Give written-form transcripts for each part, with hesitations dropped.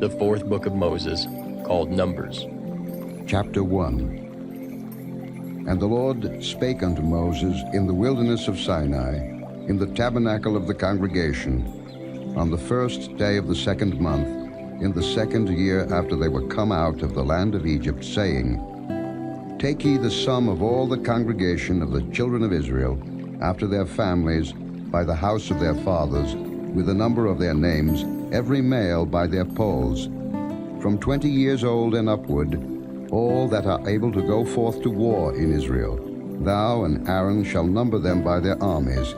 the fourth book of Moses, called Numbers. Chapter 1. And the Lord spake unto Moses in the wilderness of Sinai, in the tabernacle of the congregation, on the first day of the second month, in the second year after they were come out of the land of Egypt, saying, Take ye the sum of all the congregation of the children of Israel, after their families, by the house of their fathers, with the number of their names, every male by their polls, from 20 years old and upward, all that are able to go forth to war in Israel. Thou and Aaron shall number them by their armies.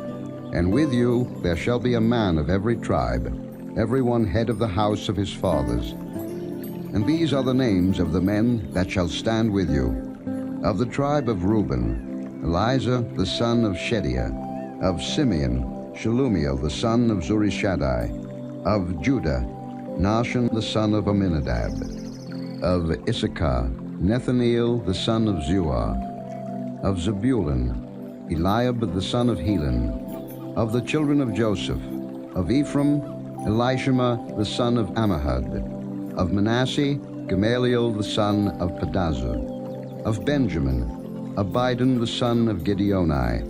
And with you there shall be a man of every tribe, every one head of the house of his fathers. And these are the names of the men that shall stand with you. Of the tribe of Reuben, Elizah the son of Shediah. Of Simeon, Shelumiel the son of Zurishaddai. Of Judah, Nahshon the son of Amminadab. Of Issachar, Nethaneel the son of Zuar. Of Zebulun, Eliab the son of Helon. Of the children of Joseph, of Ephraim, Elishama the son of Ammihud. Of Manasseh, Gamaliel the son of Pedazur. Of Benjamin, Abidan the son of Gideoni.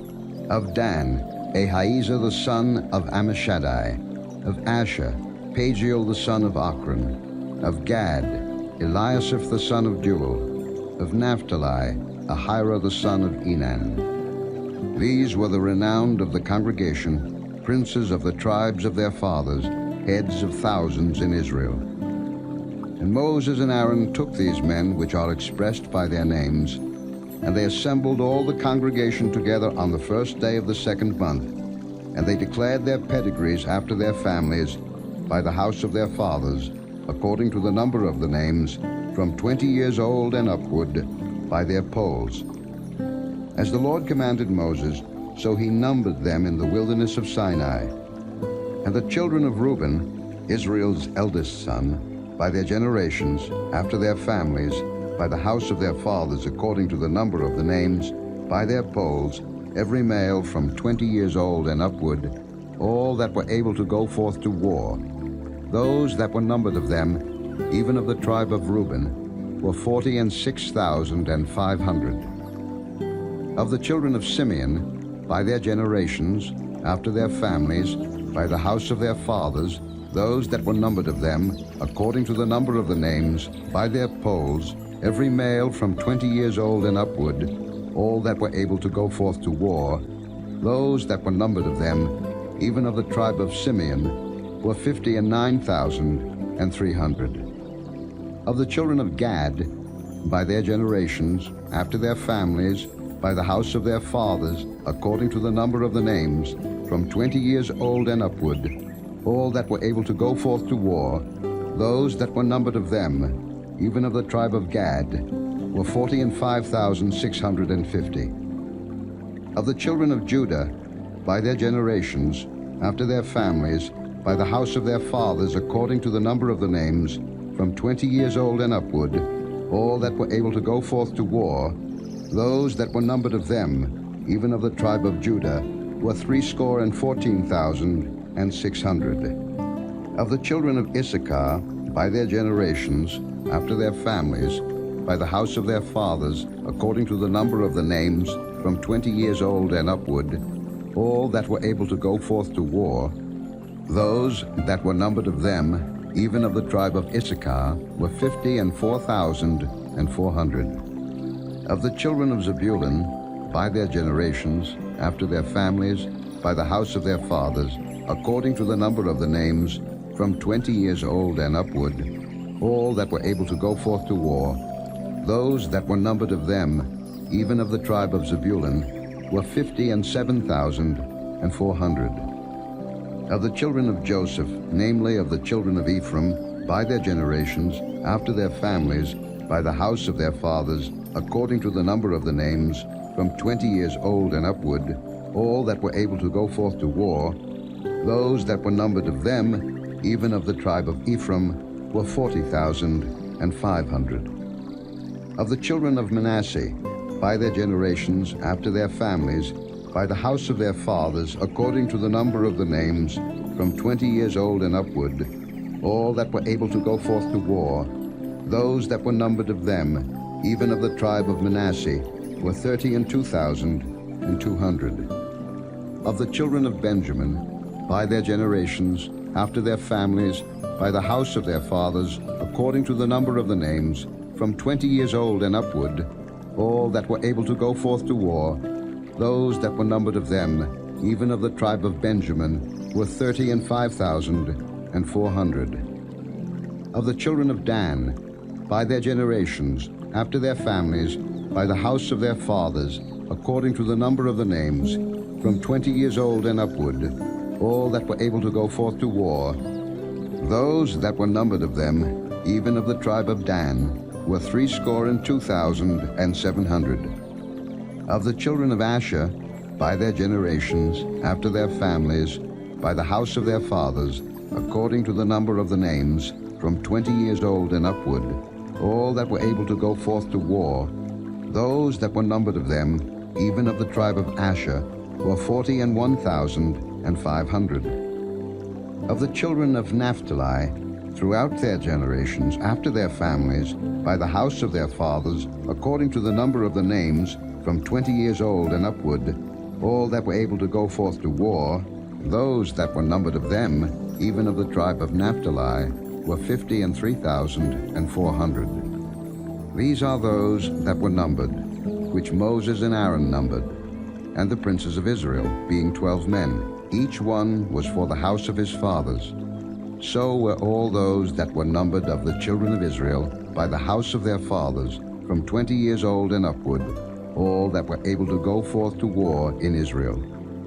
Of Dan, Ahiezer the son of Ammishaddai. Of Asher, Pagiel the son of Ochran. Of Gad, Eliasaph the son of Deuel. Of Naphtali, Ahira the son of Enan. These were the renowned of the congregation, princes of the tribes of their fathers, heads of thousands in Israel. And Moses and Aaron took these men which are expressed by their names, and they assembled all the congregation together on the first day of the second month, and they declared their pedigrees after their families by the house of their fathers, according to the number of the names, from 20 years old and upward, by their polls. As the Lord commanded Moses, so he numbered them in the wilderness of Sinai. And the children of Reuben, Israel's eldest son, by their generations, after their families, by the house of their fathers, according to the number of the names, by their polls, every male from 20 years old and upward, all that were able to go forth to war. Those that were numbered of them, even of the tribe of Reuben, were 46,500. Of the children of Simeon, by their generations, after their families, by the house of their fathers, those that were numbered of them, according to the number of the names, by their polls, every male from 20 years old and upward, all that were able to go forth to war, those that were numbered of them, even of the tribe of Simeon, were 59,300. Of the children of Gad, by their generations, after their families, by the house of their fathers, according to the number of the names, from 20 years old and upward, all that were able to go forth to war, those that were numbered of them, even of the tribe of Gad, were 45,650. Of the children of Judah, by their generations, after their families, by the house of their fathers, according to the number of the names, from 20 years old and upward, all that were able to go forth to war, those that were numbered of them, even of the tribe of Judah, were 314,600. Of the children of Issachar, by their generations, after their families, by the house of their fathers, according to the number of the names, from 20 years old and upward, all that were able to go forth to war, those that were numbered of them, even of the tribe of Issachar, were 54,400. Of the children of Zebulun, by their generations, after their families, by the house of their fathers, according to the number of the names, from 20 years old and upward, all that were able to go forth to war, those that were numbered of them, even of the tribe of Zebulun, were 57,400. Of the children of Joseph, namely of the children of Ephraim, by their generations, after their families, by the house of their fathers, according to the number of the names, from 20 years old and upward, all that were able to go forth to war, those that were numbered of them, even of the tribe of Ephraim, were 40,500. Of the children of Manasseh, by their generations, after their families, by the house of their fathers, according to the number of the names, from 20 years old and upward, all that were able to go forth to war, those that were numbered of them, even of the tribe of Manasseh, were 32,200. Of the children of Benjamin, by their generations, after their families, by the house of their fathers, according to the number of the names, from 20 years old and upward, all that were able to go forth to war, those that were numbered of them, even of the tribe of Benjamin, were 35,400. Of the children of Dan, by their generations, after their families, by the house of their fathers, according to the number of the names, from 20 years old and upward, all that were able to go forth to war, those that were numbered of them, even of the tribe of Dan, were 62,700. Of the children of Asher, by their generations, after their families, by the house of their fathers, according to the number of the names, from 20 years old and upward, all that were able to go forth to war, those that were numbered of them, even of the tribe of Asher, were 41,500. Of the children of Naphtali, throughout their generations, after their families, by the house of their fathers, according to the number of the names, from 20 years old and upward, all that were able to go forth to war, those that were numbered of them, even of the tribe of Naphtali, were 53,400. These are those that were numbered, which Moses and Aaron numbered, and the princes of Israel, being 12 men. Each one was for the house of his fathers. So were all those that were numbered of the children of Israel by the house of their fathers, from 20 years old and upward, all that were able to go forth to war in Israel.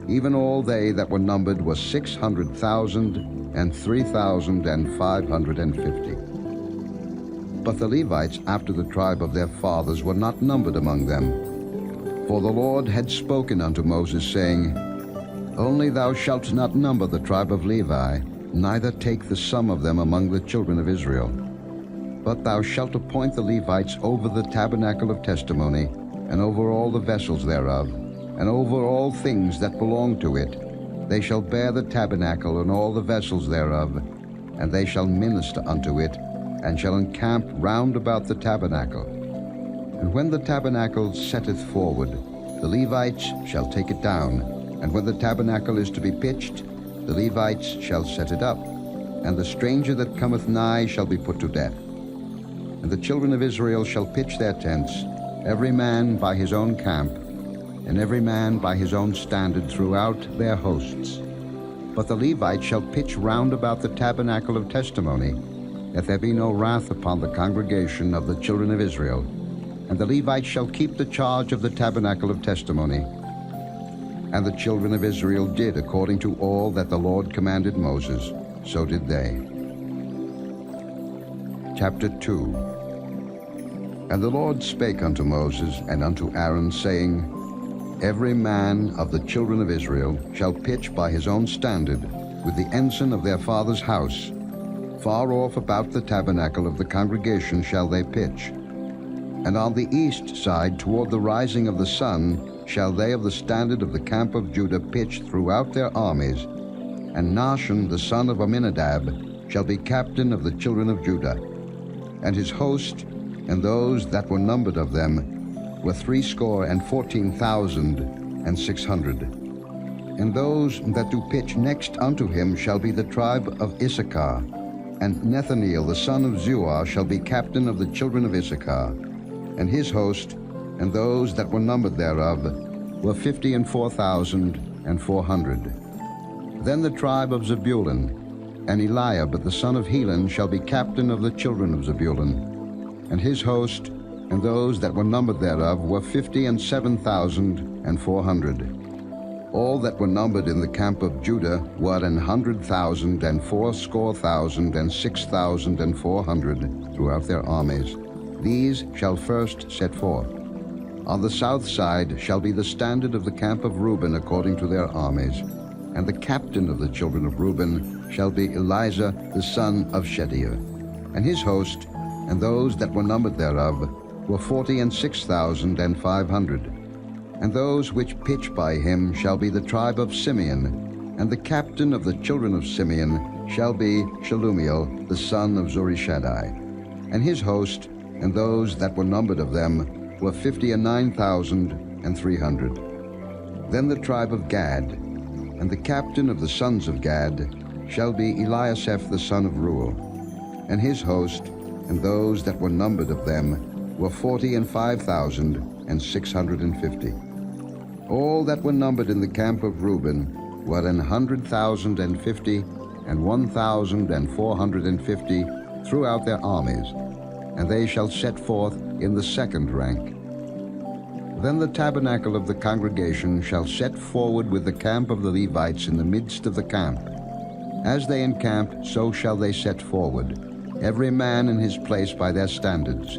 Even all they that were numbered were 600,003,550. But the Levites after the tribe of their fathers were not numbered among them. For the Lord had spoken unto Moses, saying, Only thou shalt not number the tribe of Levi, neither take the sum of them among the children of Israel. But thou shalt appoint the Levites over the tabernacle of testimony, and over all the vessels thereof, and over all things that belong to it. They shall bear the tabernacle and all the vessels thereof, and they shall minister unto it, and shall encamp round about the tabernacle. And when the tabernacle setteth forward, the Levites shall take it down, and when the tabernacle is to be pitched, the Levites shall set it up, and the stranger that cometh nigh shall be put to death. And the children of Israel shall pitch their tents, every man by his own camp, and every man by his own standard throughout their hosts. But the Levites shall pitch round about the tabernacle of testimony, that there be no wrath upon the congregation of the children of Israel. And the Levites shall keep the charge of the tabernacle of testimony. And the children of Israel did according to all that the Lord commanded Moses, so did they. Chapter 2. And the Lord spake unto Moses and unto Aaron, saying, Every man of the children of Israel shall pitch by his own standard, with the ensign of their father's house. Far off about the tabernacle of the congregation shall they pitch. And on the east side toward the rising of the sun shall they of the standard of the camp of Judah pitch throughout their armies. And Nahshon the son of Amminadab shall be captain of the children of Judah. And his host, and those that were numbered of them, were 314,600. And those that do pitch next unto him shall be the tribe of Issachar. And Nethaneel the son of Zuar shall be captain of the children of Issachar. And his host, and those that were numbered thereof, were 54,400. Then the tribe of Zebulun, and Eliab the son of Helon shall be captain of the children of Zebulun. And his host, and those that were numbered thereof, were 57,400. All that were numbered in the camp of Judah were 100,000 and 80,000 and 6,400 throughout their armies. These shall first set forth. On the south side shall be the standard of the camp of Reuben according to their armies. And the captain of the children of Reuben shall be Elizur the son of Shedeur. And his host, and those that were numbered thereof, were 46,500. And those which pitch by him shall be the tribe of Simeon. And the captain of the children of Simeon shall be Shelumiel the son of Zurishaddai, and his host, and those that were numbered of them were 59,300. Then the tribe of Gad, and the captain of the sons of Gad shall be Eliasaph the son of Reuel, and his host, and those that were numbered of them were 45,650. All that were numbered in the camp of Reuben were 100,050 and 1,450 throughout their armies, and they shall set forth in the second rank. Then the tabernacle of the congregation shall set forward with the camp of the Levites in the midst of the camp. As they encamp, so shall they set forward, every man in his place by their standards.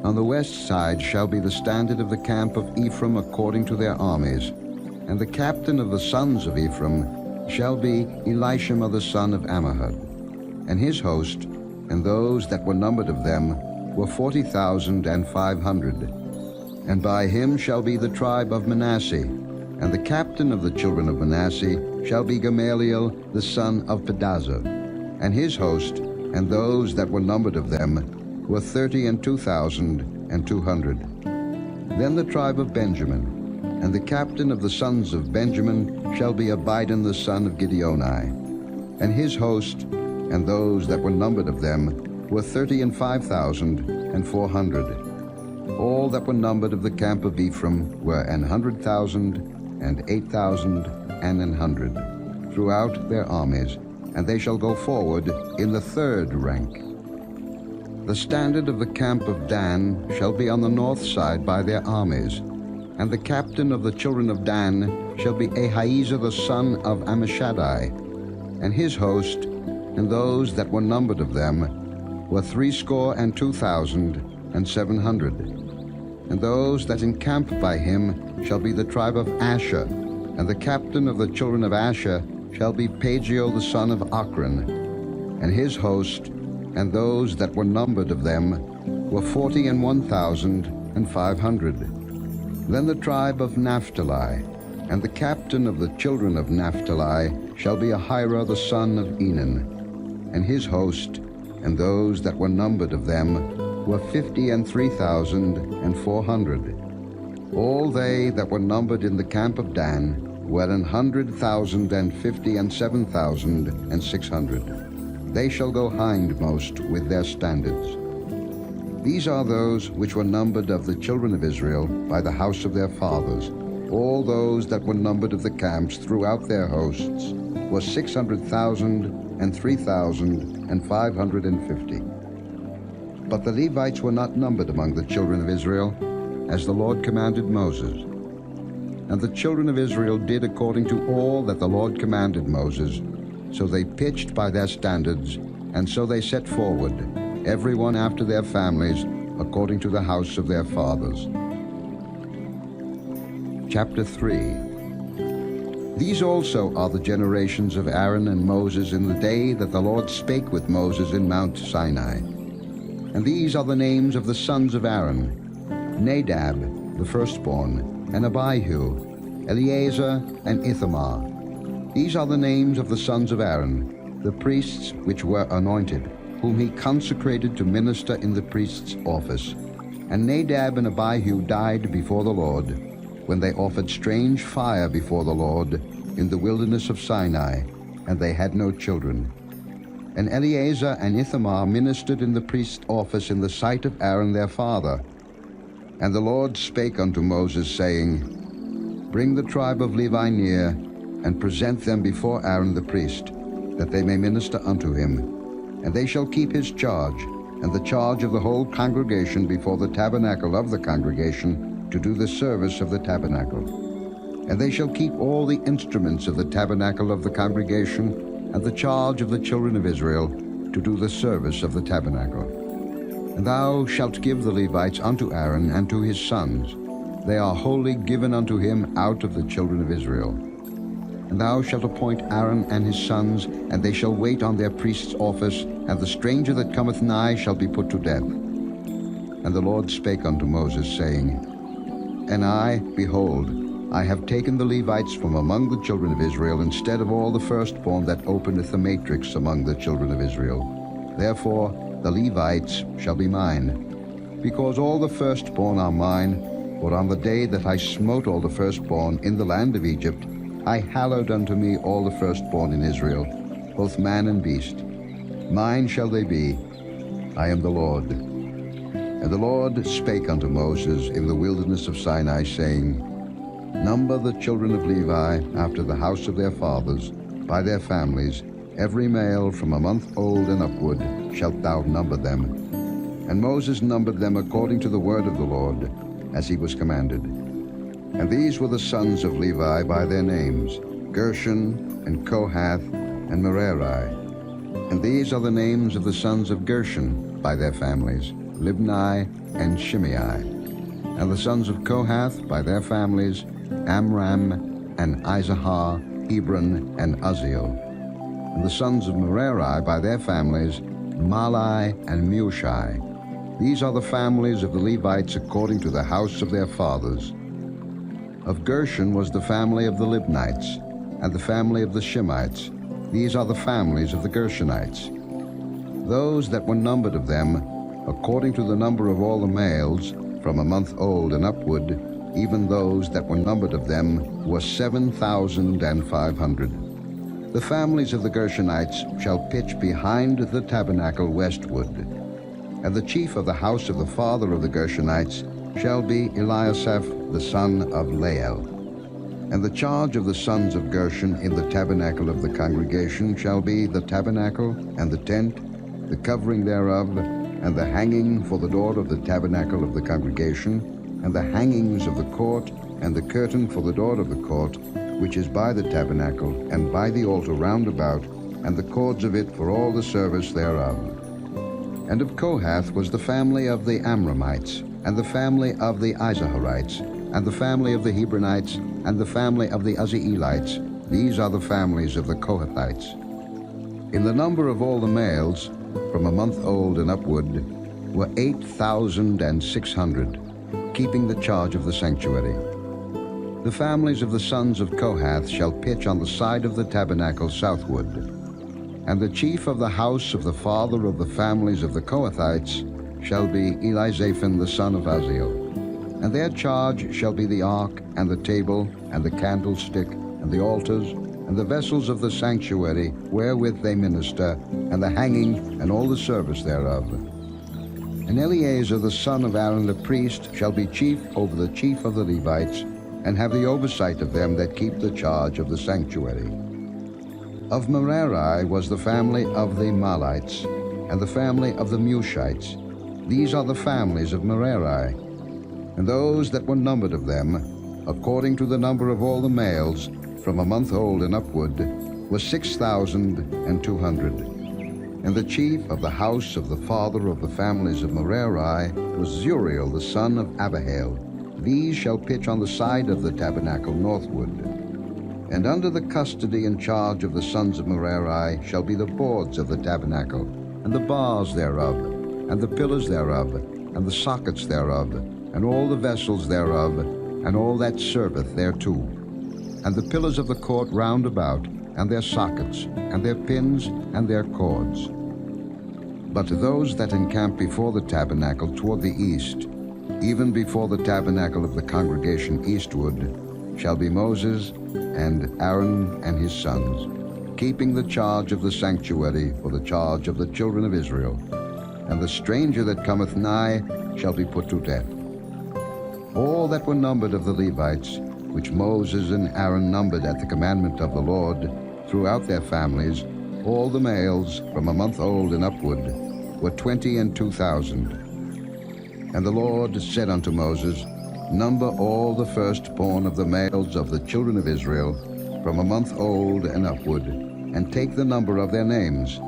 On the west side shall be the standard of the camp of Ephraim according to their armies, and the captain of the sons of Ephraim shall be Elishama the son of Ammihud, and his host, and those that were numbered of them were 40,500. And by him shall be the tribe of Manasseh, and the captain of the children of Manasseh shall be Gamaliel the son of Pedazur, and his host, and those that were numbered of them were 32,200. Then the tribe of Benjamin, and the captain of the sons of Benjamin shall be Abidan the son of Gideoni, and his host, and those that were numbered of them were 35,400. All that were numbered of the camp of Ephraim were 100,000 and 8,100 throughout their armies, and they shall go forward in the third rank. The standard of the camp of Dan shall be on the north side by their armies, and the captain of the children of Dan shall be Ahiezer the son of Ammishaddai, and his host, and those that were numbered of them were 62,700. And those that encamp by him shall be the tribe of Asher, and the captain of the children of Asher shall be Pagiel the son of Ochran, and his host, and those that were numbered of them were 41,500. Then the tribe of Naphtali, and the captain of the children of Naphtali shall be Ahira the son of Enan, and his host, and those that were numbered of them were 53,400. All they that were numbered in the camp of Dan were 100,050 and 7,600. They shall go hindmost with their standards. These are those which were numbered of the children of Israel by the house of their fathers. All those that were numbered of the camps throughout their hosts were 600,000 and 3,550. But the Levites were not numbered among the children of Israel, as the Lord commanded Moses. And the children of Israel did according to all that the Lord commanded Moses. So they pitched by their standards, and so they set forward, every one after their families, according to the house of their fathers. Chapter 3. These also are the generations of Aaron and Moses in the day that the Lord spake with Moses in Mount Sinai. And these are the names of the sons of Aaron: Nadab, the firstborn, and Abihu, Eleazar, and Ithamar. These are the names of the sons of Aaron, the priests which were anointed, whom he consecrated to minister in the priest's office. And Nadab and Abihu died before the Lord, when they offered strange fire before the Lord in the wilderness of Sinai, and they had no children. And Eleazar and Ithamar ministered in the priest's office in the sight of Aaron their father. And the Lord spake unto Moses, saying, Bring the tribe of Levi near, and present them before Aaron the priest, that they may minister unto him. And they shall keep his charge, and the charge of the whole congregation before the tabernacle of the congregation, to do the service of the tabernacle. And they shall keep all the instruments of the tabernacle of the congregation, and the charge of the children of Israel, to do the service of the tabernacle. And thou shalt give the Levites unto Aaron and to his sons. They are wholly given unto him out of the children of Israel. And thou shalt appoint Aaron and his sons, and they shall wait on their priest's office, and the stranger that cometh nigh shall be put to death. And the Lord spake unto Moses, saying, And I, behold, I have taken the Levites from among the children of Israel instead of all the firstborn that openeth the matrix among the children of Israel. Therefore the Levites shall be mine. Because all the firstborn are mine, for on the day that I smote all the firstborn in the land of Egypt, I hallowed unto me all the firstborn in Israel, both man and beast. Mine shall they be. I am the Lord. And the Lord spake unto Moses in the wilderness of Sinai, saying, Number the children of Levi after the house of their fathers, by their families, every male from a month old and upward shalt thou number them. And Moses numbered them according to the word of the Lord, as he was commanded. And these were the sons of Levi by their names, Gershon, and Kohath, and Merari. And these are the names of the sons of Gershon by their families, Libni and Shimei. And the sons of Kohath by their families, Amram, and Izahar, Hebron, and Uzziel. And the sons of Merari by their families, Mahli and Mushi. These are the families of the Levites according to the house of their fathers. Of Gershon was the family of the Libnites, and the family of the Shimites. These are the families of the Gershonites. Those that were numbered of them, according to the number of all the males, from a month old and upward, even those that were numbered of them, were 7,500. The families of the Gershonites shall pitch behind the tabernacle westward. And the chief of the house of the father of the Gershonites shall be Eliasaph the son of Lael. And the charge of the sons of Gershon in the tabernacle of the congregation shall be the tabernacle, and the tent, the covering thereof, and the hanging for the door of the tabernacle of the congregation, and the hangings of the court, and the curtain for the door of the court, which is by the tabernacle, and by the altar round about, and the cords of it for all the service thereof. And of Kohath was the family of the Amramites, and the family of the Izaharites, and the family of the Hebronites, and the family of the Uzzielites. These are the families of the Kohathites. In the number of all the males, from a month old and upward, were 8,600, keeping the charge of the sanctuary. The families of the sons of Kohath shall pitch on the side of the tabernacle southward. And the chief of the house of the father of the families of the Kohathites shall be Elizaphan the son of Uzziel. And their charge shall be the ark, and the table, and the candlestick, and the altars, and the vessels of the sanctuary wherewith they minister, and the hanging, and all the service thereof. And Eleazar the son of Aaron the priest shall be chief over the chief of the Levites, and have the oversight of them that keep the charge of the sanctuary. Of Merari was the family of the Mahlites, and the family of the Mushites. These are the families of Merari. And those that were numbered of them, according to the number of all the males, from a month old and upward, were 6,200. And the chief of the house of the father of the families of Merari was Zuriel the son of Abihail. These shall pitch on the side of the tabernacle northward. And under the custody and charge of the sons of Merari shall be the boards of the tabernacle, and the bars thereof, and the pillars thereof, and the sockets thereof, and all the vessels thereof, and all that serveth thereto, and the pillars of the court round about, and their sockets, and their pins, and their cords. But to those that encamp before the tabernacle toward the east, even before the tabernacle of the congregation eastward, shall be Moses and Aaron and his sons, keeping the charge of the sanctuary for the charge of the children of Israel. And the stranger that cometh nigh shall be put to death. All that were numbered of the Levites, which Moses and Aaron numbered at the commandment of the Lord, throughout their families, all the males from a month old and upward, were 22,000. And the Lord said unto Moses, Number all the firstborn of the males of the children of Israel, from a month old and upward, and take the number of their names.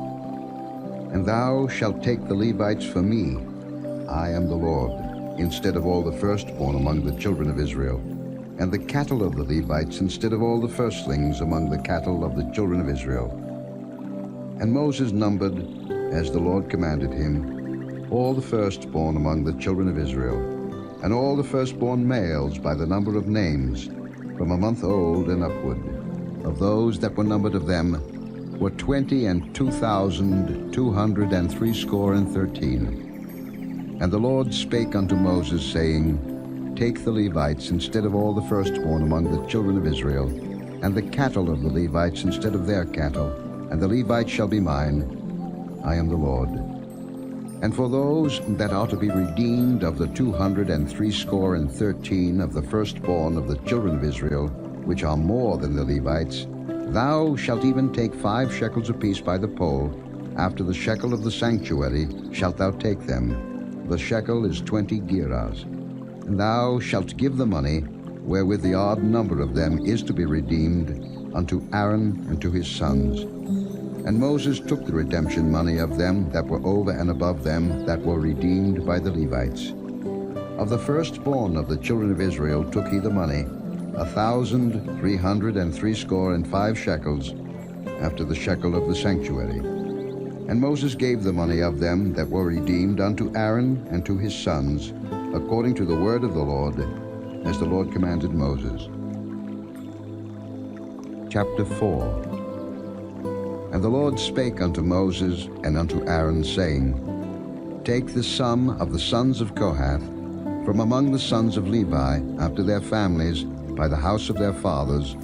And thou shalt take the Levites for me, I am the Lord, instead of all the firstborn among the children of Israel, and the cattle of the Levites instead of all the firstlings among the cattle of the children of Israel. And Moses numbered, as the Lord commanded him, all the firstborn among the children of Israel, and all the firstborn males by the number of names, from a month old and upward. Of those that were numbered of them were 22,213. And the Lord spake unto Moses, saying, Take the Levites instead of all the firstborn among the children of Israel, and the cattle of the Levites instead of their cattle, and the Levites shall be mine. I am the Lord. And for those that are to be redeemed of the 213 of the firstborn of the children of Israel, which are more than the Levites, thou shalt even take 5 shekels apiece by the poll. After the shekel of the sanctuary shalt thou take them. The shekel is 20 gerahs. And thou shalt give the money, wherewith the odd number of them is to be redeemed, unto Aaron and to his sons. And Moses took the redemption money of them that were over and above them that were redeemed by the Levites. Of the firstborn of the children of Israel took he the money, 1,365 shekels, after the shekel of the sanctuary. And Moses gave the money of them that were redeemed unto Aaron and to his sons, according to the word of the Lord, as the Lord commanded Moses. Chapter 4. And the Lord spake unto Moses and unto Aaron, saying, Take the sum of the sons of Kohath from among the sons of Levi after their families by the house of their fathers,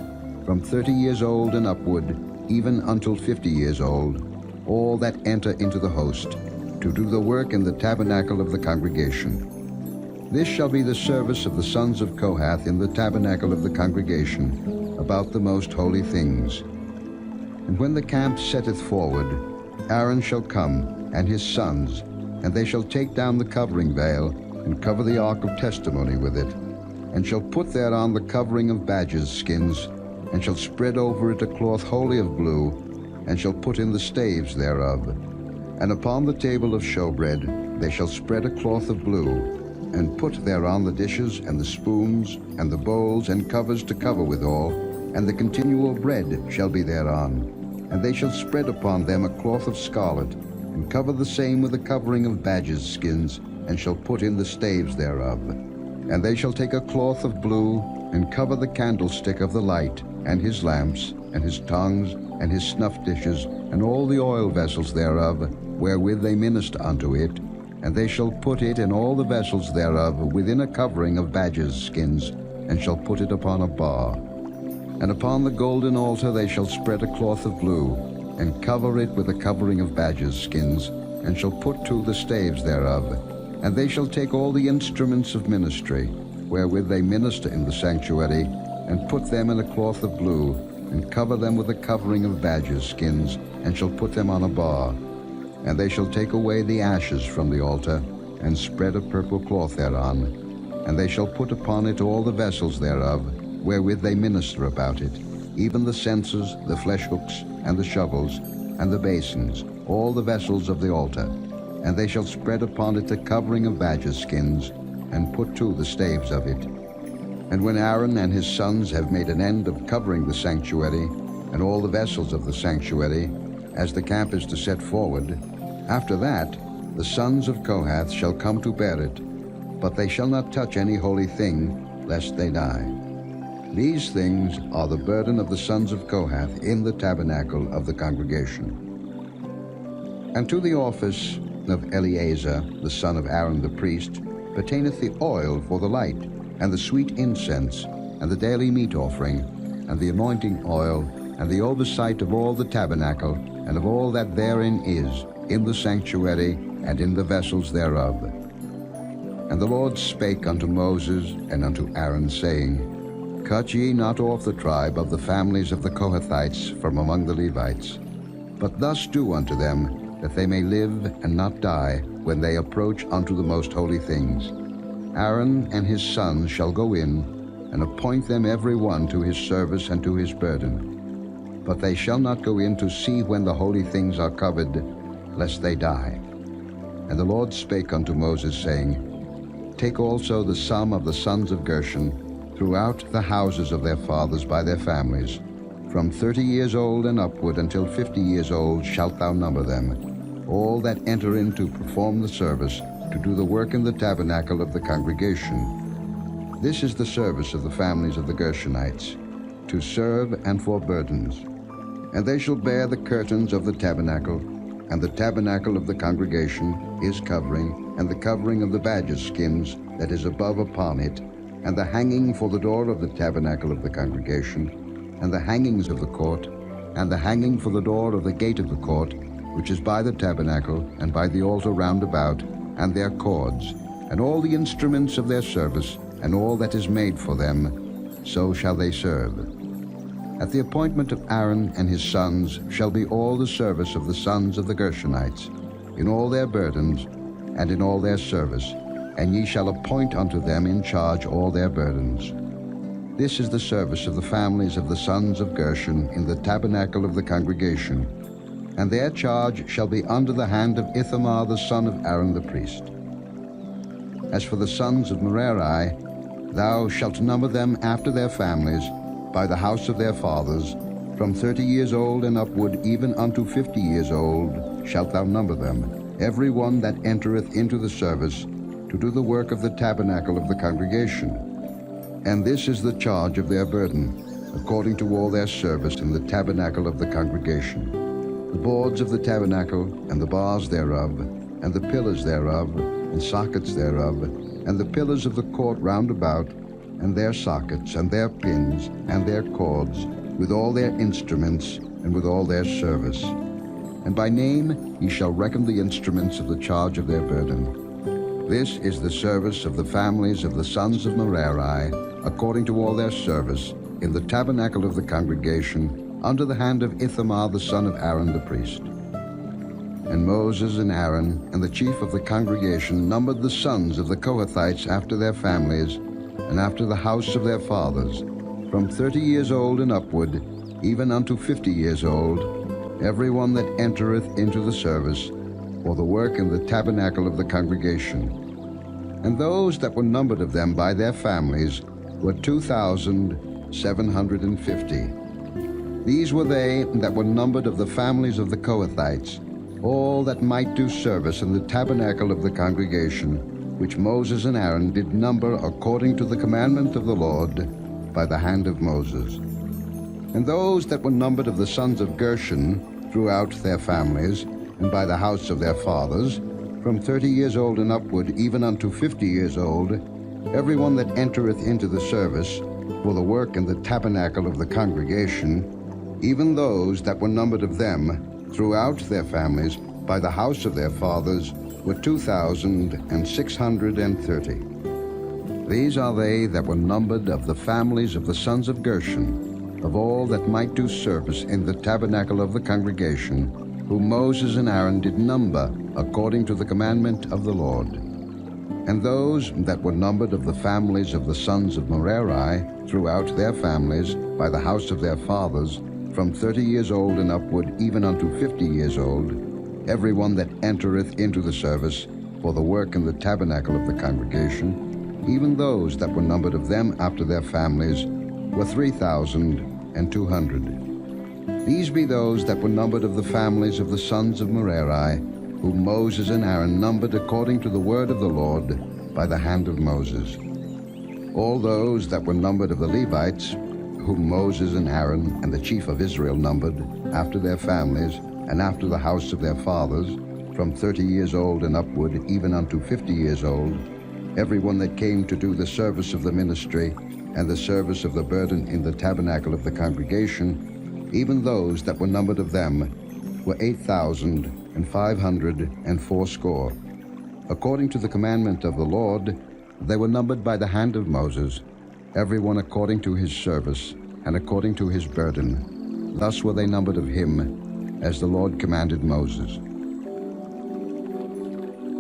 from 30 years old and upward, even until 50 years old, all that enter into the host, to do the work in the tabernacle of the congregation. This shall be the service of the sons of Kohath in the tabernacle of the congregation, about the most holy things. And when the camp setteth forward, Aaron shall come, and his sons, and they shall take down the covering veil, and cover the ark of testimony with it, and shall put thereon the covering of badgers' skins, and shall spread over it a cloth wholly of blue, and shall put in the staves thereof. And upon the table of showbread they shall spread a cloth of blue, and put thereon the dishes and the spoons and the bowls and covers to cover withal, and the continual bread shall be thereon. And they shall spread upon them a cloth of scarlet, and cover the same with a covering of badgers' skins, and shall put in the staves thereof. And they shall take a cloth of blue, and cover the candlestick of the light, and his lamps, and his tongues, and his snuff dishes, and all the oil vessels thereof, wherewith they minister unto it. And they shall put it and all the vessels thereof within a covering of badgers' skins, and shall put it upon a bar. And upon the golden altar they shall spread a cloth of blue, and cover it with a covering of badgers' skins, and shall put to the staves thereof. And they shall take all the instruments of ministry, wherewith they minister in the sanctuary, and put them in a cloth of blue, and cover them with a covering of badgers' skins, and shall put them on a bar. And they shall take away the ashes from the altar, and spread a purple cloth thereon. And they shall put upon it all the vessels thereof, wherewith they minister about it, even the censers, the flesh hooks, and the shovels, and the basins, all the vessels of the altar. And they shall spread upon it a covering of badgers' skins, and put to the staves of it. And when Aaron and his sons have made an end of covering the sanctuary, and all the vessels of the sanctuary, as the camp is to set forward, after that the sons of Kohath shall come to bear it, but they shall not touch any holy thing, lest they die. These things are the burden of the sons of Kohath in the tabernacle of the congregation. And to the office of Eleazar, the son of Aaron the priest, pertaineth the oil for the light, and the sweet incense, and the daily meat offering, and the anointing oil, and the oversight of all the tabernacle, and of all that therein is, in the sanctuary, and in the vessels thereof. And the Lord spake unto Moses and unto Aaron, saying, Cut ye not off the tribe of the families of the Kohathites from among the Levites, but thus do unto them, that they may live and not die when they approach unto the most holy things. Aaron and his sons shall go in, and appoint them every one to his service and to his burden. But they shall not go in to see when the holy things are covered, lest they die. And the Lord spake unto Moses, saying, Take also the sum of the sons of Gershon throughout the houses of their fathers by their families. From 30 years old and upward until 50 years old shalt thou number them, all that enter in to perform the service, to do the work in the tabernacle of the congregation. This is the service of the families of the Gershonites, to serve and for burdens. And they shall bear the curtains of the tabernacle, and the tabernacle of the congregation, his covering, and the covering of the badger skins that is above upon it, and the hanging for the door of the tabernacle of the congregation, and the hangings of the court, and the hanging for the door of the gate of the court, which is by the tabernacle, and by the altar round about, and their cords, and all the instruments of their service, and all that is made for them, so shall they serve. At the appointment of Aaron and his sons shall be all the service of the sons of the Gershonites, in all their burdens, and in all their service, and ye shall appoint unto them in charge all their burdens. This is the service of the families of the sons of Gershon in the tabernacle of the congregation, and their charge shall be under the hand of Ithamar the son of Aaron the priest. As for the sons of Merari, thou shalt number them after their families, by the house of their fathers, from 30 years old and upward, even unto 50 years old, shalt thou number them, every one that entereth into the service, to do the work of the tabernacle of the congregation. And this is the charge of their burden, according to all their service in the tabernacle of the congregation: the boards of the tabernacle, and the bars thereof, and the pillars thereof, and sockets thereof, and the pillars of the court round about, and their sockets, and their pins, and their cords, with all their instruments, and with all their service. And by name ye shall reckon the instruments of the charge of their burden. This is the service of the families of the sons of Merari, according to all their service, in the tabernacle of the congregation, under the hand of Ithamar the son of Aaron the priest. And Moses and Aaron and the chief of the congregation numbered the sons of the Kohathites after their families, and after the house of their fathers, from 30 years old and upward, even unto 50 years old, every one that entereth into the service, for the work in the tabernacle of the congregation. And those that were numbered of them by their families were 2,750. These were they that were numbered of the families of the Kohathites, all that might do service in the tabernacle of the congregation, which Moses and Aaron did number according to the commandment of the Lord by the hand of Moses. And those that were numbered of the sons of Gershon throughout their families, and by the house of their fathers, from 30 years old and upward, even unto 50 years old, every one that entereth into the service, for the work in the tabernacle of the congregation, even those that were numbered of them throughout their families, by the house of their fathers, were 2,630. These are they that were numbered of the families of the sons of Gershon, of all that might do service in the tabernacle of the congregation, whom Moses and Aaron did number according to the commandment of the Lord. And those that were numbered of the families of the sons of Merari throughout their families, by the house of their fathers, from 30 years old and upward, even unto 50 years old, every one that entereth into the service, for the work in the tabernacle of the congregation, even those that were numbered of them after their families, were 3,200. These be those that were numbered of the families of the sons of Merari, whom Moses and Aaron numbered according to the word of the Lord by the hand of Moses. All those that were numbered of the Levites, whom Moses and Aaron and the chief of Israel numbered, after their families, and after the house of their fathers, from 30 years old and upward, even unto 50 years old, every one that came to do the service of the ministry, and the service of the burden in the tabernacle of the congregation, even those that were numbered of them, were 8,580. According to the commandment of the Lord, they were numbered by the hand of Moses, every one according to his service, and according to his burden. Thus were they numbered of him, as the Lord commanded Moses.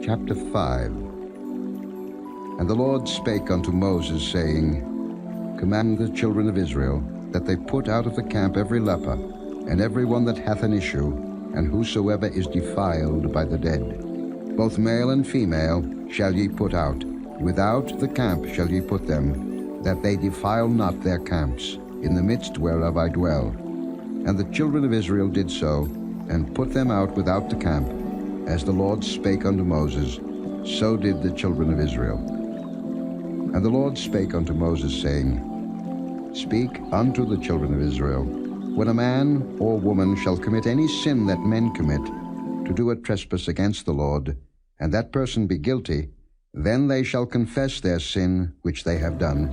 Chapter 5. And the Lord spake unto Moses, saying, Command the children of Israel, that they put out of the camp every leper, and every one that hath an issue, and whosoever is defiled by the dead. Both male and female shall ye put out. Without the camp shall ye put them, that they defile not their camps, in the midst whereof I dwell. And the children of Israel did so, and put them out without the camp. As the Lord spake unto Moses, so did the children of Israel. And the Lord spake unto Moses, saying, Speak unto the children of Israel, when a man or woman shall commit any sin that men commit, to do a trespass against the Lord, and that person be guilty, then they shall confess their sin which they have done,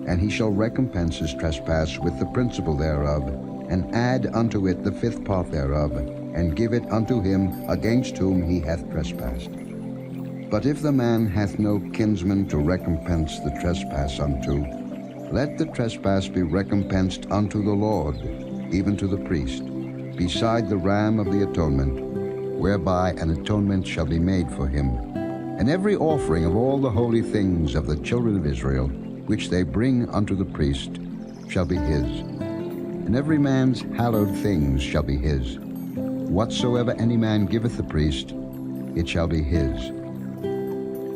and he shall recompense his trespass with the principal thereof, and add unto it the fifth part thereof, and give it unto him against whom he hath trespassed. But if the man hath no kinsman to recompense the trespass unto, let the trespass be recompensed unto the Lord, even to the priest, beside the ram of the atonement, whereby an atonement shall be made for him. And every offering of all the holy things of the children of Israel, which they bring unto the priest, shall be his. And every man's hallowed things shall be his. Whatsoever any man giveth the priest, it shall be his.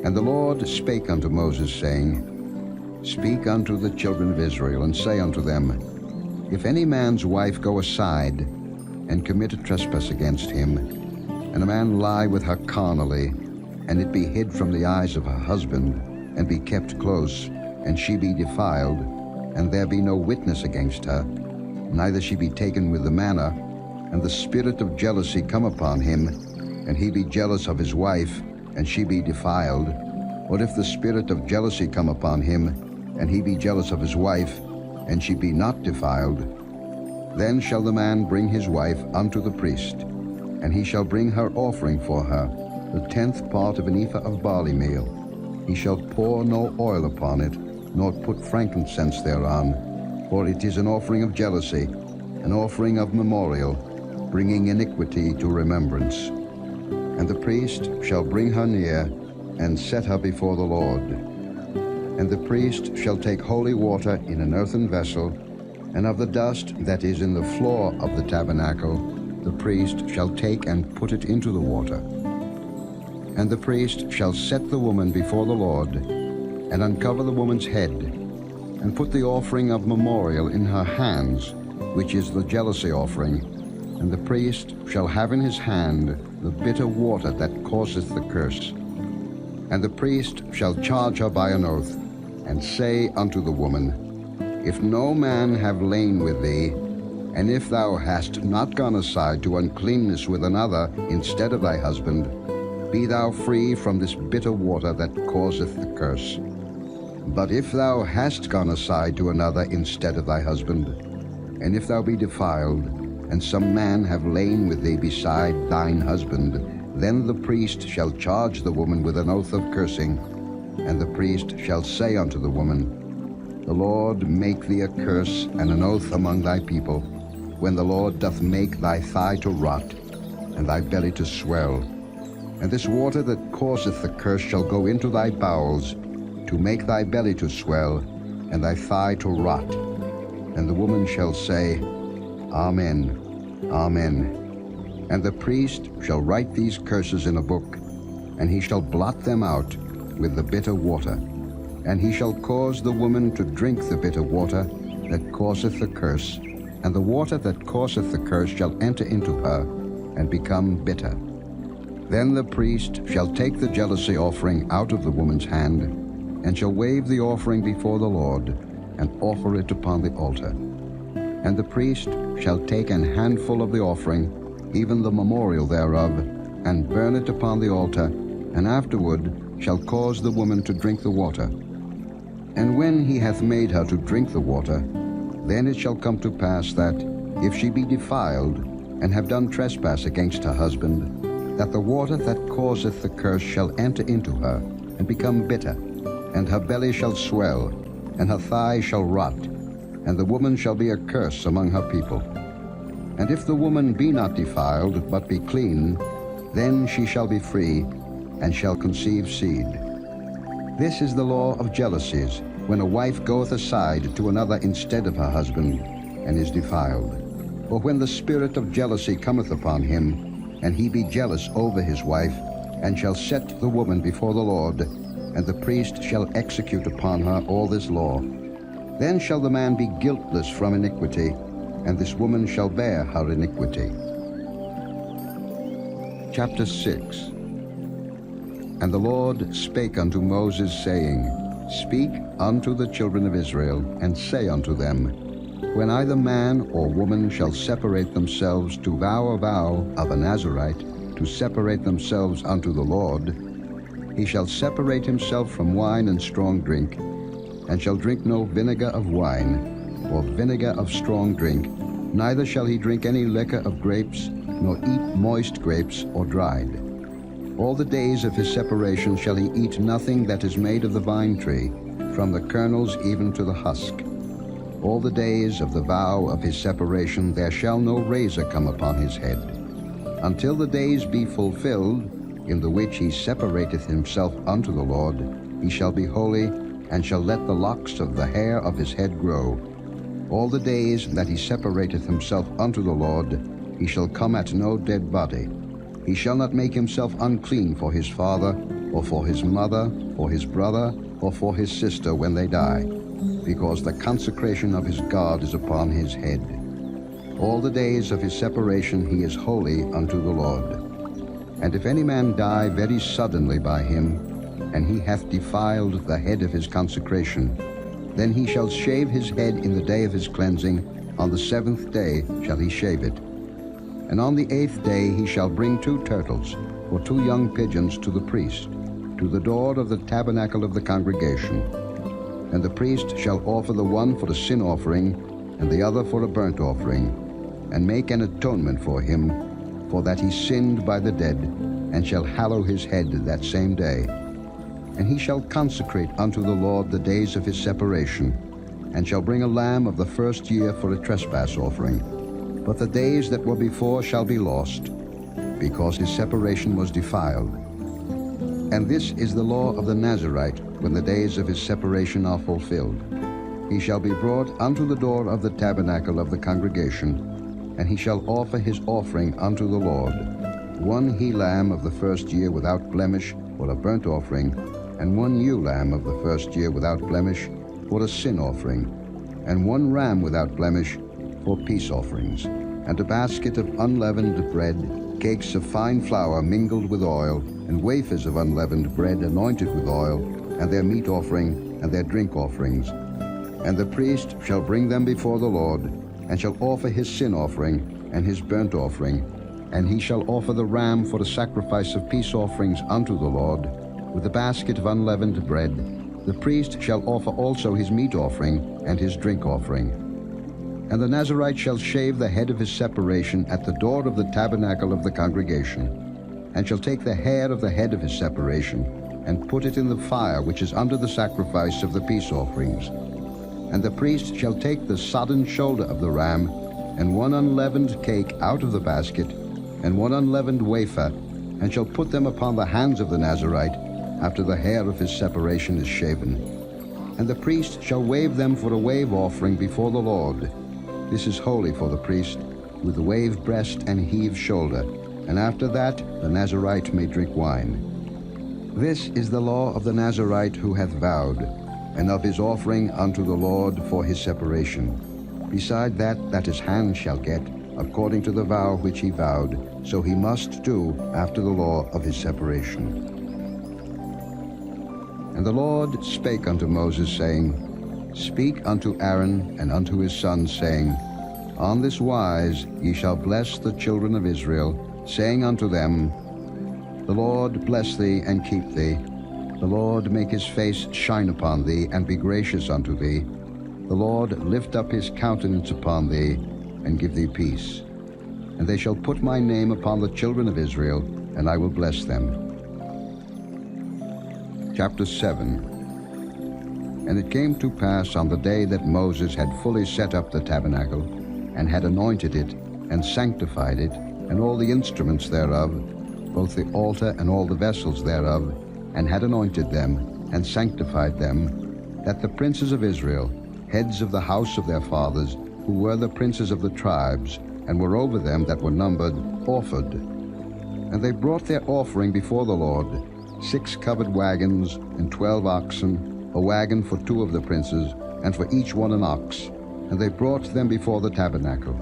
And the Lord spake unto Moses, saying, Speak unto the children of Israel, and say unto them, If any man's wife go aside, and commit a trespass against him, and a man lie with her carnally, and it be hid from the eyes of her husband, and be kept close, and she be defiled, and there be no witness against her, neither she be taken with the manner, and the spirit of jealousy come upon him, and he be jealous of his wife, and she be defiled, or if the spirit of jealousy come upon him, and he be jealous of his wife, and she be not defiled, then shall the man bring his wife unto the priest, and he shall bring her offering for her, the 10th part of an ephah of barley meal. He shall pour no oil upon it, nor put frankincense thereon, for it is an offering of jealousy, an offering of memorial, bringing iniquity to remembrance. And the priest shall bring her near, and set her before the Lord. And the priest shall take holy water in an earthen vessel, and of the dust that is in the floor of the tabernacle, the priest shall take and put it into the water. And the priest shall set the woman before the Lord, and uncover the woman's head, and put the offering of memorial in her hands, which is the jealousy offering. And the priest shall have in his hand the bitter water that causeth the curse. And the priest shall charge her by an oath, and say unto the woman, If no man have lain with thee, and if thou hast not gone aside to uncleanness with another instead of thy husband, be thou free from this bitter water that causeth the curse. But if thou hast gone aside to another instead of thy husband, and if thou be defiled, and some man have lain with thee beside thine husband, then the priest shall charge the woman with an oath of cursing, and the priest shall say unto the woman, The Lord make thee a curse and an oath among thy people, when the Lord doth make thy thigh to rot, and thy belly to swell. And this water that causeth the curse shall go into thy bowels, to make thy belly to swell, and thy thigh to rot. And the woman shall say, Amen, Amen. And the priest shall write these curses in a book, and he shall blot them out with the bitter water. And he shall cause the woman to drink the bitter water that causeth the curse, and the water that causeth the curse shall enter into her, and become bitter. Then the priest shall take the jealousy offering out of the woman's hand, and shall wave the offering before the Lord, and offer it upon the altar. And the priest shall take an handful of the offering, even the memorial thereof, and burn it upon the altar, and afterward shall cause the woman to drink the water. And when he hath made her to drink the water, then it shall come to pass that, if she be defiled, and have done trespass against her husband, that the water that causeth the curse shall enter into her, and become bitter, and her belly shall swell, and her thigh shall rot, and the woman shall be a curse among her people. And if the woman be not defiled, but be clean, then she shall be free, and shall conceive seed. This is the law of jealousies, when a wife goeth aside to another instead of her husband, and is defiled. For when the spirit of jealousy cometh upon him, and he be jealous over his wife, and shall set the woman before the Lord, and the priest shall execute upon her all this law, then shall the man be guiltless from iniquity, and this woman shall bear her iniquity. Chapter 6. And the Lord spake unto Moses, saying, Speak unto the children of Israel, and say unto them, When either man or woman shall separate themselves to vow a vow of a Nazirite, to separate themselves unto the Lord, he shall separate himself from wine and strong drink, and shall drink no vinegar of wine, or vinegar of strong drink, neither shall he drink any liquor of grapes, nor eat moist grapes or dried. All the days of his separation shall he eat nothing that is made of the vine tree, from the kernels even to the husk. All the days of the vow of his separation there shall no razor come upon his head, until the days be fulfilled, in the which he separateth himself unto the Lord. He shall be holy, and shall let the locks of the hair of his head grow. All the days that he separateth himself unto the Lord, he shall come at no dead body. He shall not make himself unclean for his father, or for his mother, or his brother, or for his sister when they die, because the consecration of his God is upon his head. All the days of his separation he is holy unto the Lord. And if any man die very suddenly by him, and he hath defiled the head of his consecration, then he shall shave his head in the day of his cleansing. On the 7th day shall he shave it. And on the 8th day he shall bring 2 turtles, or 2 young pigeons to the priest, to the door of the tabernacle of the congregation. And the priest shall offer the one for a sin offering, and the other for a burnt offering, and make an atonement for him, for that he sinned by the dead, and shall hallow his head that same day. And he shall consecrate unto the Lord the days of his separation, and shall bring a lamb of the first year for a trespass offering. But the days that were before shall be lost, because his separation was defiled. And this is the law of the Nazirite, when the days of his separation are fulfilled. He shall be brought unto the door of the tabernacle of the congregation, and he shall offer his offering unto the Lord, 1 he-lamb of the first year without blemish for a burnt offering, and 1 ewe lamb of the first year without blemish for a sin offering, and 1 ram without blemish for peace offerings, and a basket of unleavened bread, cakes of fine flour mingled with oil, and wafers of unleavened bread anointed with oil, and their meat offering, and their drink offerings. And the priest shall bring them before the Lord, and shall offer his sin offering, and his burnt offering, and he shall offer the ram for a sacrifice of peace offerings unto the Lord, with a basket of unleavened bread. The priest shall offer also his meat offering, and his drink offering. And the Nazirite shall shave the head of his separation at the door of the tabernacle of the congregation, and shall take the hair of the head of his separation, and put it in the fire which is under the sacrifice of the peace offerings. And the priest shall take the sodden shoulder of the ram, and 1 unleavened cake out of the basket, and 1 unleavened wafer, and shall put them upon the hands of the Nazirite, after the hair of his separation is shaven. And the priest shall wave them for a wave offering before the Lord. This is holy for the priest, with the wave breast and heave shoulder, and after that the Nazirite may drink wine. This is the law of the Nazirite who hath vowed, and of his offering unto the Lord for his separation, beside that his hand shall get, according to the vow which he vowed, so he must do after the law of his separation. And the Lord spake unto Moses, saying, Speak unto Aaron and unto his sons, saying, On this wise ye shall bless the children of Israel, saying unto them, The Lord bless thee and keep thee. The Lord make his face shine upon thee, and be gracious unto thee. The Lord lift up his countenance upon thee, and give thee peace. And they shall put my name upon the children of Israel, and I will bless them. Chapter 7. And it came to pass on the day that Moses had fully set up the tabernacle, and had anointed it, and sanctified it, and all the instruments thereof, both the altar and all the vessels thereof, and had anointed them, and sanctified them, that the princes of Israel, heads of the house of their fathers, who were the princes of the tribes, and were over them that were numbered, offered. And they brought their offering before the Lord, 6 covered wagons, and 12 oxen, a wagon for 2 of the princes, and for each one an ox. And they brought them before the tabernacle.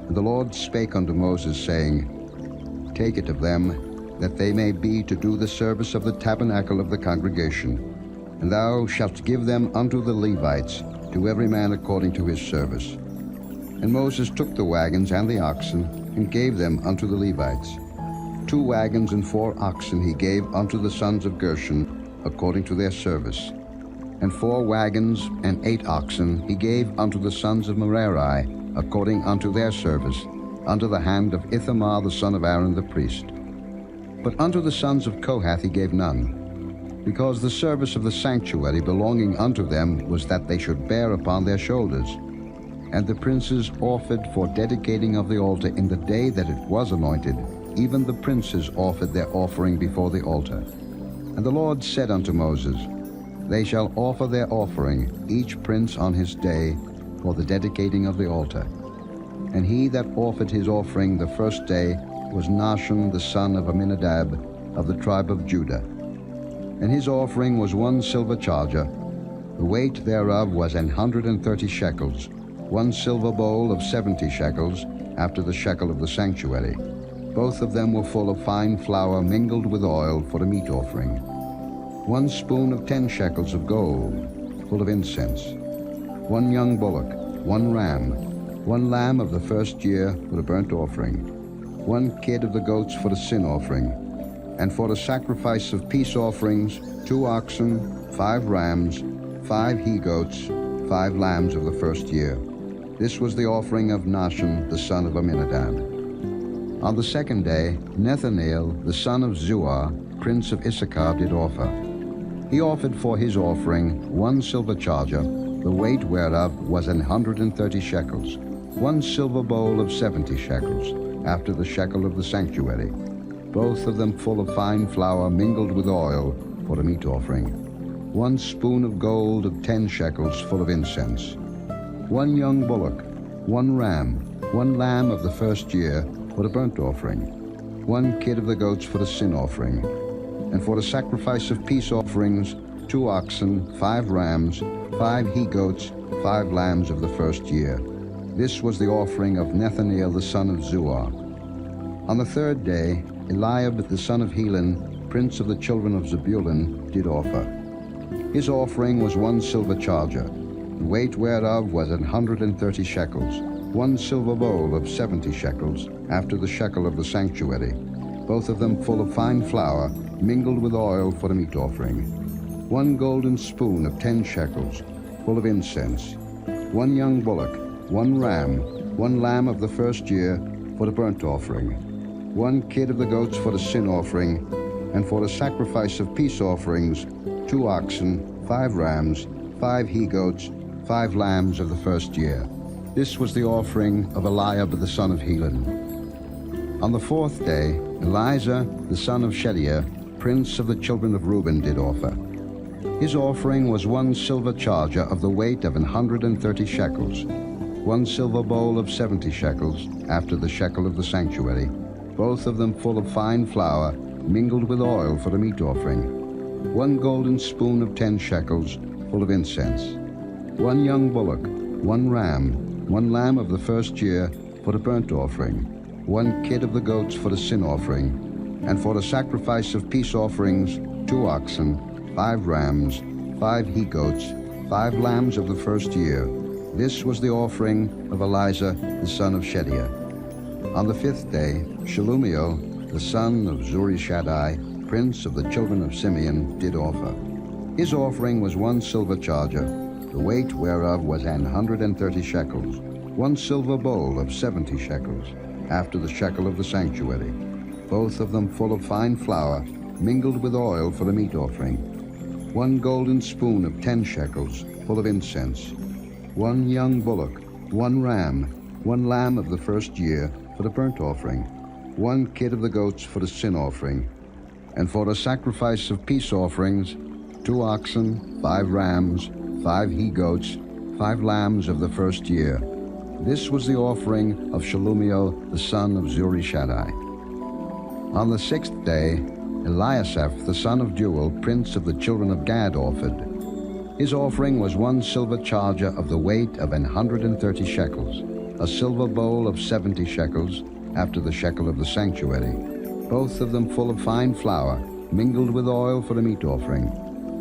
And the Lord spake unto Moses, saying, Take it of them, that they may be to do the service of the tabernacle of the congregation. and thou shalt give them unto the Levites, to every man according to his service. And Moses took the wagons and the oxen, and gave them unto the Levites. 2 wagons and 4 oxen he gave unto the sons of Gershon, according to their service. And 4 wagons and 8 oxen he gave unto the sons of Merari, according unto their service, unto the hand of Ithamar the son of Aaron the priest. But unto the sons of Kohath he gave none, because the service of the sanctuary belonging unto them was that they should bear upon their shoulders. And the princes offered for dedicating of the altar in the day that it was anointed. Even the princes offered their offering before the altar. And the Lord said unto Moses, They shall offer their offering, each prince on his day, for the dedicating of the altar. And he that offered his offering the first day was Nahshon the son of Amminadab, of the tribe of Judah. And his offering was 1 silver charger. The weight thereof was 130 shekels, 1 silver bowl of 70 shekels, after the shekel of the sanctuary. Both of them were full of fine flour mingled with oil for a meat offering. 1 spoon of 10 shekels of gold, full of incense. 1 young bullock, 1 ram, 1 lamb of the first year for a burnt offering. 1 kid of the goats for the sin offering. And for the sacrifice of peace offerings, 2 oxen, 5 rams, 5 he-goats, 5 lambs of the first year. This was the offering of Nahshon the son of Amminadab. On the second day, Nethaneel the son of Zuar, prince of Issachar, did offer. He offered for his offering 1 silver charger, the weight whereof was 130 shekels, 1 silver bowl of 70 shekels, after the shekel of the sanctuary, both of them full of fine flour mingled with oil for a meat offering. 1 spoon of gold of 10 shekels, full of incense. 1 young bullock, 1 ram, 1 lamb of the first year for a burnt offering. 1 kid of the goats for the sin offering. And for the sacrifice of peace offerings, 2 oxen, 5 rams, 5 he-goats, 5 lambs of the first year. This was the offering of Nethaneel the son of Zuar. On the third day, Eliab the son of Helon, prince of the children of Zebulun, did offer. His offering was 1 silver charger, the weight whereof was 130 shekels, 1 silver bowl of 70 shekels, after the shekel of the sanctuary, both of them full of fine flour, mingled with oil for a meat offering. 1 golden spoon of 10 shekels, full of incense. 1 young bullock, 1 ram, 1 lamb of the first year for the burnt offering. 1 kid of the goats for the sin offering, and for the sacrifice of peace offerings, 2 oxen, 5 rams, 5 he-goats, 5 lambs of the first year. This was the offering of Eliab the son of Helon. On the fourth day, Eleazar the son of Shedeiah, prince of the children of Reuben, did offer. His offering was 1 silver charger of the weight of 130 shekels, 1 silver bowl of 70 shekels, after the shekel of the sanctuary, both of them full of fine flour, mingled with oil for the meat offering. 1 golden spoon of 10 shekels, full of incense. 1 young bullock, 1 ram, 1 lamb of the first year for the burnt offering. 1 kid of the goats for the sin offering. And for the sacrifice of peace offerings, 2 oxen, 5 rams, 5 he-goats, 5 lambs of the first year. This was the offering of Eleazar the son of Shedeiah. On the 5th day, Shelumiel the son of Zurishaddai, prince of the children of Simeon, did offer. His offering was 1 silver charger, the weight whereof was 130 shekels, 1 silver bowl of 70 shekels, after the shekel of the sanctuary, both of them full of fine flour, mingled with oil for a meat offering. 1 golden spoon of 10 shekels, full of incense. 1 young bullock, 1 ram, 1 lamb of the first year for the burnt offering. 1 kid of the goats for the sin offering. And for the sacrifice of peace offerings, 2 oxen, 5 rams, 5 he-goats, 5 lambs of the first year. This was the offering of Shelumiel the son of Zurishaddai. On the 6th day, Eliasaph the son of Deuel, prince of the children of Gad, offered. His offering was 1 silver charger of the weight of 130 shekels, a silver bowl of 70 shekels, after the shekel of the sanctuary, both of them full of fine flour, mingled with oil for a meat offering.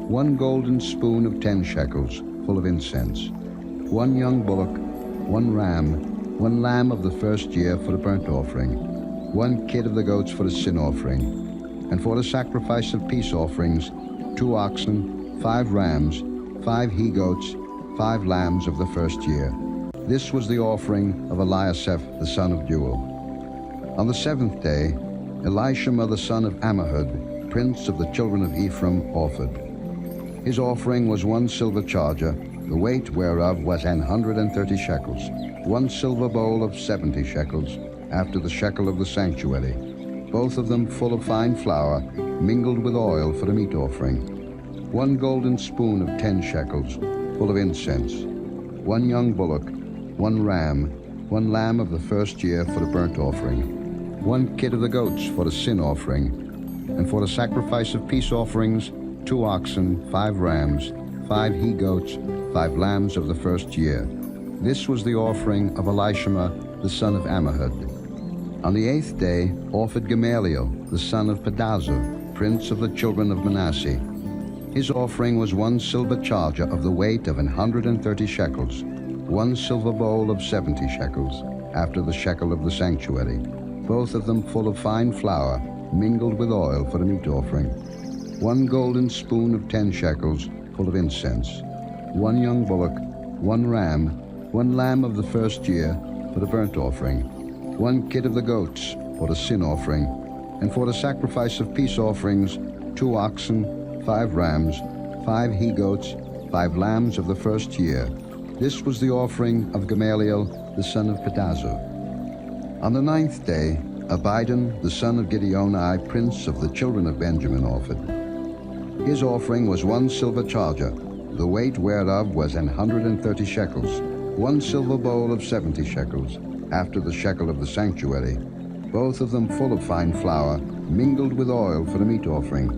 1 golden spoon of 10 shekels, full of incense, 1 young bullock, 1 ram, 1 lamb of the first year for the burnt offering, 1 kid of the goats for the sin offering, and for the sacrifice of peace offerings, 2 oxen, 5 rams, 5 he-goats, 5 lambs of the first year. This was the offering of Eliasaph the son of Deuel. On the 7th day, Elishama the son of Ammihud, prince of the children of Ephraim, offered. His offering was 1 silver charger, the weight whereof was 130 shekels, 1 silver bowl of 70 shekels, after the shekel of the sanctuary, both of them full of fine flour, mingled with oil for the meat offering, 1 golden spoon of 10 shekels, full of incense, 1 young bullock, 1 ram, 1 lamb of the first year for the burnt offering, 1 kid of the goats for the sin offering, and for the sacrifice of peace offerings, 2 oxen, 5 rams, 5 he-goats, 5 lambs of the first year. This was the offering of Elishama the son of Ammihud. On the 8th day offered Gamaliel the son of Pedazur, prince of the children of Manasseh. His offering was 1 silver charger of the weight of 130 shekels, 1 silver bowl of 70 shekels, after the shekel of the sanctuary, both of them full of fine flour, mingled with oil for the meat offering, 1 golden spoon of 10 shekels, full of incense, 1 young bullock, 1 ram, 1 lamb of the first year for the burnt offering, 1 kid of the goats for the sin offering, and for the sacrifice of peace offerings, 2 oxen, 5 rams, 5 he-goats, 5 lambs of the first year. This was the offering of Gamaliel the son of Pedazur. On the 9th day, Abidan the son of Gideoni, prince of the children of Benjamin, offered. His offering was 1 silver charger, the weight whereof was 130 shekels, 1 silver bowl of 70 shekels, after the shekel of the sanctuary, both of them full of fine flour, mingled with oil for the meat offering,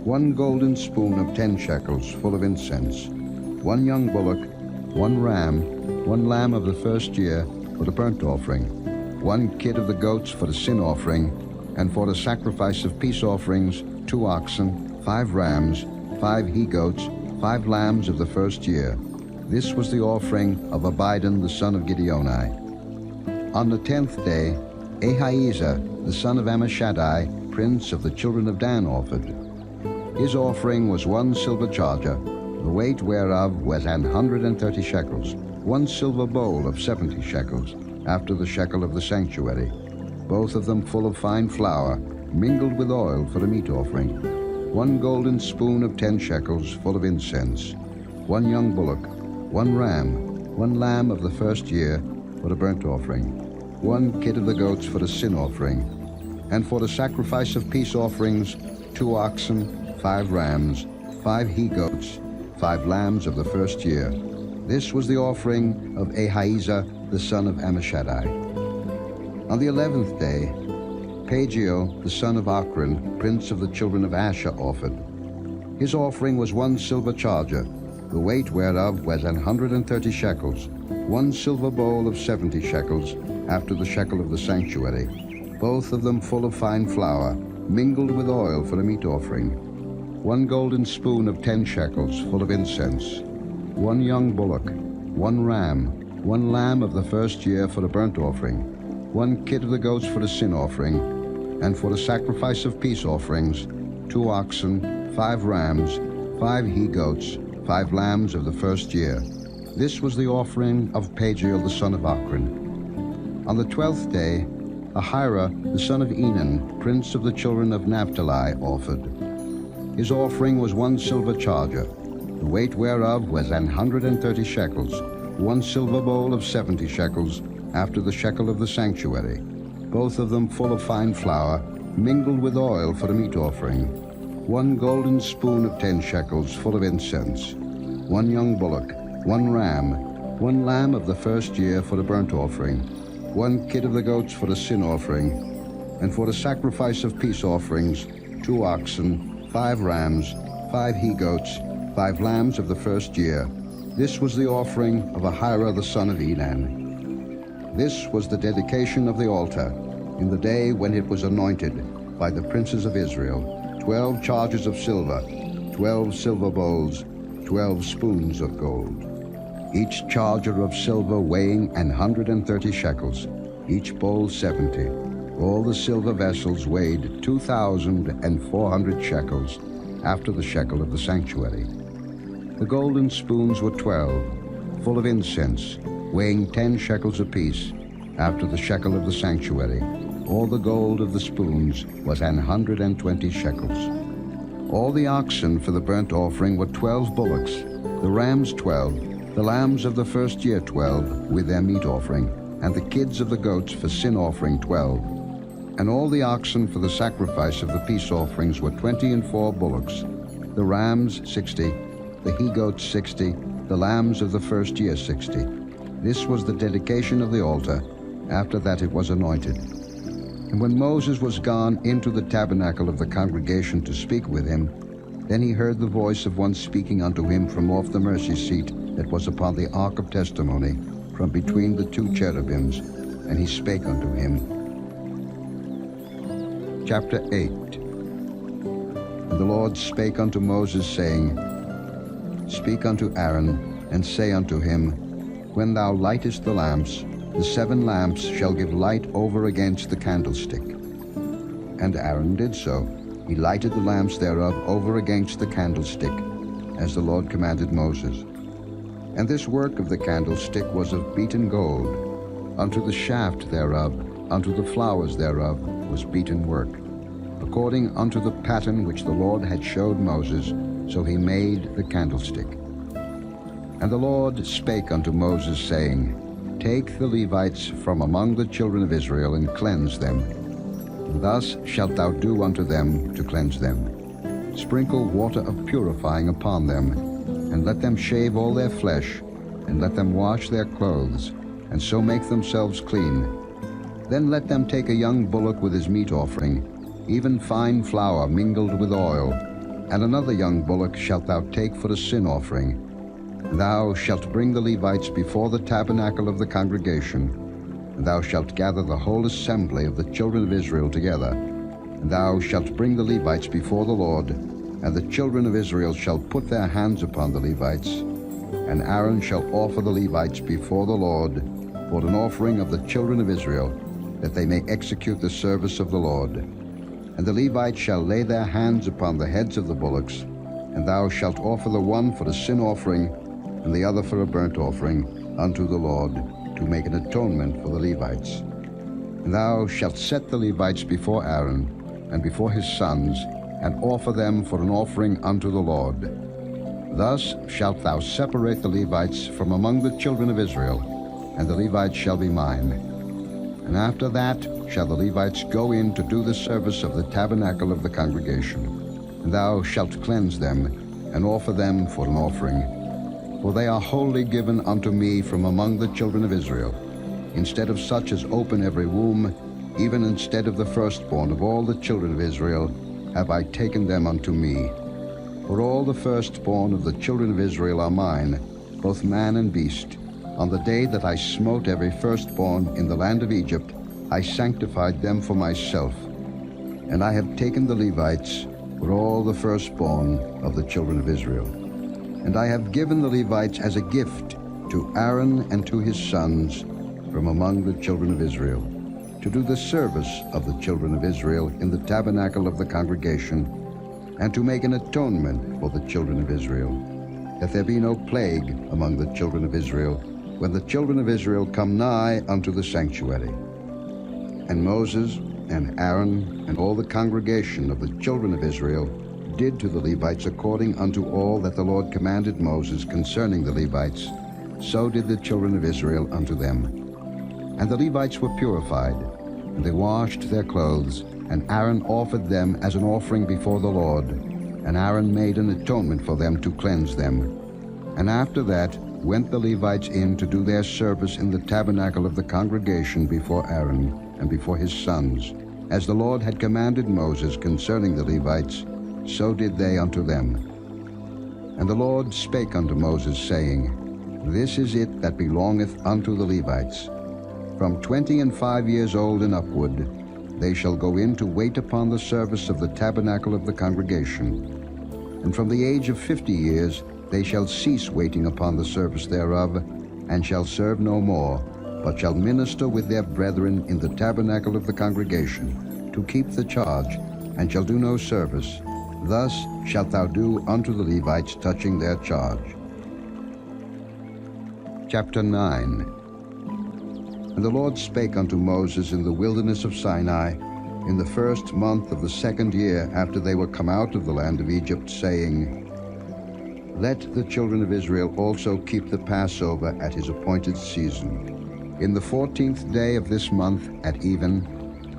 1 golden spoon of 10 shekels, full of incense, 1 young bullock, 1 ram, 1 lamb of the first year for the burnt offering, 1 kid of the goats for the sin offering, and for the sacrifice of peace offerings, 2 oxen, 5 rams, 5 he-goats, 5 lambs of the first year. This was the offering of Abidan the son of Gideoni. On the 10th day, Ahiezer the son of Ammishaddai, prince of the children of Dan, offered. His offering was 1 silver charger, the weight whereof was 130 shekels, 1 silver bowl of 70 shekels, after the shekel of the sanctuary, both of them full of fine flour, mingled with oil for the meat offering, 1 golden spoon of 10 shekels, full of incense, 1 young bullock, 1 ram, 1 lamb of the first year for the burnt offering, 1 kid of the goats for the sin offering, and for the sacrifice of peace offerings, 2 oxen, 5 rams, 5 he-goats, 5 lambs of the first year. This was the offering of Ahiezer the son of Ammishaddai. On the 11th day, Pagiel the son of Ochran, prince of the children of Asher, offered. His offering was 1 silver charger, the weight whereof was 130 shekels, 1 silver bowl of 70 shekels, after the shekel of the sanctuary, both of them full of fine flour, mingled with oil for the meat offering, 1 golden spoon of 10 shekels, full of incense, 1 young bullock, 1 ram, 1 lamb of the first year for the burnt offering, 1 kid of the goats for the sin offering, and for the sacrifice of peace offerings, 2 oxen, 5 rams, 5 he-goats, 5 lambs of the first year. This was the offering of Pagiel the son of Ochran. On the 12th day, Ahira the son of Enan, prince of the children of Naphtali, offered. His offering was 1 silver charger, the weight whereof was 130 shekels, 1 silver bowl of 70 shekels, after the shekel of the sanctuary, both of them full of fine flour, mingled with oil for the meat offering, 1 golden spoon of 10 shekels, full of incense, 1 young bullock, 1 ram, 1 lamb of the first year for the burnt offering, 1 kid of the goats for the sin offering, and for the sacrifice of peace offerings, 2 oxen, 5 rams, 5 he-goats, 5 lambs of the first year. This was the offering of Ahira the son of Enan. This was the dedication of the altar, in the day when it was anointed by the princes of Israel, 12 chargers of silver, 12 silver bowls, 12 spoons of gold. Each charger of silver weighing 130 shekels, each bowl 70. All the silver vessels weighed 2,400 shekels, after the shekel of the sanctuary. The golden spoons were 12, full of incense, weighing 10 shekels apiece, after the shekel of the sanctuary. All the gold of the spoons was 120 shekels. All the oxen for the burnt offering were 12 bullocks, the rams 12, the lambs of the first year 12, with their meat offering, and the kids of the goats for sin offering 12. And all the oxen for the sacrifice of the peace offerings were 24 bullocks, the rams 60, the he-goats 60, the lambs of the first year 60. This was the dedication of the altar. After that it was anointed. And when Moses was gone into the tabernacle of the congregation to speak with him, then he heard the voice of one speaking unto him from off the mercy seat that was upon the ark of testimony, from between the two cherubims, and he spake unto him. Chapter 8. And the Lord spake unto Moses, saying, Speak unto Aaron, and say unto him, When thou lightest the lamps, the 7 lamps shall give light over against the candlestick. And Aaron did so. He lighted the lamps thereof over against the candlestick, as the Lord commanded Moses. And this work of the candlestick was of beaten gold. Unto the shaft thereof, unto the flowers thereof, was beaten work, according unto the pattern which the Lord had showed Moses, so he made the candlestick. And the Lord spake unto Moses, saying, Take the Levites from among the children of Israel, and cleanse them. And thus shalt thou do unto them to cleanse them. Sprinkle water of purifying upon them, and let them shave all their flesh, and let them wash their clothes, and so make themselves clean. Then let them take a young bullock with his meat offering, even fine flour mingled with oil, and another young bullock shalt thou take for a sin offering. Thou shalt bring the Levites before the tabernacle of the congregation, and thou shalt gather the whole assembly of the children of Israel together. And thou shalt bring the Levites before the Lord, and the children of Israel shall put their hands upon the Levites. And Aaron shall offer the Levites before the Lord for an offering of the children of Israel, that they may execute the service of the Lord. And the Levites shall lay their hands upon the heads of the bullocks, and thou shalt offer the one for a sin offering, and the other for a burnt offering unto the Lord, to make an atonement for the Levites. And thou shalt set the Levites before Aaron and before his sons, and offer them for an offering unto the Lord. Thus shalt thou separate the Levites from among the children of Israel, and the Levites shall be mine. And after that shall the Levites go in to do the service of the tabernacle of the congregation. And thou shalt cleanse them, and offer them for an offering. For they are wholly given unto me from among the children of Israel. Instead of such as open every womb, even instead of the firstborn of all the children of Israel, have I taken them unto me. For all the firstborn of the children of Israel are mine, both man and beast. On the day that I smote every firstborn in the land of Egypt, I sanctified them for myself. And I have taken the Levites for all the firstborn of the children of Israel. And I have given the Levites as a gift to Aaron and to his sons from among the children of Israel, to do the service of the children of Israel in the tabernacle of the congregation, and to make an atonement for the children of Israel, that there be no plague among the children of Israel, when the children of Israel come nigh unto the sanctuary. And Moses and Aaron and all the congregation of the children of Israel did to the Levites according unto all that the Lord commanded Moses concerning the Levites, so did the children of Israel unto them. And the Levites were purified, and they washed their clothes, and Aaron offered them as an offering before the Lord, and Aaron made an atonement for them to cleanse them. And after that went the Levites in to do their service in the tabernacle of the congregation before Aaron and before his sons, as the Lord had commanded Moses concerning the Levites, so did they unto them. And the Lord spake unto Moses, saying, This is it that belongeth unto the Levites. From 25 years old and upward, they shall go in to wait upon the service of the tabernacle of the congregation. and from the age of 50 years they shall cease waiting upon the service thereof, and shall serve no more, but shall minister with their brethren in the tabernacle of the congregation, to keep the charge, and shall do no service. Thus shalt thou do unto the Levites touching their charge. Chapter 9. And the Lord spake unto Moses in the wilderness of Sinai, in the first month of the 2nd year after they were come out of the land of Egypt, saying, Let the children of Israel also keep the Passover at his appointed season. In the 14th day of this month at even,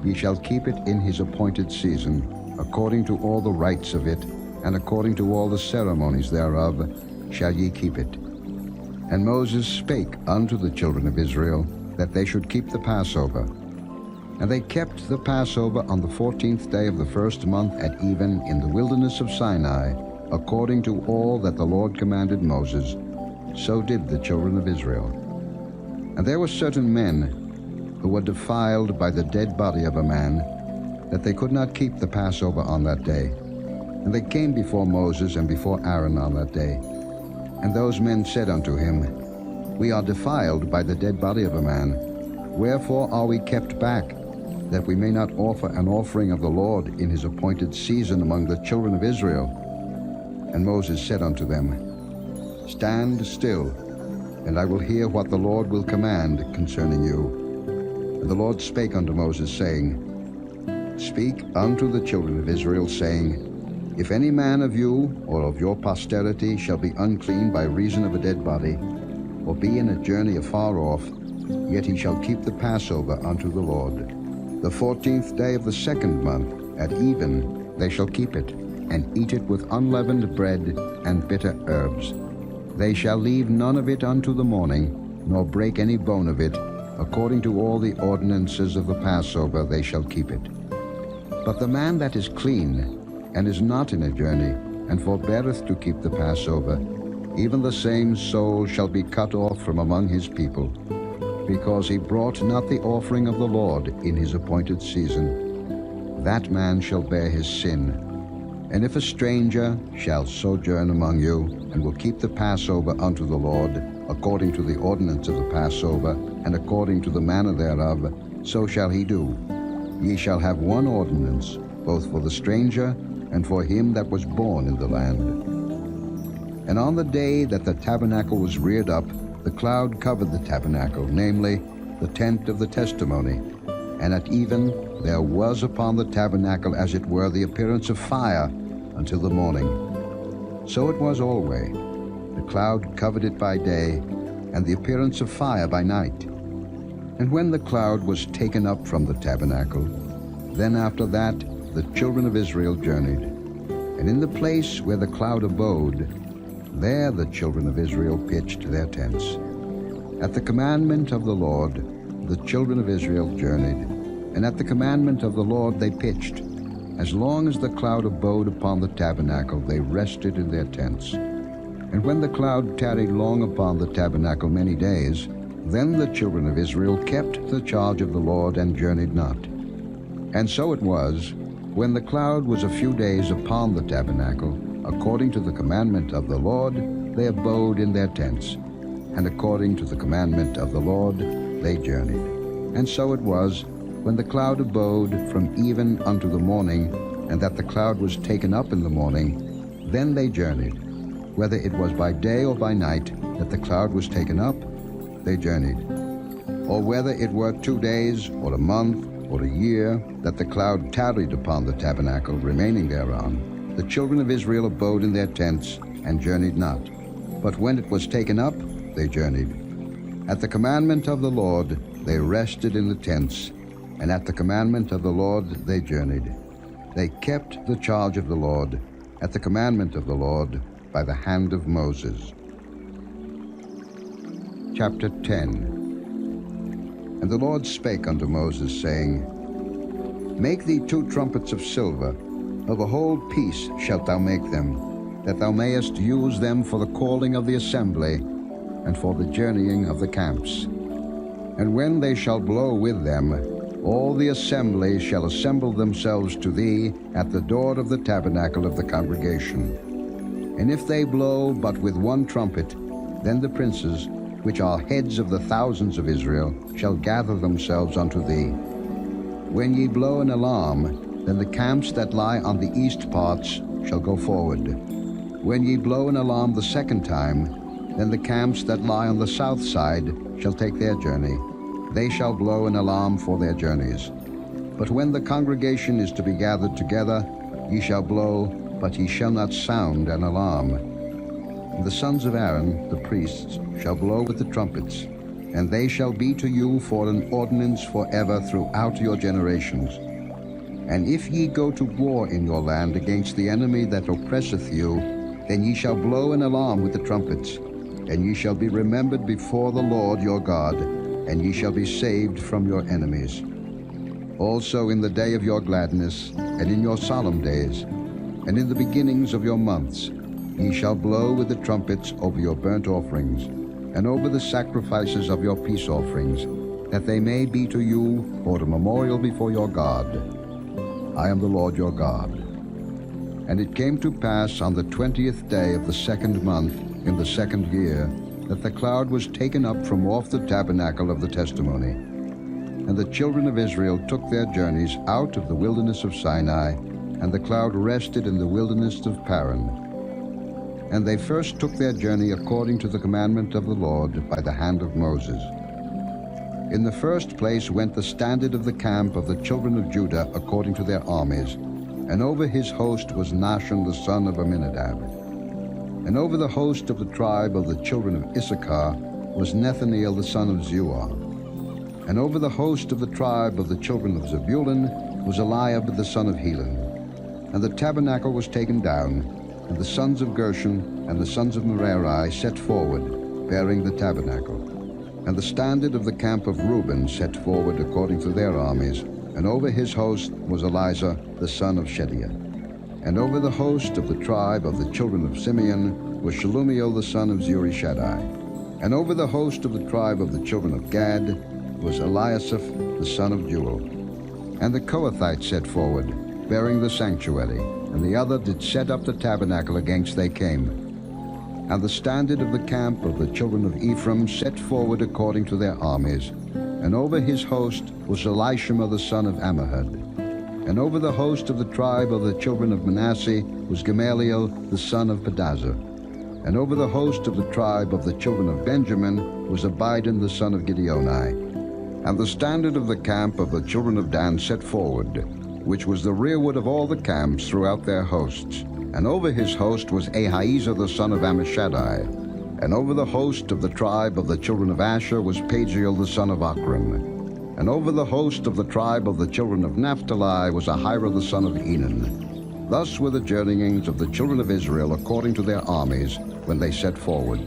ye shall keep it in his appointed season, according to all the rites of it, and according to all the ceremonies thereof, shall ye keep it. And Moses spake unto the children of Israel, that they should keep the Passover. And they kept the Passover on the 14th day of the first month at even in the wilderness of Sinai, according to all that the Lord commanded Moses. So did the children of Israel. And there were certain men who were defiled by the dead body of a man, that they could not keep the Passover on that day. And they came before Moses and before Aaron on that day. And those men said unto him, We are defiled by the dead body of a man. Wherefore are we kept back, that we may not offer an offering of the Lord in his appointed season among the children of Israel? And Moses said unto them, Stand still, and I will hear what the Lord will command concerning you. And the Lord spake unto Moses, saying, Speak unto the children of Israel, saying, If any man of you or of your posterity shall be unclean by reason of a dead body, or be in a journey afar off, yet he shall keep the Passover unto the Lord. The 14th day of the 2nd month, at even, they shall keep it, and eat it with unleavened bread and bitter herbs. They shall leave none of it unto the morning, nor break any bone of it. According to all the ordinances of the Passover they shall keep it. But the man that is clean, and is not in a journey, and forbeareth to keep the Passover, even the same soul shall be cut off from among his people, because he brought not the offering of the Lord in his appointed season. That man shall bear his sin. And if a stranger shall sojourn among you, and will keep the Passover unto the Lord, according to the ordinance of the Passover, and according to the manner thereof, so shall he do. Ye shall have one ordinance, both for the stranger and for him that was born in the land. And on the day that the tabernacle was reared up, the cloud covered the tabernacle, namely, the tent of the testimony. And at even there was upon the tabernacle as it were the appearance of fire until the morning. So it was always. The cloud covered it by day, and the appearance of fire by night. And when the cloud was taken up from the tabernacle, then after that the children of Israel journeyed. And in the place where the cloud abode, there the children of Israel pitched their tents. At the commandment of the Lord, the children of Israel journeyed, and at the commandment of the Lord they pitched. As long as the cloud abode upon the tabernacle, they rested in their tents. And when the cloud tarried long upon the tabernacle many days, then the children of Israel kept the charge of the Lord and journeyed not. And so it was, when the cloud was a few days upon the tabernacle, according to the commandment of the Lord, they abode in their tents. And according to the commandment of the Lord, they journeyed. And so it was, when the cloud abode from even unto the morning, and that the cloud was taken up in the morning, then they journeyed. Whether it was by day or by night that the cloud was taken up, they journeyed. Or whether it were 2 days, or a month, or a year, that the cloud tarried upon the tabernacle, remaining thereon, the children of Israel abode in their tents, and journeyed not. But when it was taken up, they journeyed. At the commandment of the Lord they rested in the tents, and at the commandment of the Lord they journeyed. They kept the charge of the Lord, at the commandment of the Lord, by the hand of Moses. Chapter 10. And the Lord spake unto Moses, saying, Make thee 2 trumpets of silver, of a whole piece shalt thou make them, that thou mayest use them for the calling of the assembly, and for the journeying of the camps. And when they shall blow with them, all the assembly shall assemble themselves to thee at the door of the tabernacle of the congregation. And if they blow but with one trumpet, then the princes, which are heads of the thousands of Israel, shall gather themselves unto thee. When ye blow an alarm, then the camps that lie on the east parts shall go forward. When ye blow an alarm the second time, then the camps that lie on the south side shall take their journey. They shall blow an alarm for their journeys. But when the congregation is to be gathered together, ye shall blow, but ye shall not sound an alarm. And the sons of Aaron, the priests, shall blow with the trumpets, and they shall be to you for an ordinance forever throughout your generations. And if ye go to war in your land against the enemy that oppresseth you, then ye shall blow an alarm with the trumpets, and ye shall be remembered before the Lord your God, and ye shall be saved from your enemies. Also in the day of your gladness, and in your solemn days, and in the beginnings of your months, ye shall blow with the trumpets over your burnt offerings, and over the sacrifices of your peace offerings, that they may be to you for a memorial before your God. I am the Lord your God. And it came to pass on the 20th day of the second month, in the second year, that the cloud was taken up from off the tabernacle of the testimony. And the children of Israel took their journeys out of the wilderness of Sinai, and the cloud rested in the wilderness of Paran. And they first took their journey according to the commandment of the Lord by the hand of Moses. In the first place went the standard of the camp of the children of Judah according to their armies, and over his host was Nahshon the son of Amminadab. And over the host of the tribe of the children of Issachar was Nethaneel the son of Zuar. And over the host of the tribe of the children of Zebulun was Eliab the son of Helon. And the tabernacle was taken down, and the sons of Gershon and the sons of Merari set forward, bearing the tabernacle. And the standard of the camp of Reuben set forward according to their armies, and over his host was Elizur the son of Shedeiah. And over the host of the tribe of the children of Simeon was Shelumiel the son of Zurishaddai. And over the host of the tribe of the children of Gad was Eliasaph the son of Jeuel. And the Kohathites set forward, bearing the sanctuary, and the other did set up the tabernacle against they came. And the standard of the camp of the children of Ephraim set forward according to their armies, and over his host was Elishama the son of Ammihud. And over the host of the tribe of the children of Manasseh was Gamaliel the son of Pedazur. And over the host of the tribe of the children of Benjamin was Abidan the son of Gideoni. And the standard of the camp of the children of Dan set forward, which was the rearward of all the camps throughout their hosts. And over his host was Ahiezer the son of Ammishaddai. And over the host of the tribe of the children of Asher was Pagiel the son of Ochran. And over the host of the tribe of the children of Naphtali was Ahira the son of Enan. Thus were the journeyings of the children of Israel according to their armies when they set forward.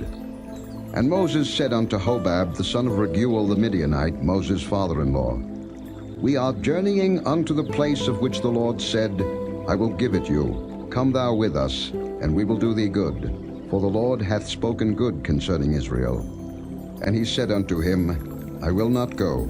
And Moses said unto Hobab the son of Raguel the Midianite, Moses' father-in-law, We are journeying unto the place of which the Lord said, I will give it you. Come thou with us, and we will do thee good. For the Lord hath spoken good concerning Israel. And he said unto him, I will not go,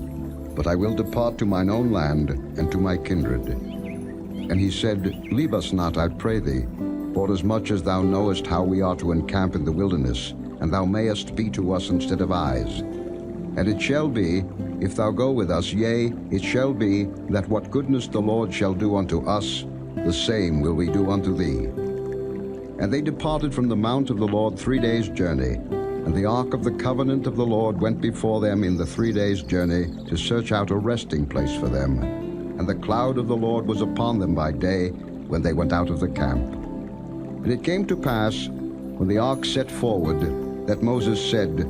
but I will depart to mine own land and to my kindred. And he said, Leave us not, I pray thee, forasmuch as thou knowest how we are to encamp in the wilderness, and thou mayest be to us instead of eyes. And it shall be, if thou go with us, yea, it shall be, that what goodness the Lord shall do unto us, the same will we do unto thee. And they departed from the mount of the Lord 3 days' journey, and the ark of the covenant of the Lord went before them in the 3 days' journey to search out a resting place for them. And the cloud of the Lord was upon them by day when they went out of the camp. And it came to pass, when the ark set forward, that Moses said,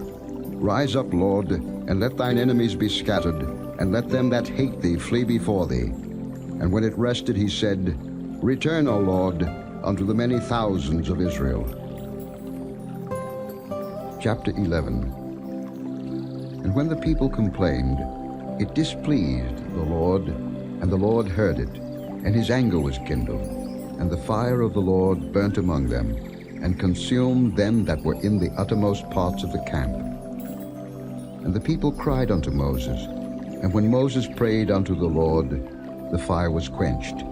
Rise up, Lord, and let thine enemies be scattered, and let them that hate thee flee before thee. And when it rested, he said, Return, O Lord, unto the many thousands of Israel. Chapter 11. And when the people complained, it displeased the Lord, and the Lord heard it, and his anger was kindled. And the fire of the Lord burnt among them, and consumed them that were in the uttermost parts of the camp. And the people cried unto Moses, and when Moses prayed unto the Lord, the fire was quenched.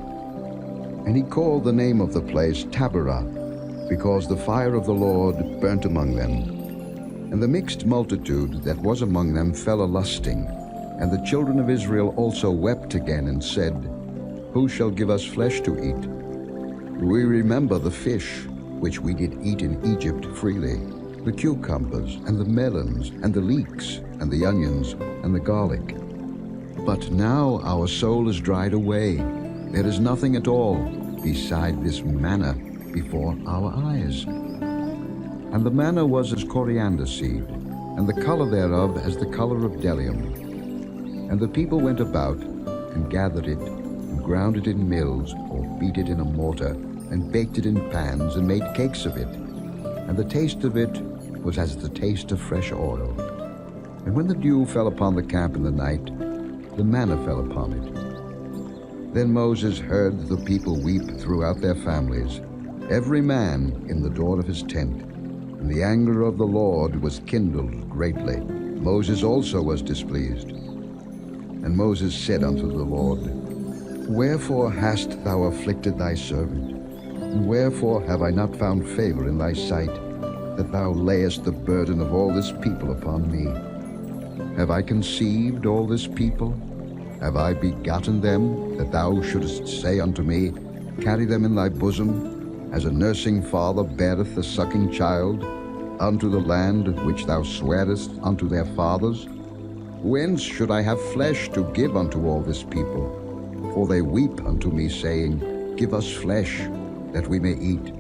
And he called the name of the place Taberah, because the fire of the Lord burnt among them. And the mixed multitude that was among them fell a-lusting, and the children of Israel also wept again and said, Who shall give us flesh to eat? We remember the fish which we did eat in Egypt freely, the cucumbers and the melons and the leeks and the onions and the garlic. But now our soul is dried away. There is nothing at all beside this manna before our eyes. And the manna was as coriander seed, and the color thereof as the color of bdellium. And the people went about and gathered it, and ground it in mills, or beat it in a mortar, and baked it in pans, and made cakes of it. And the taste of it was as the taste of fresh oil. And when the dew fell upon the camp in the night, the manna fell upon it. Then Moses heard the people weep throughout their families, every man in the door of his tent. And the anger of the Lord was kindled greatly. Moses also was displeased. And Moses said unto the Lord, Wherefore hast thou afflicted thy servant? And wherefore have I not found favor in thy sight, that thou layest the burden of all this people upon me? Have I conceived all this people? Have I begotten them, that thou shouldest say unto me, Carry them in thy bosom, as a nursing father beareth a sucking child, unto the land which thou swarest unto their fathers? Whence should I have flesh to give unto all this people? For they weep unto me, saying, Give us flesh, that we may eat.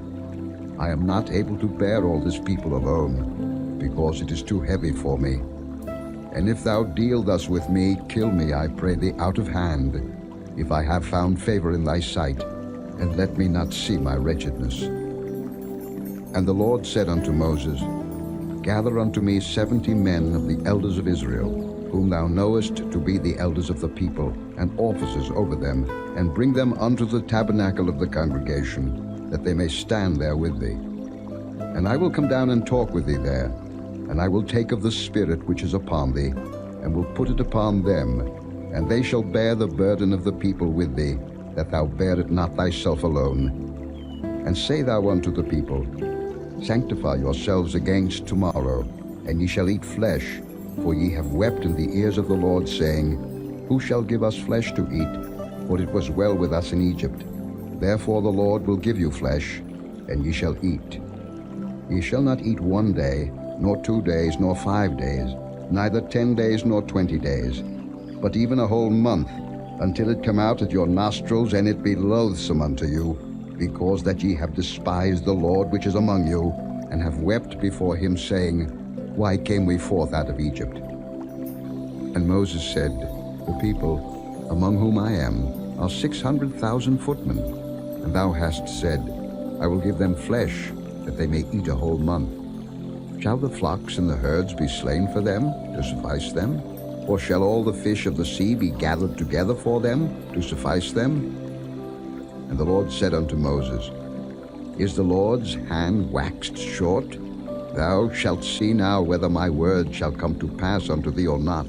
I am not able to bear all this people alone, because it is too heavy for me. And if thou deal thus with me, kill me, I pray thee, out of hand, if I have found favor in thy sight, and let me not see my wretchedness. And the Lord said unto Moses, Gather unto me 70 men of the elders of Israel, whom thou knowest to be the elders of the people, and officers over them, and bring them unto the tabernacle of the congregation, that they may stand there with thee. And I will come down and talk with thee there, and I will take of the Spirit which is upon thee, and will put it upon them, and they shall bear the burden of the people with thee, that thou bear it not thyself alone. And say thou unto the people, Sanctify yourselves against tomorrow, and ye shall eat flesh, for ye have wept in the ears of the Lord, saying, Who shall give us flesh to eat? For it was well with us in Egypt. Therefore the Lord will give you flesh, and ye shall eat. Ye shall not eat 1 day, nor 2 days, nor 5 days, neither 10 days nor 20 days, but even a whole month, until it come out at your nostrils, and it be loathsome unto you, because that ye have despised the Lord which is among you, and have wept before him, saying, Why came we forth out of Egypt? And Moses said, The people, among whom I am, are 600,000 footmen, and thou hast said, I will give them flesh, that they may eat a whole month. Shall the flocks and the herds be slain for them, to suffice them? Or shall all the fish of the sea be gathered together for them, to suffice them? And the Lord said unto Moses, Is the Lord's hand waxed short? Thou shalt see now whether my word shall come to pass unto thee or not.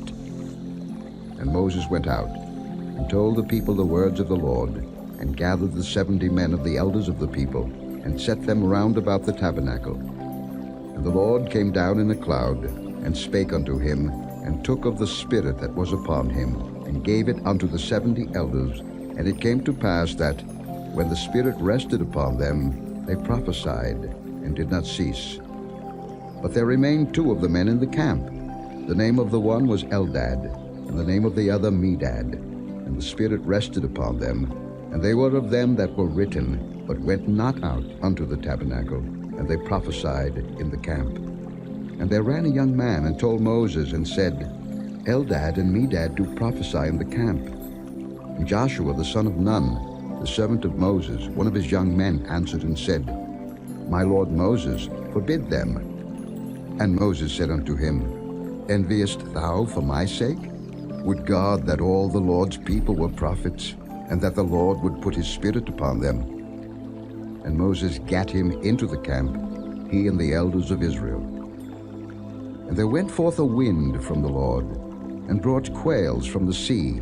And Moses went out, and told the people the words of the Lord, and gathered the 70 men of the elders of the people, and set them round about the tabernacle. And the Lord came down in a cloud, and spake unto him, and took of the Spirit that was upon him, and gave it unto the 70 elders. And it came to pass that, when the Spirit rested upon them, they prophesied, and did not cease. But there remained 2 of the men in the camp. The name of the one was Eldad, and the name of the other Medad. And the Spirit rested upon them, and they were of them that were written, but went not out unto the tabernacle, and they prophesied in the camp. And there ran a young man, and told Moses, and said, Eldad and Medad do prophesy in the camp. And Joshua the son of Nun, the servant of Moses, one of his young men, answered and said, My lord Moses, forbid them. And Moses said unto him, Enviest thou for my sake? Would God that all the Lord's people were prophets, and that the Lord would put his Spirit upon them? And Moses gat him into the camp, he and the elders of Israel. And there went forth a wind from the Lord, and brought quails from the sea,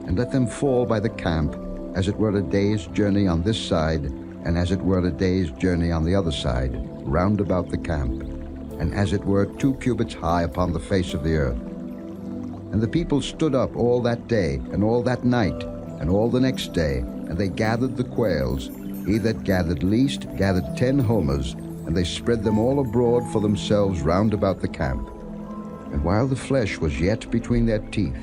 and let them fall by the camp, as it were a day's journey on this side, and as it were a day's journey on the other side, round about the camp, and as it were 2 cubits high upon the face of the earth. And the people stood up all that day, and all that night, and all the next day, and they gathered the quails. He that gathered least gathered 10 homers, and they spread them all abroad for themselves round about the camp. And while the flesh was yet between their teeth,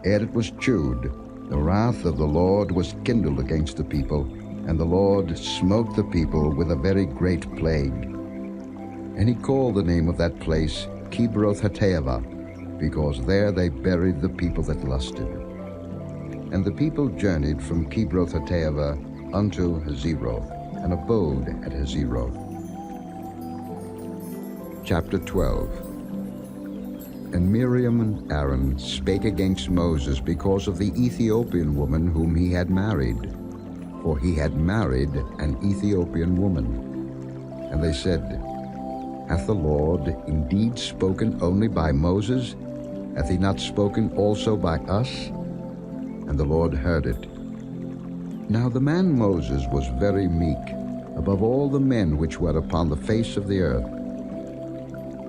ere it was chewed, the wrath of the Lord was kindled against the people, and the Lord smote the people with a very great plague. And he called the name of that place Kibroth-Hattaavah, because there they buried the people that lusted. And the people journeyed from Kibroth-Hattaavah unto Hazeroth, and abode at Hazeroth. Chapter 12. And Miriam and Aaron spake against Moses because of the Ethiopian woman whom he had married, for he had married an Ethiopian woman. And they said, Hath the Lord indeed spoken only by Moses? Hath he not spoken also by us? And the Lord heard it. Now the man Moses was very meek, above all the men which were upon the face of the earth.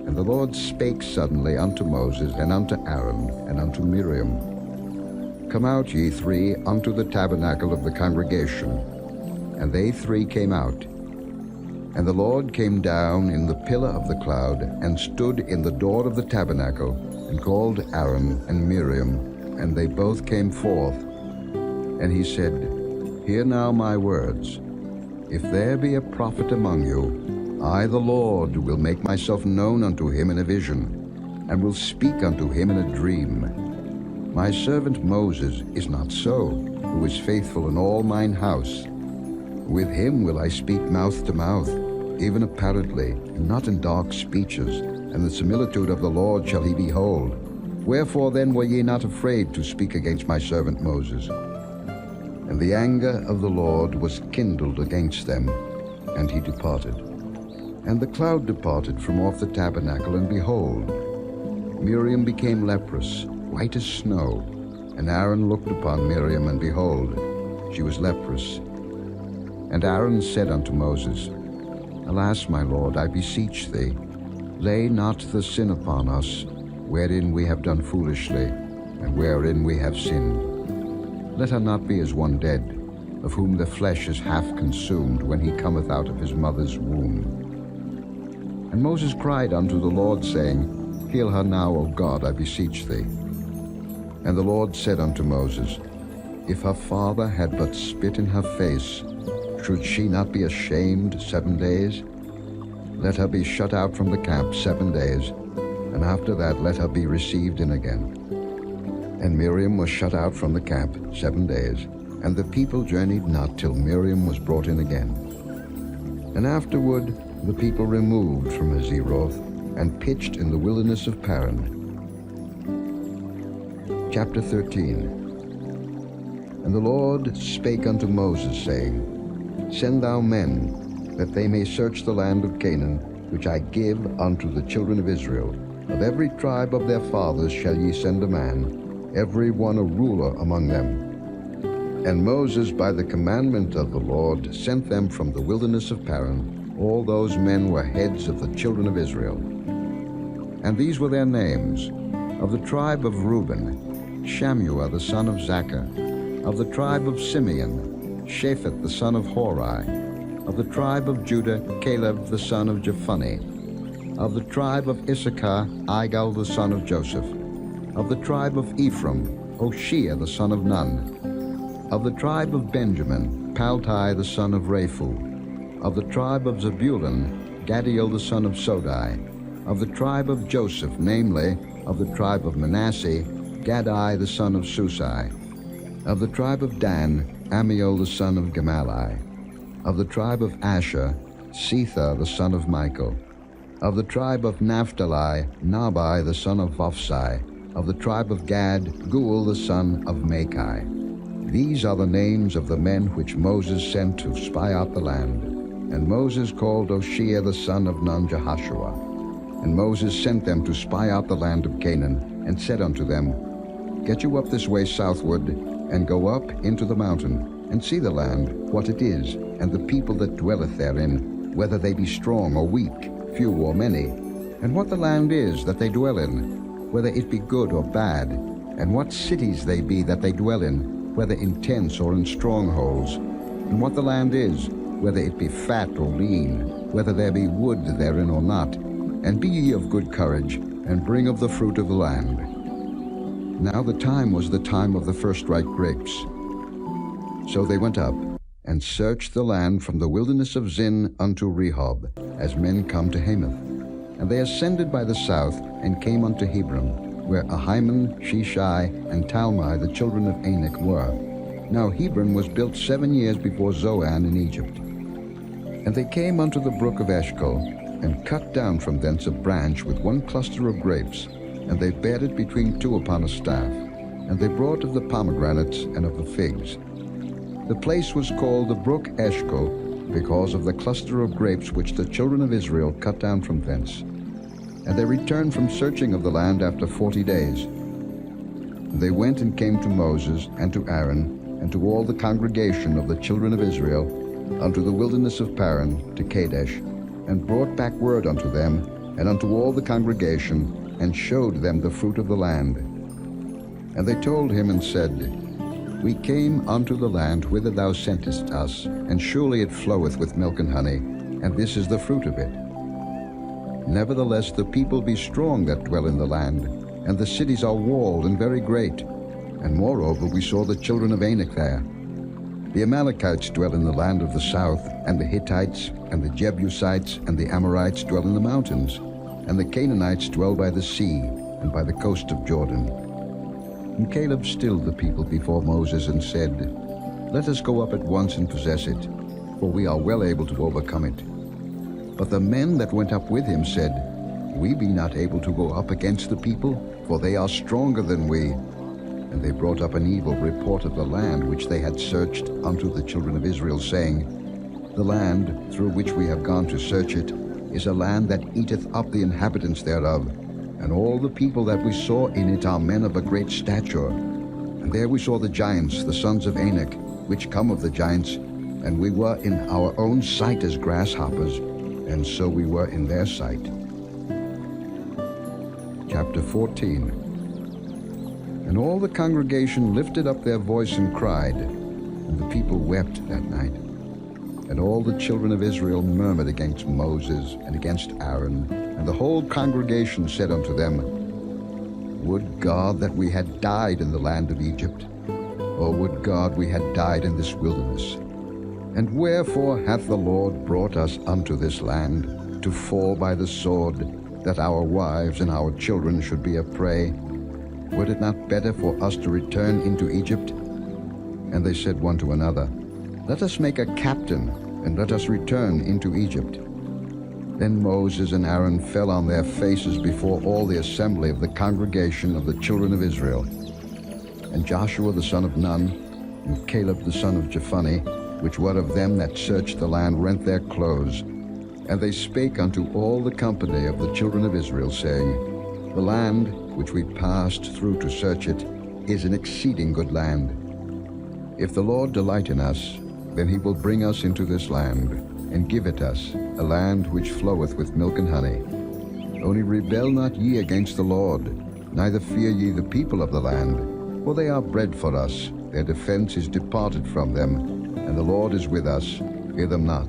And the Lord spake suddenly unto Moses, and unto Aaron, and unto Miriam, Come out, ye 3, unto the tabernacle of the congregation. And they 3 came out. And the Lord came down in the pillar of the cloud, and stood in the door of the tabernacle, and called Aaron and Miriam, and they both came forth. And he said, Hear now my words. If there be a prophet among you, I, the Lord, will make myself known unto him in a vision, and will speak unto him in a dream. My servant Moses is not so, who is faithful in all mine house. With him will I speak mouth to mouth, even apparently, and not in dark speeches, and the similitude of the Lord shall he behold. Wherefore then were ye not afraid to speak against my servant Moses? And the anger of the Lord was kindled against them, and he departed. And the cloud departed from off the tabernacle, and behold, Miriam became leprous, white as snow. And Aaron looked upon Miriam, and behold, she was leprous. And Aaron said unto Moses, Alas, my Lord, I beseech thee, lay not the sin upon us, wherein we have done foolishly, and wherein we have sinned. Let her not be as one dead, of whom the flesh is half consumed when he cometh out of his mother's womb. And Moses cried unto the Lord, saying, Heal her now, O God, I beseech thee. And the Lord said unto Moses, If her father had but spit in her face, should she not be ashamed 7 days? Let her be shut out from the camp 7 days, and after that let her be received in again. And Miriam was shut out from the camp 7 days, and the people journeyed not till Miriam was brought in again. And afterward the people removed from Hazeroth, and pitched in the wilderness of Paran. Chapter 13. And the Lord spake unto Moses, saying, Send thou men, that they may search the land of Canaan, which I give unto the children of Israel. Of every tribe of their fathers shall ye send a man, every one a ruler among them. And Moses, by the commandment of the Lord, sent them from the wilderness of Paran. All those men were heads of the children of Israel. And these were their names. Of the tribe of Reuben, Shammua the son of Zaccur. Of the tribe of Simeon, Shaphat the son of Hori. Of the tribe of Judah, Caleb the son of Jephunneh. Of the tribe of Issachar, Igal the son of Joseph. Of the tribe of Ephraim, Hoshea the son of Nun. Of the tribe of Benjamin, Paltai the son of Raphu. Of the tribe of Zebulun, Gadiel the son of Sodai. Of the tribe of Joseph, namely, of the tribe of Manasseh, Gadai the son of Susai. Of the tribe of Dan, Amiel the son of Gemalli. Of the tribe of Asher, Setha the son of Michael. Of the tribe of Naphtali, Nabai the son of Vophsi. Of the tribe of Gad, Guel the son of Machi. These are the names of the men which Moses sent to spy out the land. And Moses called Hoshea the son of Nun Jehoshua. And Moses sent them to spy out the land of Canaan, and said unto them, Get you up this way southward, and go up into the mountain, and see the land, what it is, and the people that dwelleth therein, whether they be strong or weak, few or many, and what the land is that they dwell in, whether it be good or bad, and what cities they be that they dwell in, whether in tents or in strongholds, and what the land is, whether it be fat or lean, whether there be wood therein or not. And be ye of good courage, and bring of the fruit of the land. Now the time was the time of the first ripe grapes. So they went up, and searched the land from the wilderness of Zin unto Rehob, as men come to Hamath. And they ascended by the south, and came unto Hebron, where Ahiman, Sheshai, and Talmai the children of Anak were. Now Hebron was built 7 years before Zoan in Egypt. And they came unto the brook of Eshcol, and cut down from thence a branch with one cluster of grapes, and they bare it between two upon a staff. And they brought of the pomegranates and of the figs. The place was called the brook Eshcol, because of the cluster of grapes which the children of Israel cut down from thence. And they returned from searching of the land after 40 days. And they went and came to Moses and to Aaron and to all the congregation of the children of Israel unto the wilderness of Paran, to Kadesh, and brought back word unto them, and unto all the congregation, and showed them the fruit of the land. And they told him and said, We came unto the land whither thou sentest us, and surely it floweth with milk and honey, and this is the fruit of it. Nevertheless the people be strong that dwell in the land, and the cities are walled and very great. And moreover we saw the children of Anak there. The Amalekites dwell in the land of the south, and the Hittites, and the Jebusites, and the Amorites dwell in the mountains, and the Canaanites dwell by the sea, and by the coast of Jordan. And Caleb stilled the people before Moses, and said, Let us go up at once and possess it, for we are well able to overcome it. But the men that went up with him said, We be not able to go up against the people, for they are stronger than we. And they brought up an evil report of the land which they had searched unto the children of Israel, saying, The land through which we have gone to search it is a land that eateth up the inhabitants thereof, and all the people that we saw in it are men of a great stature. And there we saw the giants, the sons of Anak, which come of the giants, and we were in our own sight as grasshoppers, and so we were in their sight. Chapter 14. And all the congregation lifted up their voice and cried, and the people wept that night. And all the children of Israel murmured against Moses and against Aaron, and the whole congregation said unto them, Would God that we had died in the land of Egypt, or would God we had died in this wilderness? And wherefore hath the Lord brought us unto this land, to fall by the sword, that our wives and our children should be a prey? Were it not better for us to return into Egypt? And they said one to another, Let us make a captain, and let us return into Egypt. Then Moses and Aaron fell on their faces before all the assembly of the congregation of the children of Israel. And Joshua the son of Nun, and Caleb the son of Jephunneh, which were of them that searched the land, rent their clothes. And they spake unto all the company of the children of Israel, saying, The land which we passed through to search it is an exceeding good land. If the Lord delight in us, then he will bring us into this land, and give it us, a land which floweth with milk and honey. Only rebel not ye against the Lord, neither fear ye the people of the land, for they are bread for us, their defense is departed from them, and the Lord is with us, fear them not.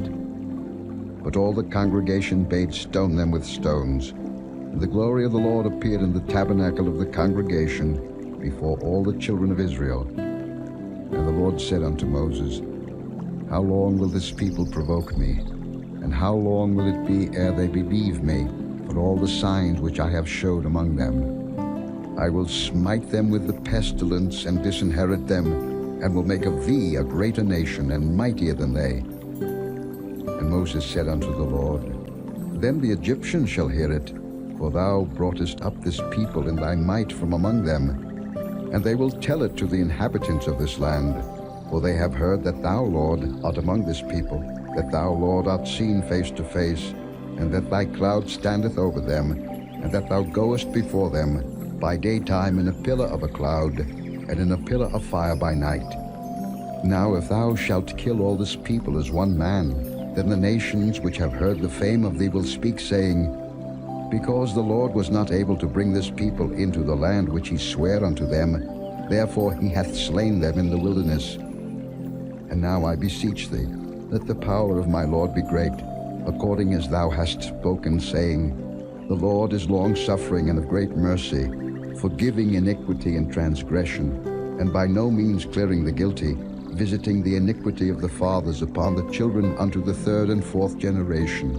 But all the congregation bade stone them with stones. And the glory of the Lord appeared in the tabernacle of the congregation before all the children of Israel. And the Lord said unto Moses, How long will this people provoke me? And how long will it be ere they believe me for all the signs which I have showed among them? I will smite them with the pestilence and disinherit them, and will make of thee a greater nation and mightier than they. And Moses said unto the Lord, Then the Egyptians shall hear it, for thou broughtest up this people in thy might from among them. And they will tell it to the inhabitants of this land, for they have heard that thou, Lord, art among this people, that thou, Lord, art seen face to face, and that thy cloud standeth over them, and that thou goest before them by daytime in a pillar of a cloud, and in a pillar of fire by night. Now if thou shalt kill all this people as one man, then the nations which have heard the fame of thee will speak, saying, Because the Lord was not able to bring this people into the land which he sware unto them, therefore he hath slain them in the wilderness. And now I beseech thee, let the power of my Lord be great, according as thou hast spoken, saying, The Lord is long-suffering and of great mercy, forgiving iniquity and transgression, and by no means clearing the guilty, visiting the iniquity of the fathers upon the children unto the third and fourth generation.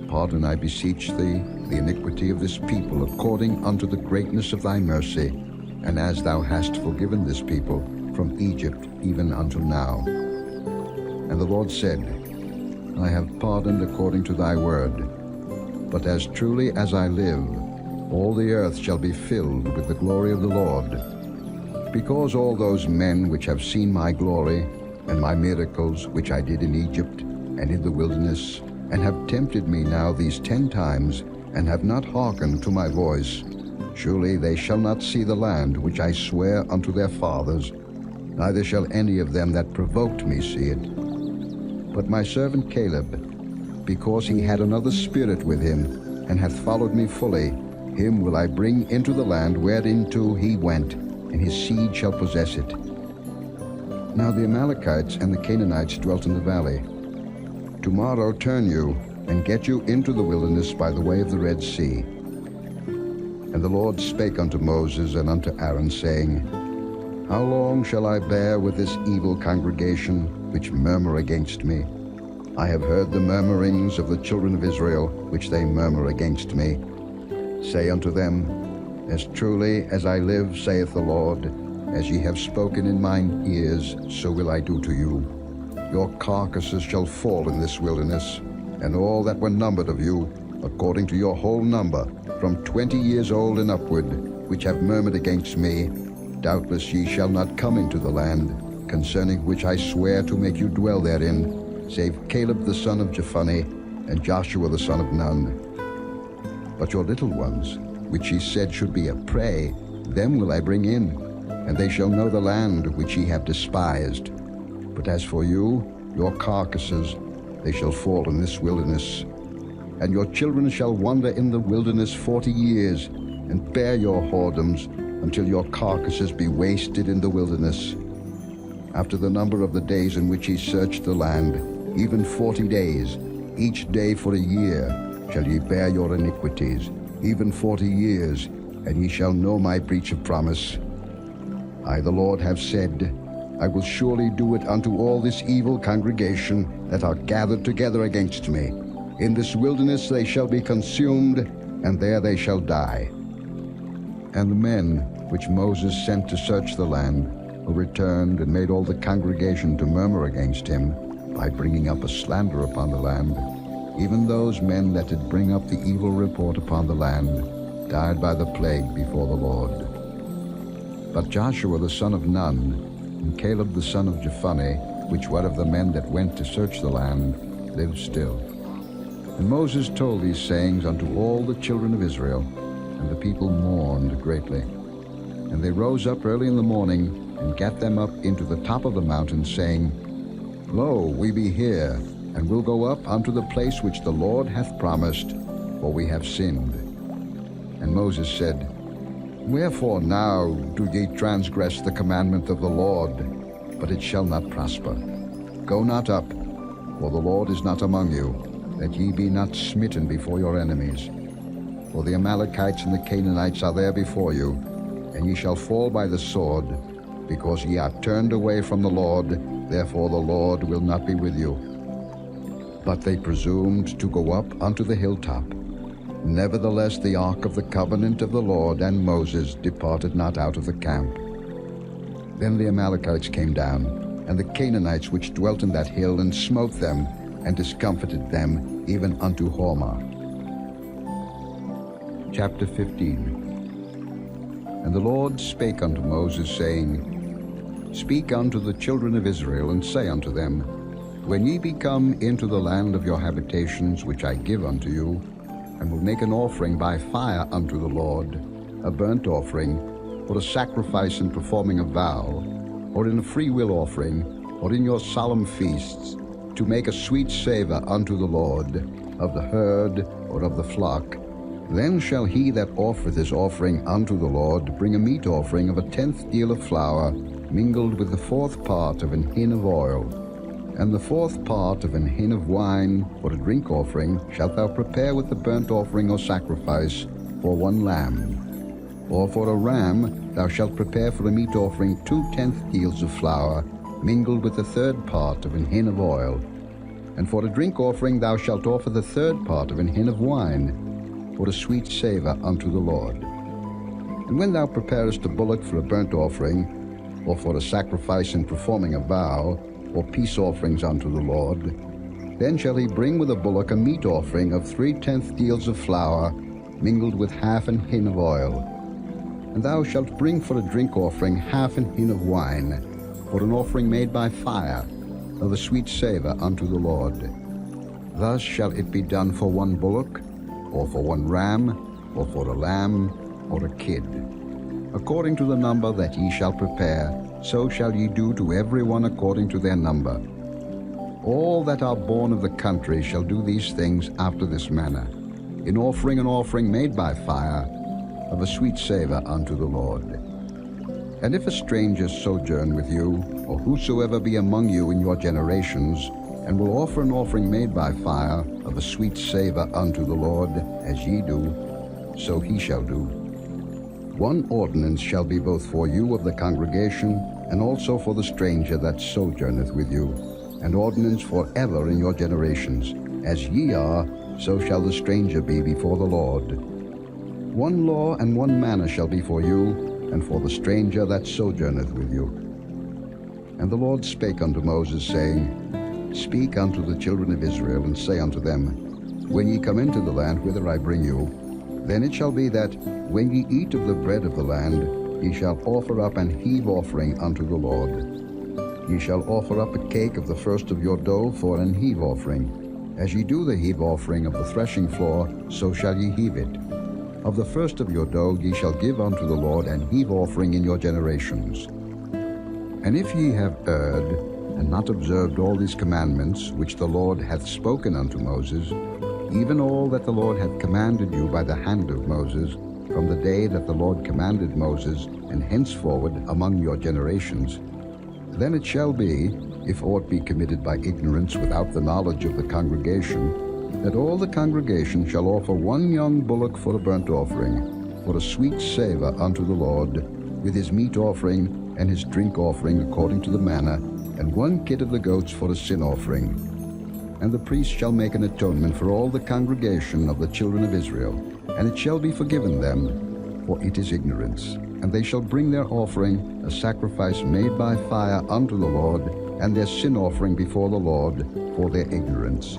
Pardon, I beseech thee, the iniquity of this people according unto the greatness of thy mercy, and as thou hast forgiven this people from Egypt even until now. And the Lord said, I have pardoned according to thy word. But as truly as I live, all the earth shall be filled with the glory of the Lord. Because all those men which have seen my glory, and my miracles which I did in Egypt and in the wilderness, and have tempted me now these 10 times, and have not hearkened to my voice, surely they shall not see the land which I swear unto their fathers, neither shall any of them that provoked me see it. But my servant Caleb, because he had another spirit with him, and hath followed me fully, him will I bring into the land whereinto he went, and his seed shall possess it. Now the Amalekites and the Canaanites dwelt in the valley. Tomorrow turn you, and get you into the wilderness by the way of the Red Sea. And the Lord spake unto Moses and unto Aaron, saying, How long shall I bear with this evil congregation, which murmur against me? I have heard the murmurings of the children of Israel, which they murmur against me. Say unto them, As truly as I live, saith the Lord, as ye have spoken in mine ears, so will I do to you. Your carcasses shall fall in this wilderness, and all that were numbered of you, according to your whole number, from 20 years old and upward, which have murmured against me, doubtless ye shall not come into the land, concerning which I swear to make you dwell therein, save Caleb the son of Jephunneh, and Joshua the son of Nun. But your little ones, which ye said should be a prey, them will I bring in, and they shall know the land which ye have despised. But as for you, your carcasses, they shall fall in this wilderness. And your children shall wander in the wilderness 40 years, and bear your whoredoms, until your carcasses be wasted in the wilderness. After the number of the days in which ye searched the land, even 40 days, each day for a year, shall ye bear your iniquities, even 40 years, and ye shall know my breach of promise. I, the Lord, have said, I will surely do it unto all this evil congregation that are gathered together against me. In this wilderness they shall be consumed, and there they shall die. And the men which Moses sent to search the land returned and made all the congregation to murmur against him by bringing up a slander upon the land. Even those men that did bring up the evil report upon the land died by the plague before the Lord. But Joshua the son of Nun, and Caleb the son of Jephunneh, which were of the men that went to search the land, lived still. And Moses told these sayings unto all the children of Israel, and the people mourned greatly. And they rose up early in the morning, and gat them up into the top of the mountain, saying, Lo, we be here, and will go up unto the place which the Lord hath promised, for we have sinned. And Moses said, Wherefore now do ye transgress the commandment of the Lord? But it shall not prosper. Go not up, for the Lord is not among you, that ye be not smitten before your enemies. For the Amalekites and the Canaanites are there before you, and ye shall fall by the sword, because ye are turned away from the Lord, therefore the Lord will not be with you. But they presumed to go up unto the hilltop. Nevertheless the ark of the covenant of the Lord and Moses departed not out of the camp. Then the Amalekites came down, and the Canaanites which dwelt in that hill, and smote them, and discomfited them, even unto Hormah. Chapter 15. And the Lord spake unto Moses, saying, Speak unto the children of Israel, and say unto them, When ye be come into the land of your habitations, which I give unto you, and will make an offering by fire unto the Lord, a burnt offering, or a sacrifice in performing a vow, or in a freewill offering, or in your solemn feasts, to make a sweet savor unto the Lord, of the herd or of the flock, then shall he that offereth his offering unto the Lord bring a meat offering of a 10th deal of flour, mingled with the 4th part of an hin of oil. And the 4th part of an hin of wine for a drink offering shalt thou prepare with the burnt offering or sacrifice for 1 lamb. Or for a ram thou shalt prepare for a meat offering 2 10th deals of flour, mingled with the 3rd part of an hin of oil. And for a drink offering thou shalt offer the 3rd part of an hin of wine, for a sweet savour unto the Lord. And when thou preparest a bullock for a burnt offering, or for a sacrifice in performing a vow, or peace offerings unto the Lord, then shall he bring with a bullock a meat offering of 3 10th deals of flour, mingled with half an hin of oil. And thou shalt bring for a drink offering half an hin of wine, for an offering made by fire, of a sweet savour unto the Lord. Thus shall it be done for 1 bullock, or for 1 ram, or for a lamb, or a kid. According to the number that ye shall prepare, so shall ye do to every one according to their number. All that are born of the country shall do these things after this manner, in offering an offering made by fire, of a sweet savour unto the Lord. And if a stranger sojourn with you, or whosoever be among you in your generations, and will offer an offering made by fire, of a sweet savour unto the Lord, as ye do, so he shall do. 1 ordinance shall be both for you of the congregation, and also for the stranger that sojourneth with you, an ordinance for ever in your generations. As ye are, so shall the stranger be before the Lord. 1 law and 1 manner shall be for you, and for the stranger that sojourneth with you. And the Lord spake unto Moses, saying, Speak unto the children of Israel, and say unto them, When ye come into the land whither I bring you, then it shall be that, when ye eat of the bread of the land, ye shall offer up an heave offering unto the Lord. Ye shall offer up a cake of the first of your dough for an heave offering. As ye do the heave offering of the threshing floor, so shall ye heave it. Of the first of your dough ye shall give unto the Lord an heave offering in your generations. And if ye have erred, and not observed all these commandments which the Lord hath spoken unto Moses, even all that the Lord hath commanded you by the hand of Moses, from the day that the Lord commanded Moses, and henceforward among your generations, then it shall be, if aught be committed by ignorance without the knowledge of the congregation, that all the congregation shall offer 1 young bullock for a burnt offering, for a sweet savour unto the Lord, with his meat offering and his drink offering according to the manner, and 1 kid of the goats for a sin offering. And the priest shall make an atonement for all the congregation of the children of Israel, and it shall be forgiven them, for it is ignorance. And they shall bring their offering, a sacrifice made by fire unto the Lord, and their sin offering before the Lord, for their ignorance.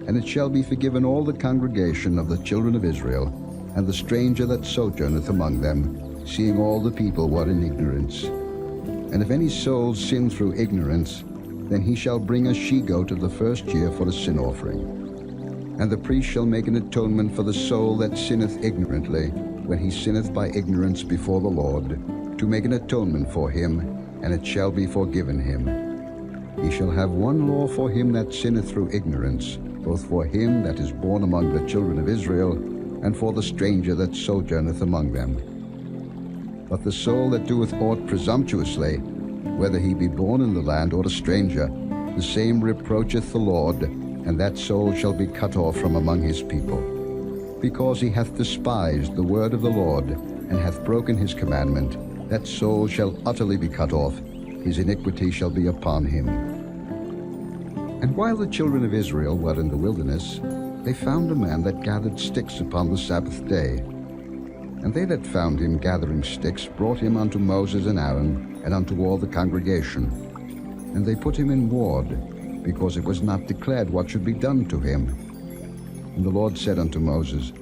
And it shall be forgiven all the congregation of the children of Israel, and the stranger that sojourneth among them, seeing all the people were in ignorance. And if any soul sin through ignorance, then he shall bring a she-goat of the first year for a sin offering. And the priest shall make an atonement for the soul that sinneth ignorantly, when he sinneth by ignorance before the Lord, to make an atonement for him, and it shall be forgiven him. He shall have 1 law for him that sinneth through ignorance, both for him that is born among the children of Israel, and for the stranger that sojourneth among them. But the soul that doeth aught presumptuously, whether he be born in the land or a stranger, the same reproacheth the Lord, and that soul shall be cut off from among his people. Because he hath despised the word of the Lord, and hath broken his commandment, that soul shall utterly be cut off, his iniquity shall be upon him. And while the children of Israel were in the wilderness, they found a man that gathered sticks upon the Sabbath day. And they that found him gathering sticks brought him unto Moses and Aaron, and unto all the congregation. And they put him in ward, because it was not declared what should be done to him. And the Lord said unto Moses,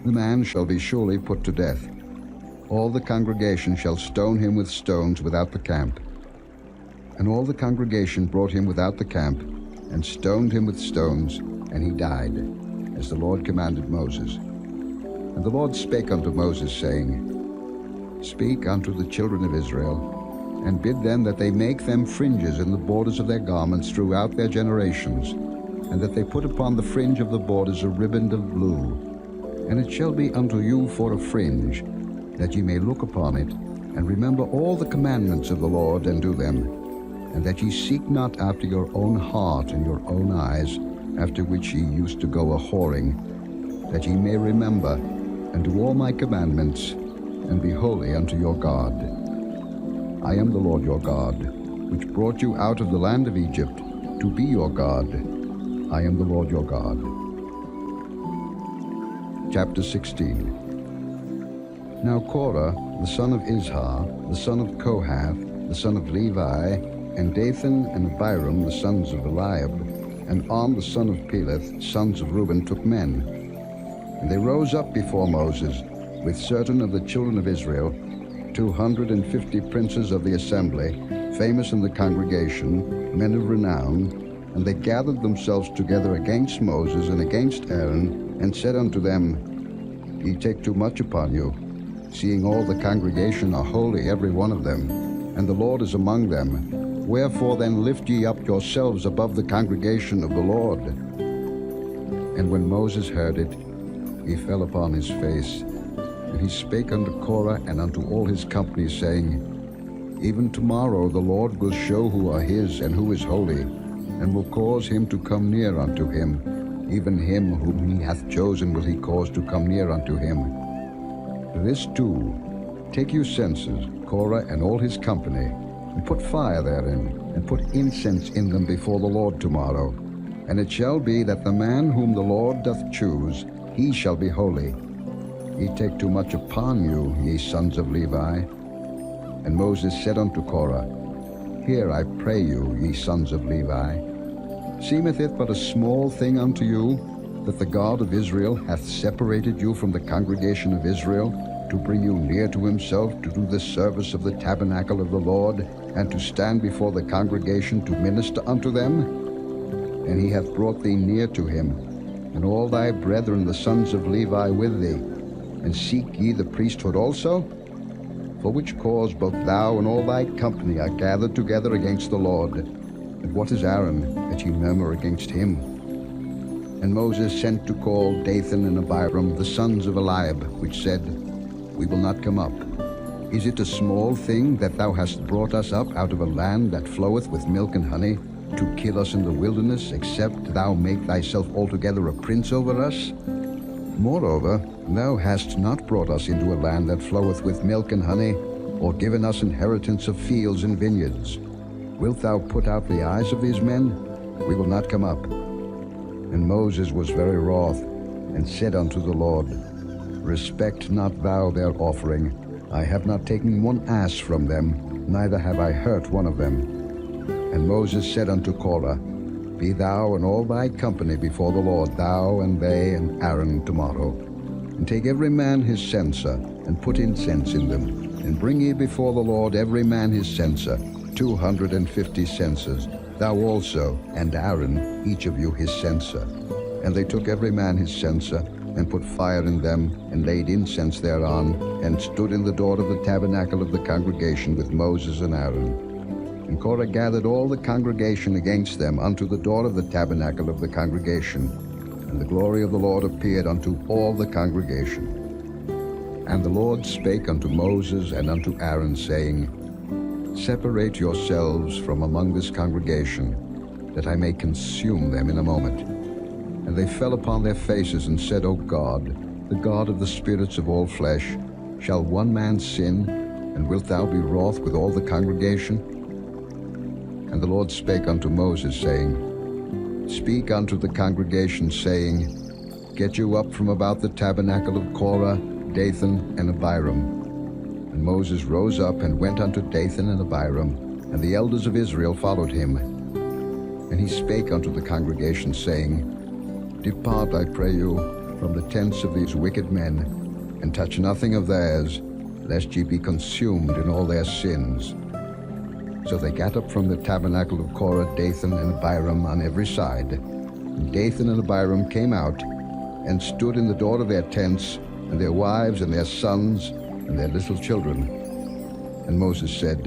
The man shall be surely put to death. All the congregation shall stone him with stones without the camp. And all the congregation brought him without the camp, and stoned him with stones, and he died, as the Lord commanded Moses. And the Lord spake unto Moses, saying, Speak unto the children of Israel, and bid them that they make them fringes in the borders of their garments throughout their generations, and that they put upon the fringe of the borders a riband of blue. And it shall be unto you for a fringe, that ye may look upon it, and remember all the commandments of the Lord, and do them, and that ye seek not after your own heart and your own eyes, after which ye used to go a-whoring, that ye may remember, and do all my commandments, and be holy unto your God. I am the Lord your God, which brought you out of the land of Egypt, to be your God. I am the Lord your God. Chapter 16. Now Korah, the son of Izhar, the son of Kohath, the son of Levi, and Dathan and Abiram, the sons of Eliab, and On, the son of Peleth, sons of Reuben, took men. And they rose up before Moses, with certain of the children of Israel, 250 princes of the assembly, famous in the congregation, men of renown, and they gathered themselves together against Moses and against Aaron, and said unto them, Ye take too much upon you, seeing all the congregation are holy, every one of them, and the Lord is among them. Wherefore then lift ye up yourselves above the congregation of the Lord. And when Moses heard it, he fell upon his face, and he spake unto Korah and unto all his company, saying, Even tomorrow the Lord will show who are his and who is holy, and will cause him to come near unto him. Even him whom he hath chosen will he cause to come near unto him. This too, take you censers, Korah and all his company, and put fire therein, and put incense in them before the Lord tomorrow. And it shall be that the man whom the Lord doth choose, he shall be holy. Ye take too much upon you, ye sons of Levi. And Moses said unto Korah, Hear, I pray you, ye sons of Levi. Seemeth it but a small thing unto you, that the God of Israel hath separated you from the congregation of Israel, to bring you near to himself, to do the service of the tabernacle of the Lord, and to stand before the congregation to minister unto them? And he hath brought thee near to him, and all thy brethren the sons of Levi with thee. And seek ye the priesthood also? For which cause both thou and all thy company are gathered together against the Lord. And what is Aaron, that ye murmur against him? And Moses sent to call Dathan and Abiram, the sons of Eliab, which said, We will not come up. Is it a small thing that thou hast brought us up out of a land that floweth with milk and honey, to kill us in the wilderness, except thou make thyself altogether a prince over us? Moreover, thou hast not brought us into a land that floweth with milk and honey, or given us inheritance of fields and vineyards. Wilt thou put out the eyes of these men? We will not come up. And Moses was very wroth, and said unto the Lord, Respect not thou their offering. I have not taken one ass from them, neither have I hurt one of them. And Moses said unto Korah, Be thou and all thy company before the Lord, thou and they and Aaron tomorrow. And take every man his censer, and put incense in them. And bring ye before the Lord every man his censer, 250 censers, thou also, and Aaron, each of you his censer. And they took every man his censer, and put fire in them, and laid incense thereon, and stood in the door of the tabernacle of the congregation with Moses and Aaron. And Korah gathered all the congregation against them unto the door of the tabernacle of the congregation. And the glory of the Lord appeared unto all the congregation. And the Lord spake unto Moses and unto Aaron, saying, Separate yourselves from among this congregation, that I may consume them in a moment. And they fell upon their faces and said, O God, the God of the spirits of all flesh, shall one man sin, and wilt thou be wroth with all the congregation? And the Lord spake unto Moses, saying, Speak unto the congregation, saying, Get you up from about the tabernacle of Korah, Dathan, and Abiram. And Moses rose up and went unto Dathan and Abiram, and the elders of Israel followed him. And he spake unto the congregation, saying, Depart, I pray you, from the tents of these wicked men, and touch nothing of theirs, lest ye be consumed in all their sins. So they gat up from the tabernacle of Korah, Dathan, and Abiram on every side. And Dathan and Abiram came out, and stood in the door of their tents, and their wives and their sons, and their little children. And Moses said,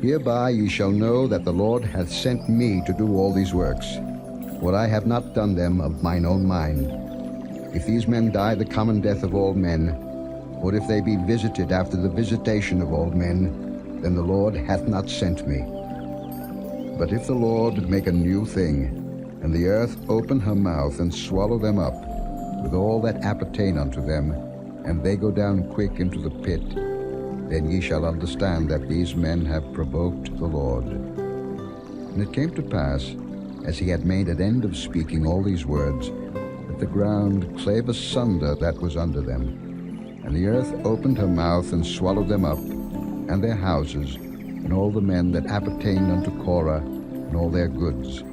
Hereby ye shall know that the Lord hath sent me to do all these works, for I have not done them of mine own mind. If these men die the common death of all men, or if they be visited after the visitation of all men, then the Lord hath not sent me. But if the Lord make a new thing, and the earth open her mouth and swallow them up, with all that appertain unto them, and they go down quick into the pit, then ye shall understand that these men have provoked the Lord. And it came to pass, as he had made an end of speaking all these words, that the ground clave asunder that was under them, and the earth opened her mouth and swallowed them up, and their houses, and all the men that appertained unto Korah, and all their goods.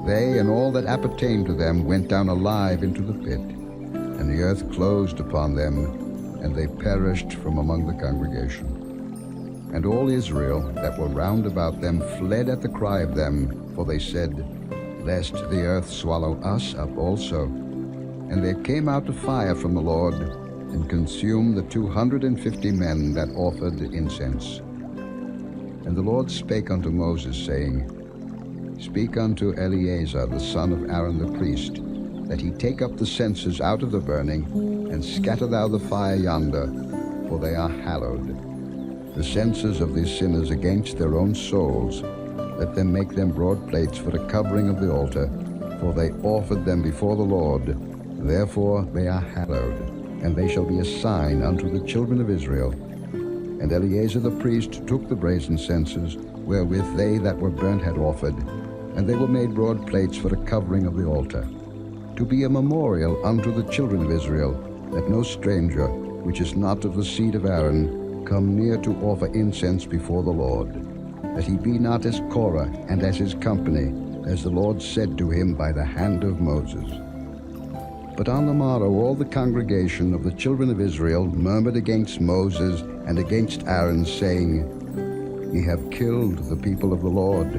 They and all that appertained to them went down alive into the pit, and the earth closed upon them, and they perished from among the congregation. And all Israel that were round about them fled at the cry of them, for they said, Lest the earth swallow us up also. And there came out a fire from the Lord, and consumed the 250 men that offered incense. And the Lord spake unto Moses, saying, Speak unto Eleazar the son of Aaron the priest, that he take up the censers out of the burning, and scatter thou the fire yonder, for they are hallowed. The censers of these sinners against their own souls, let them make them broad plates for the covering of the altar, for they offered them before the Lord, therefore they are hallowed, and they shall be a sign unto the children of Israel. And Eleazar the priest took the brazen censers, wherewith they that were burnt had offered, and they were made broad plates for the covering of the altar, to be a memorial unto the children of Israel, that no stranger, which is not of the seed of Aaron, come near to offer incense before the Lord, that he be not as Korah and as his company, as the Lord said to him by the hand of Moses. But on the morrow all the congregation of the children of Israel murmured against Moses and against Aaron, saying, Ye have killed the people of the Lord.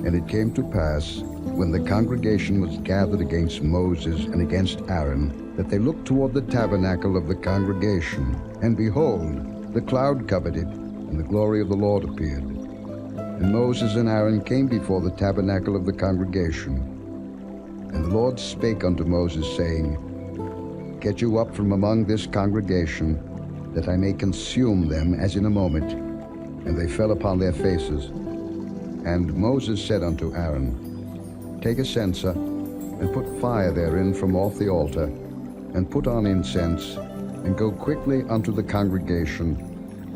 And it came to pass, when the congregation was gathered against Moses and against Aaron, that they looked toward the tabernacle of the congregation, and behold, the cloud covered it, and the glory of the Lord appeared. And Moses and Aaron came before the tabernacle of the congregation. And the Lord spake unto Moses, saying, Get you up from among this congregation, that I may consume them as in a moment. And they fell upon their faces. And Moses said unto Aaron, Take a censer, and put fire therein from off the altar, and put on incense, and go quickly unto the congregation,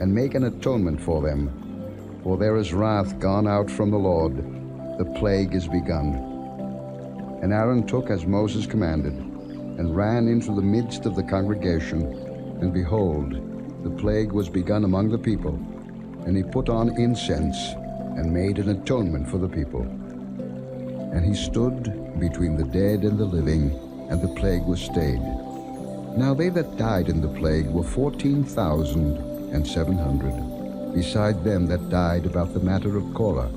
and make an atonement for them. For there is wrath gone out from the Lord, the plague is begun. And Aaron took as Moses commanded, and ran into the midst of the congregation, and behold, the plague was begun among the people. And he put on incense, and made an atonement for the people. And he stood between the dead and the living, and the plague was stayed. Now they that died in the plague were 14,700, beside them that died about the matter of Korah.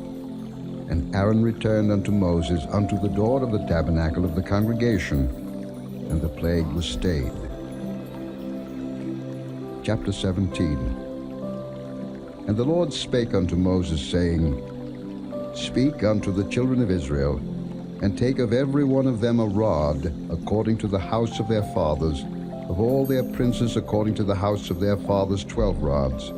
And Aaron returned unto Moses unto the door of the tabernacle of the congregation, and the plague was stayed. Chapter 17. And the Lord spake unto Moses, saying, Speak unto the children of Israel, and take of every one of them a rod, according to the house of their fathers, of all their princes according to the house of their fathers 12 rods.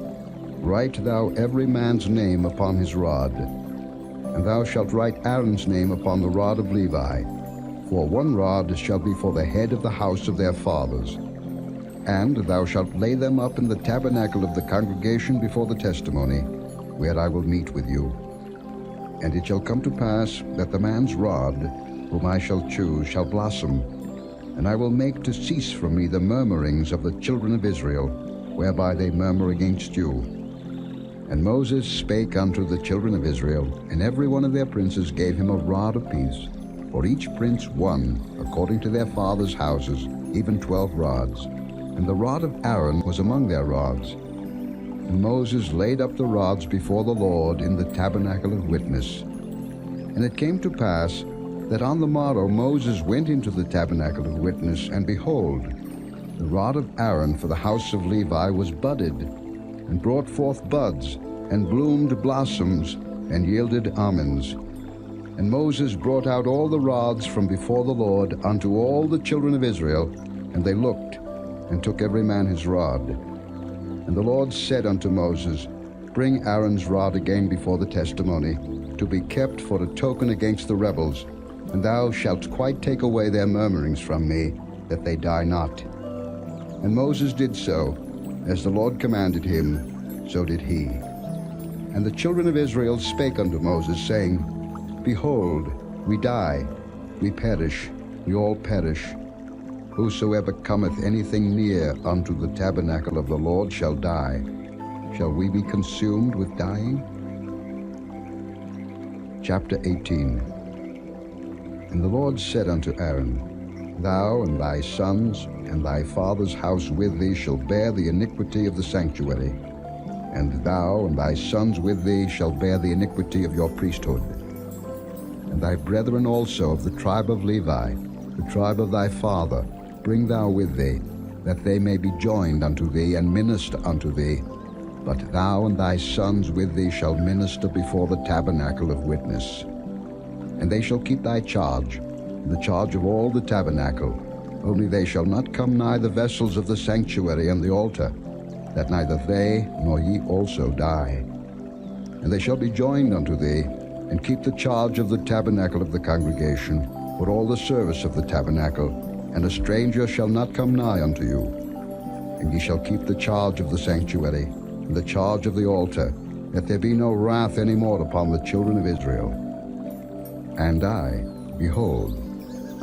Write thou every man's name upon his rod. And thou shalt write Aaron's name upon the rod of Levi. For 1 rod shall be for the head of the house of their fathers. And thou shalt lay them up in the tabernacle of the congregation before the testimony, where I will meet with you. And it shall come to pass that the man's rod, whom I shall choose, shall blossom, and I will make to cease from me the murmurings of the children of Israel, whereby they murmur against you. And Moses spake unto the children of Israel, and every one of their princes gave him a rod apiece, for each prince 1, according to their fathers' houses, even 12 rods. And the rod of Aaron was among their rods. And Moses laid up the rods before the Lord in the tabernacle of witness. And it came to pass that on the morrow Moses went into the tabernacle of witness, and behold, the rod of Aaron for the house of Levi was budded, and brought forth buds, and bloomed blossoms, and yielded almonds. And Moses brought out all the rods from before the Lord unto all the children of Israel, and they looked, and took every man his rod. And the Lord said unto Moses, Bring Aaron's rod again before the testimony, to be kept for a token against the rebels, and thou shalt quite take away their murmurings from me, that they die not. And Moses did so, as the Lord commanded him, so did he. And the children of Israel spake unto Moses, saying, Behold, we die, we perish, we all perish. Whosoever cometh anything near unto the tabernacle of the Lord shall die. Shall we be consumed with dying? Chapter 18. And the Lord said unto Aaron, Thou and thy sons and thy father's house with thee shall bear the iniquity of the sanctuary, and thou and thy sons with thee shall bear the iniquity of your priesthood. And thy brethren also of the tribe of Levi, the tribe of thy father, bring thou with thee, that they may be joined unto thee and minister unto thee. But thou and thy sons with thee shall minister before the tabernacle of witness. And they shall keep thy charge, the charge of all the tabernacle, only they shall not come nigh the vessels of the sanctuary and the altar, that neither they nor ye also die. And they shall be joined unto thee, and keep the charge of the tabernacle of the congregation, for all the service of the tabernacle, and a stranger shall not come nigh unto you. And ye shall keep the charge of the sanctuary, and the charge of the altar, that there be no wrath any more upon the children of Israel. And I, behold,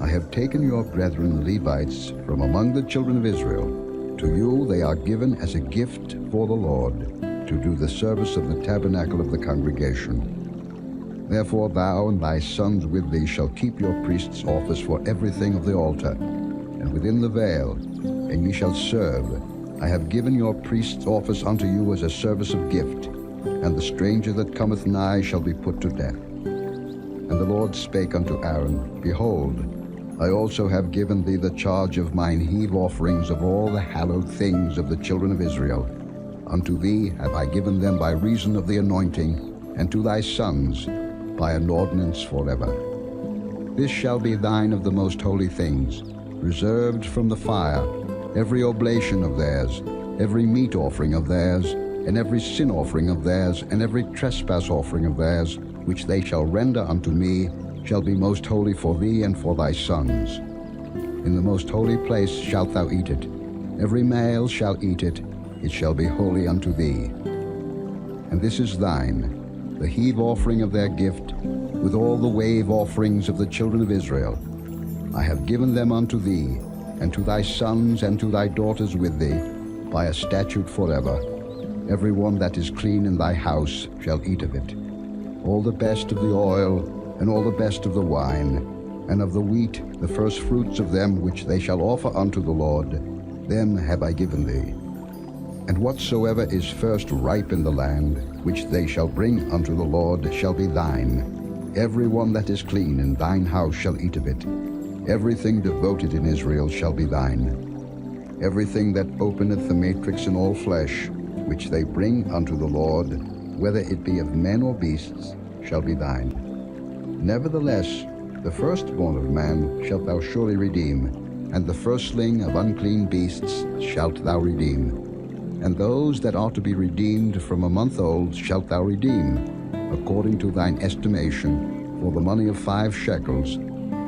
I have taken your brethren the Levites from among the children of Israel. To you they are given as a gift for the Lord, to do the service of the tabernacle of the congregation. Therefore thou and thy sons with thee shall keep your priest's office for everything of the altar, and within the veil, and ye shall serve. I have given your priest's office unto you as a service of gift, and the stranger that cometh nigh shall be put to death. And the Lord spake unto Aaron, Behold, I also have given thee the charge of mine heave offerings of all the hallowed things of the children of Israel. Unto thee have I given them by reason of the anointing, and to thy sons by an ordinance forever. This shall be thine of the most holy things, reserved from the fire, every oblation of theirs, every meat offering of theirs, and every sin offering of theirs, and every trespass offering of theirs, which they shall render unto me, shall be most holy for thee and for thy sons. In the most holy place shalt thou eat it. Every male shall eat it. It shall be holy unto thee. And this is thine, the heave offering of their gift, with all the wave offerings of the children of Israel. I have given them unto thee, and to thy sons and to thy daughters with thee, by a statute forever. Every one that is clean in thy house shall eat of it. All the best of the oil, and all the best of the wine, and of the wheat, the first fruits of them which they shall offer unto the Lord, them have I given thee. And whatsoever is first ripe in the land, which they shall bring unto the Lord, shall be thine. Every one that is clean in thine house shall eat of it. Everything devoted in Israel shall be thine. Everything that openeth the matrix in all flesh, which they bring unto the Lord, whether it be of men or beasts, shall be thine. Nevertheless, the firstborn of man shalt thou surely redeem, and the firstling of unclean beasts shalt thou redeem. And those that are to be redeemed from a month old shalt thou redeem, according to thine estimation, for the money of 5 shekels,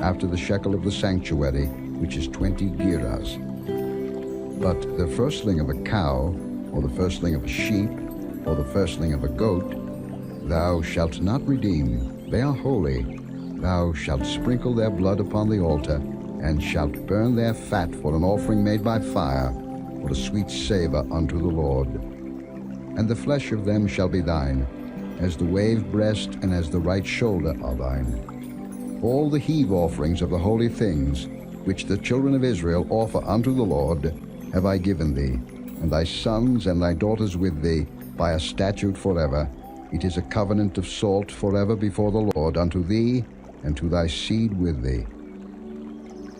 after the shekel of the sanctuary, which is 20 gerahs. But the firstling of a cow, or the firstling of a sheep, or the firstling of a goat, thou shalt not redeem. They are holy. Thou shalt sprinkle their blood upon the altar, and shalt burn their fat for an offering made by fire, for a sweet savour unto the Lord. And the flesh of them shall be thine, as the wave breast and as the right shoulder are thine. All the heave offerings of the holy things, which the children of Israel offer unto the Lord, have I given thee, and thy sons and thy daughters with thee, by a statute forever. It is a covenant of salt forever before the Lord unto thee, and to thy seed with thee.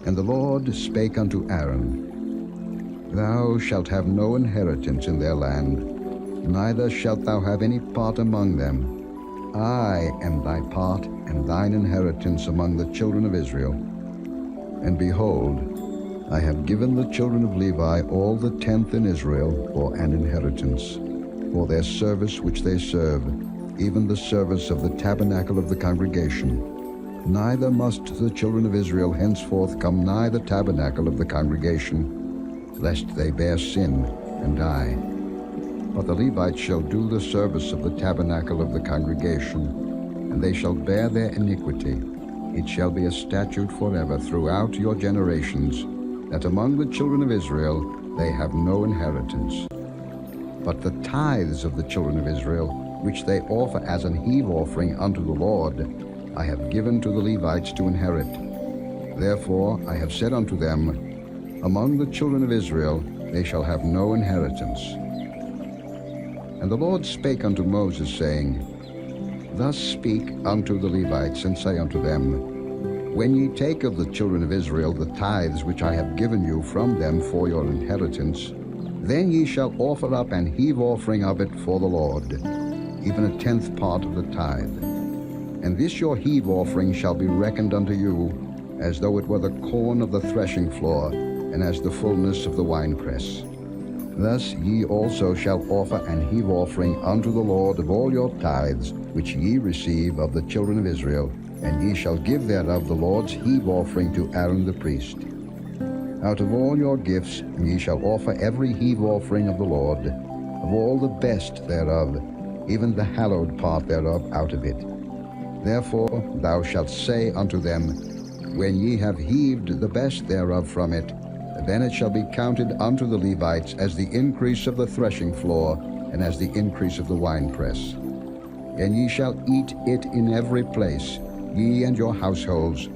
And the Lord spake unto Aaron, Thou shalt have no inheritance in their land, neither shalt thou have any part among them. I am thy part and thine inheritance among the children of Israel. And behold, I have given the children of Levi all the tenth in Israel for an inheritance, for their service which they serve, even the service of the tabernacle of the congregation. Neither must the children of Israel henceforth come nigh the tabernacle of the congregation, lest they bear sin and die. But the Levites shall do the service of the tabernacle of the congregation, and they shall bear their iniquity. It shall be a statute forever throughout your generations, that among the children of Israel they have no inheritance. But the tithes of the children of Israel, which they offer as an heave offering unto the Lord, I have given to the Levites to inherit. Therefore I have said unto them, among the children of Israel they shall have no inheritance. And the Lord spake unto Moses, saying, Thus speak unto the Levites, and say unto them, When ye take of the children of Israel the tithes which I have given you from them for your inheritance, then ye shall offer up an heave offering of it for the Lord, even a tenth part of the tithe. And this your heave offering shall be reckoned unto you, as though it were the corn of the threshing floor, and as the fullness of the winepress. Thus ye also shall offer an heave offering unto the Lord of all your tithes, which ye receive of the children of Israel, and ye shall give thereof the Lord's heave offering to Aaron the priest. Out of all your gifts ye shall offer every heave offering of the Lord, of all the best thereof, even the hallowed part thereof out of it. Therefore thou shalt say unto them, When ye have heaved the best thereof from it, then it shall be counted unto the Levites as the increase of the threshing floor, and as the increase of the winepress. And ye shall eat it in every place, ye and your households,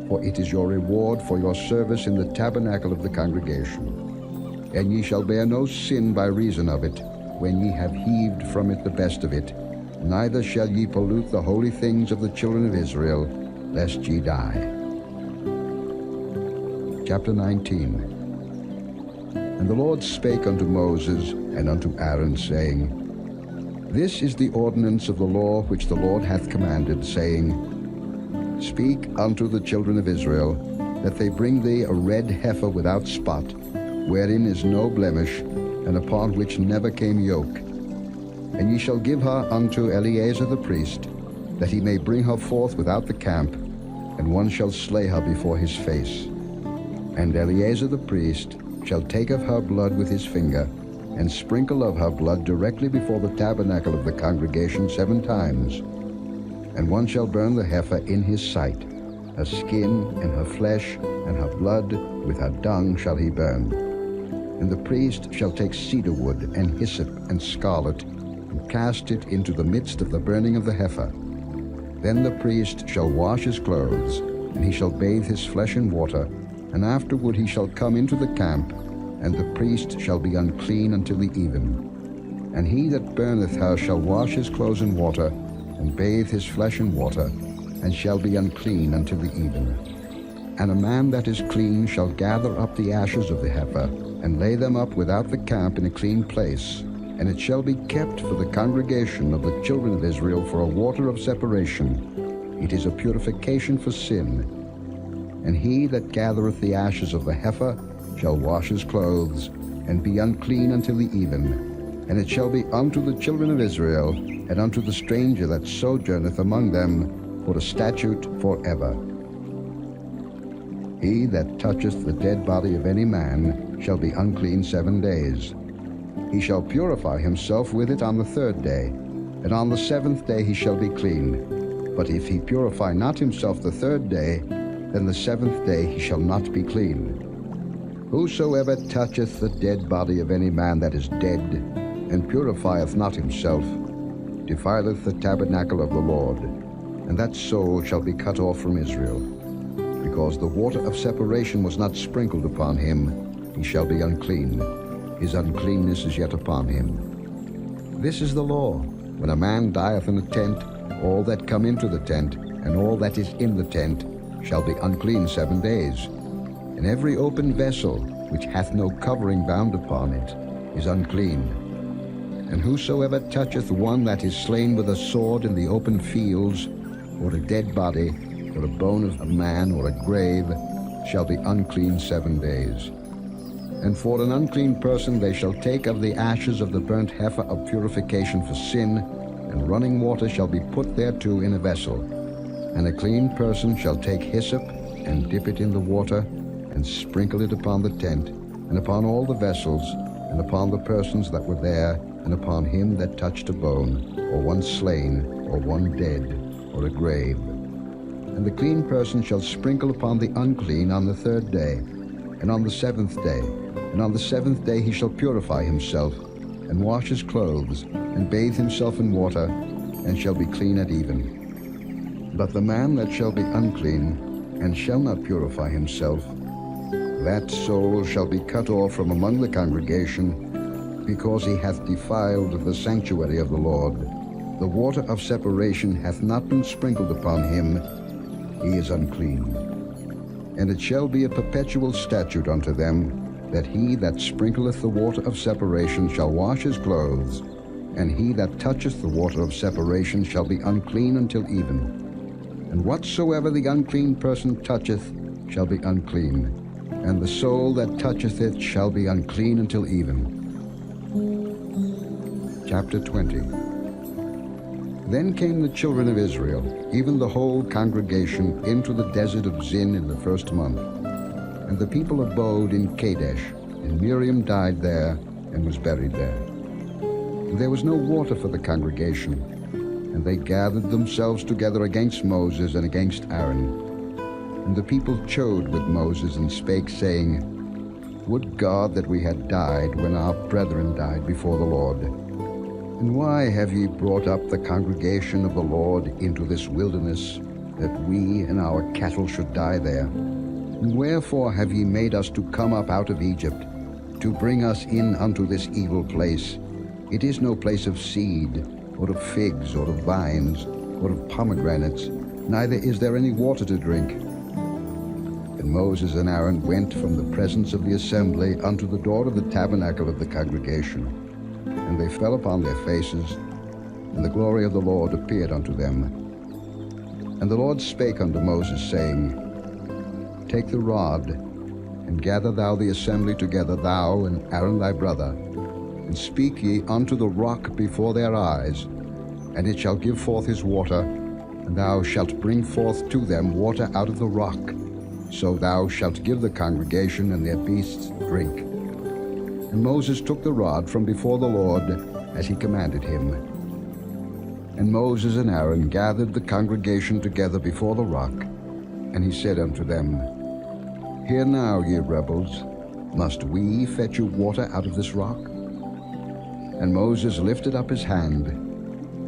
for it is your reward for your service in the tabernacle of the congregation. And ye shall bear no sin by reason of it, when ye have heaved from it the best of it, neither shall ye pollute the holy things of the children of Israel, lest ye die. Chapter 19. And the Lord spake unto Moses and unto Aaron, saying, This is the ordinance of the law which the Lord hath commanded, saying, Speak unto the children of Israel, that they bring thee a red heifer without spot, wherein is no blemish, and upon which never came yoke. And ye shall give her unto Eleazar the priest, that he may bring her forth without the camp, and one shall slay her before his face. And Eleazar the priest shall take of her blood with his finger, and sprinkle of her blood directly before the tabernacle of the congregation 7 times. And one shall burn the heifer in his sight. Her skin and her flesh and her blood with her dung shall he burn. And the priest shall take cedar wood and hyssop and scarlet, and cast it into the midst of the burning of the heifer. Then the priest shall wash his clothes, and he shall bathe his flesh in water, and afterward he shall come into the camp, and the priest shall be unclean until the even. And he that burneth her shall wash his clothes in water, and bathe his flesh in water, and shall be unclean until the even. And a man that is clean shall gather up the ashes of the heifer, and lay them up without the camp in a clean place, and it shall be kept for the congregation of the children of Israel for a water of separation. It is a purification for sin. And he that gathereth the ashes of the heifer shall wash his clothes, and be unclean until the even. And it shall be unto the children of Israel, and unto the stranger that sojourneth among them, for a statute forever. He that toucheth the dead body of any man shall be unclean 7 days. He shall purify himself with it on the 3rd day, and on the 7th day he shall be clean. But if he purify not himself the 3rd day, then the 7th day he shall not be clean. Whosoever toucheth the dead body of any man that is dead, and purifieth not himself, defileth the tabernacle of the Lord, and that soul shall be cut off from Israel. Because the water of separation was not sprinkled upon him, he shall be unclean. His uncleanness is yet upon him. This is the law. When a man dieth in a tent, all that come into the tent, and all that is in the tent, shall be unclean 7 days. And every open vessel, which hath no covering bound upon it, is unclean. And whosoever toucheth one that is slain with a sword in the open fields, or a dead body, or a bone of a man, or a grave, shall be unclean 7 days. And for an unclean person they shall take of the ashes of the burnt heifer of purification for sin, and running water shall be put thereto in a vessel. And a clean person shall take hyssop, and dip it in the water, and sprinkle it upon the tent, and upon all the vessels, and upon the persons that were there, and upon him that touched a bone, or one slain, or one dead, or a grave. And the clean person shall sprinkle upon the unclean on the 3rd day, and on the 7th day. And on the 7th day he shall purify himself, and wash his clothes, and bathe himself in water, and shall be clean at even. But the man that shall be unclean, and shall not purify himself, that soul shall be cut off from among the congregation, because he hath defiled the sanctuary of the Lord. The water of separation hath not been sprinkled upon him, he is unclean. And it shall be a perpetual statute unto them, that he that sprinkleth the water of separation shall wash his clothes, and he that toucheth the water of separation shall be unclean until even. And whatsoever the unclean person toucheth shall be unclean, and the soul that toucheth it shall be unclean until even. Chapter 20. Then came the children of Israel, even the whole congregation, into the desert of Zin in the 1st month. And the people abode in Kadesh, and Miriam died there, and was buried there. And there was no water for the congregation, and they gathered themselves together against Moses and against Aaron. And the people chode with Moses, and spake, saying, Would God that we had died when our brethren died before the Lord. And why have ye brought up the congregation of the Lord into this wilderness, that we and our cattle should die there? And wherefore have ye made us to come up out of Egypt, to bring us in unto this evil place? It is no place of seed, or of figs, or of vines, or of pomegranates, neither is there any water to drink. And Moses and Aaron went from the presence of the assembly unto the door of the tabernacle of the congregation. And they fell upon their faces, and the glory of the Lord appeared unto them. And the Lord spake unto Moses, saying, Take the rod, and gather thou the assembly together, thou and Aaron thy brother, and speak ye unto the rock before their eyes, and it shall give forth his water, and thou shalt bring forth to them water out of the rock. So thou shalt give the congregation and their beasts drink. And Moses took the rod from before the Lord, as he commanded him. And Moses and Aaron gathered the congregation together before the rock, and he said unto them, Hear now, ye rebels, must we fetch you water out of this rock? And Moses lifted up his hand,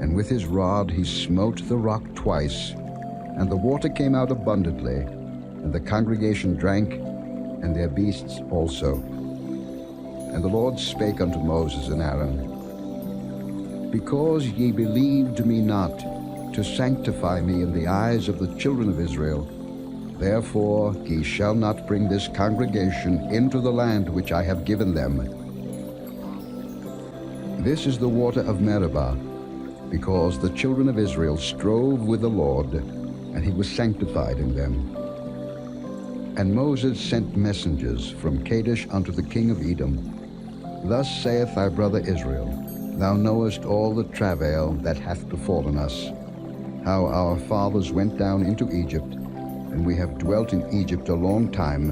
and with his rod he smote the rock twice, and the water came out abundantly, and the congregation drank, and their beasts also. And the Lord spake unto Moses and Aaron, Because ye believed me not, to sanctify me in the eyes of the children of Israel, therefore ye shall not bring this congregation into the land which I have given them. This is the water of Meribah, because the children of Israel strove with the Lord, and he was sanctified in them. And Moses sent messengers from Kadesh unto the king of Edom. Thus saith thy brother Israel, Thou knowest all the travail that hath befallen us, how our fathers went down into Egypt, and we have dwelt in Egypt a long time,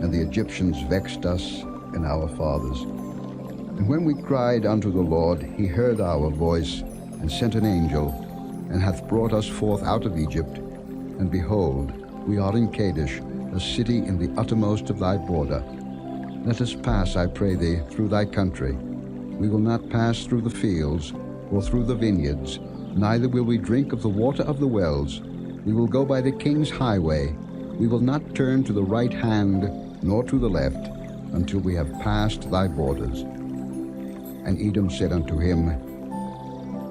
and the Egyptians vexed us and our fathers. And when we cried unto the Lord, he heard our voice, and sent an angel, and hath brought us forth out of Egypt. And behold, we are in Kadesh, a city in the uttermost of thy border. Let us pass, I pray thee, through thy country. We will not pass through the fields, or through the vineyards, neither will we drink of the water of the wells. We will go by the king's highway. We will not turn to the right hand, nor to the left, until we have passed thy borders. And Edom said unto him,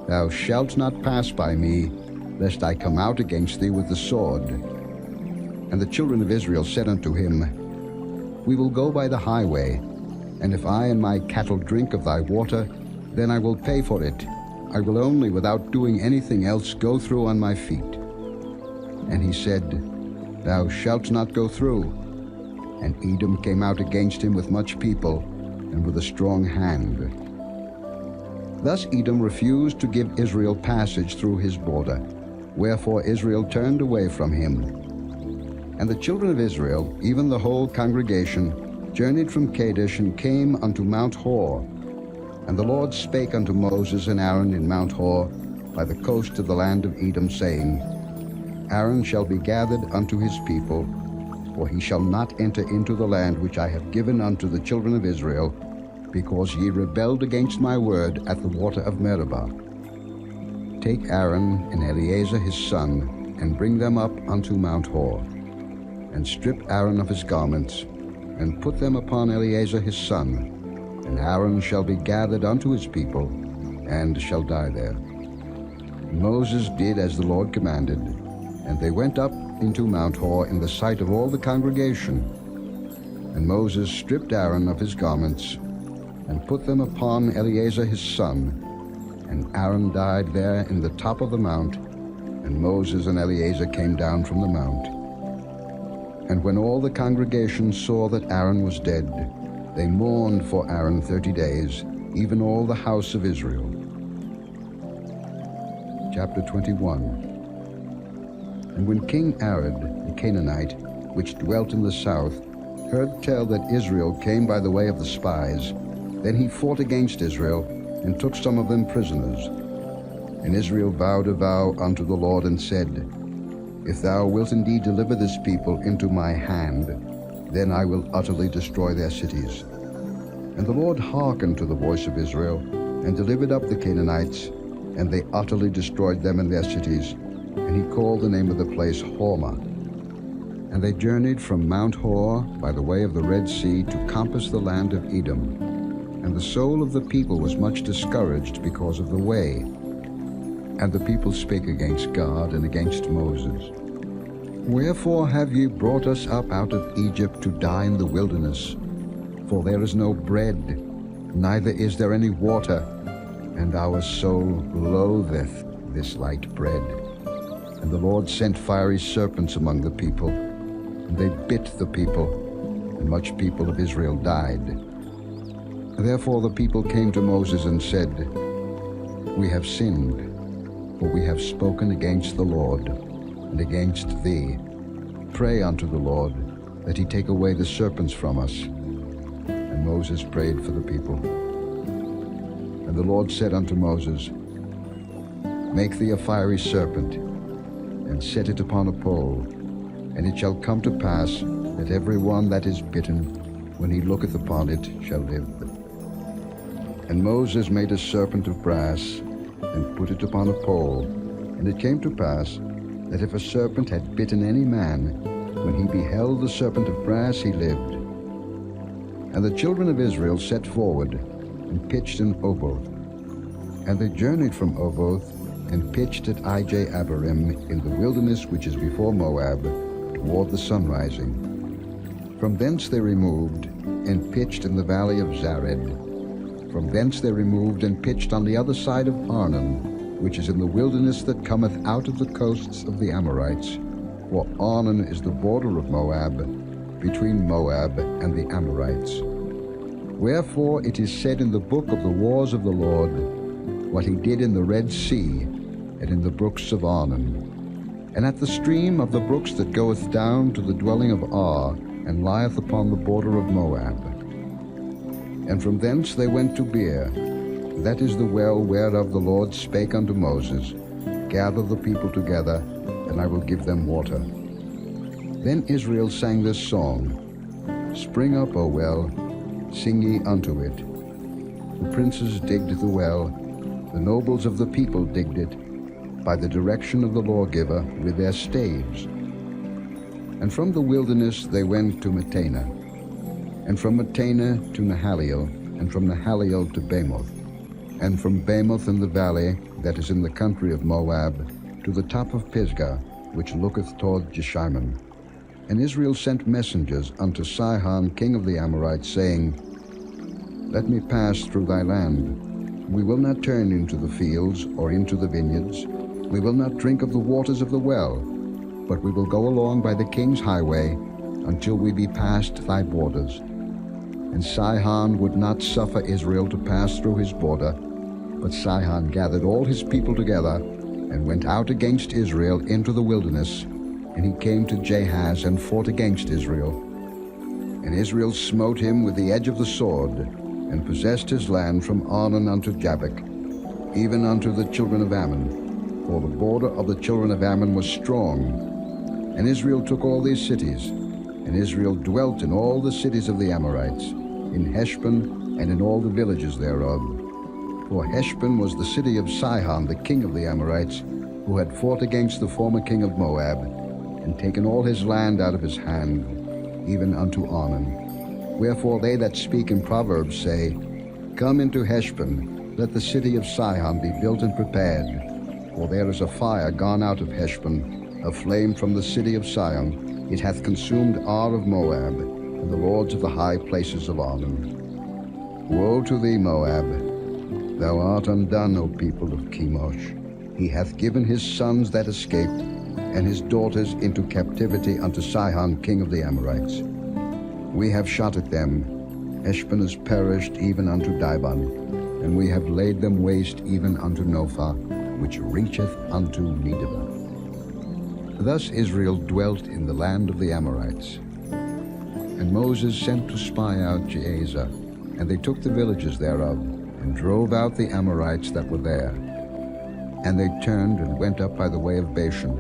Thou shalt not pass by me, lest I come out against thee with the sword. And the children of Israel said unto him, We will go by the highway, and if I and my cattle drink of thy water, then I will pay for it. I will only, without doing anything else, go through on my feet. And he said, Thou shalt not go through. And Edom came out against him with much people, and with a strong hand. Thus Edom refused to give Israel passage through his border, wherefore Israel turned away from him. And the children of Israel, even the whole congregation, journeyed from Kadesh and came unto Mount Hor. And the Lord spake unto Moses and Aaron in Mount Hor, by the coast of the land of Edom, saying, Aaron shall be gathered unto his people, for he shall not enter into the land which I have given unto the children of Israel, because ye rebelled against my word at the water of Meribah. Take Aaron and Eleazar his son, and bring them up unto Mount Hor, and strip Aaron of his garments, and put them upon Eleazar his son, and Aaron shall be gathered unto his people, and shall die there. Moses did as the Lord commanded, and they went up into Mount Hor in the sight of all the congregation. And Moses stripped Aaron of his garments, and put them upon Eleazar his son, and Aaron died there in the top of the mount, and Moses and Eleazar came down from the mount. And when all the congregation saw that Aaron was dead, they mourned for Aaron 30 days, even all the house of Israel. Chapter 21. And when King Arad, the Canaanite, which dwelt in the south, heard tell that Israel came by the way of the spies, then he fought against Israel, and took some of them prisoners. And Israel vowed a vow unto the Lord, and said, If thou wilt indeed deliver this people into my hand, then I will utterly destroy their cities. And the Lord hearkened to the voice of Israel, and delivered up the Canaanites, and they utterly destroyed them and their cities. And he called the name of the place Hormah. And they journeyed from Mount Hor by the way of the Red Sea to compass the land of Edom. And the soul of the people was much discouraged because of the way. And the people spake against God and against Moses. Wherefore have ye brought us up out of Egypt to die in the wilderness? For there is no bread, neither is there any water, and our soul loatheth this light bread. And the Lord sent fiery serpents among the people, and they bit the people, and much people of Israel died. Therefore the people came to Moses and said, We have sinned, for we have spoken against the Lord, and against thee. Pray unto the Lord, that he take away the serpents from us. And Moses prayed for the people. And the Lord said unto Moses, Make thee a fiery serpent, and set it upon a pole, and it shall come to pass that every one that is bitten, when he looketh upon it, shall live. And Moses made a serpent of brass, and put it upon a pole. And it came to pass that if a serpent had bitten any man, when he beheld the serpent of brass, he lived. And the children of Israel set forward, and pitched in Oboth. And they journeyed from Oboth, and pitched at Ije-Abarim in the wilderness which is before Moab, toward the sunrising. From thence they removed, and pitched in the valley of Zared. From thence they removed, and pitched on the other side of Arnon, which is in the wilderness that cometh out of the coasts of the Amorites. For Arnon is the border of Moab, between Moab and the Amorites. Wherefore it is said in the book of the wars of the Lord, what he did in the Red Sea, and in the brooks of Arnon, and at the stream of the brooks that goeth down to the dwelling of Ar, and lieth upon the border of Moab. And from thence they went to Beer, that is the well whereof the Lord spake unto Moses, Gather the people together, and I will give them water. Then Israel sang this song, Spring up, O well, sing ye unto it. The princes digged the well, the nobles of the people digged it, by the direction of the lawgiver with their staves. And from the wilderness they went to Mattanah, and from Mattanah to Nahaliel, and from Nahaliel to Bamoth, and from Bamoth in the valley that is in the country of Moab, to the top of Pisgah, which looketh toward Jeshimon. And Israel sent messengers unto Sihon king of the Amorites, saying, Let me pass through thy land. We will not turn into the fields or into the vineyards. We will not drink of the waters of the well, but we will go along by the king's highway until we be past thy borders. And Sihon would not suffer Israel to pass through his border, but Sihon gathered all his people together and went out against Israel into the wilderness, and he came to Jahaz and fought against Israel. And Israel smote him with the edge of the sword, and possessed his land from Arnon unto Jabbok, even unto the children of Ammon, for the border of the children of Ammon was strong. And Israel took all these cities, and Israel dwelt in all the cities of the Amorites, in Heshbon and in all the villages thereof. For Heshbon was the city of Sihon the king of the Amorites, who had fought against the former king of Moab, and taken all his land out of his hand, even unto Arnon. Wherefore they that speak in Proverbs say, Come into Heshbon, let the city of Sihon be built and prepared. For there is a fire gone out of Heshbon, a flame from the city of Sion. It hath consumed Ar of Moab, and the lords of the high places of Arnon. Woe to thee, Moab! Thou art undone, O people of Chemosh. He hath given his sons that escaped, and his daughters into captivity unto Sihon king of the Amorites. We have shot at them. Heshbon is perished even unto Dibon, and we have laid them waste even unto Nophah, which reacheth unto Medeba. Thus Israel dwelt in the land of the Amorites. And Moses sent to spy out Jazer, and they took the villages thereof, and drove out the Amorites that were there. And they turned and went up by the way of Bashan.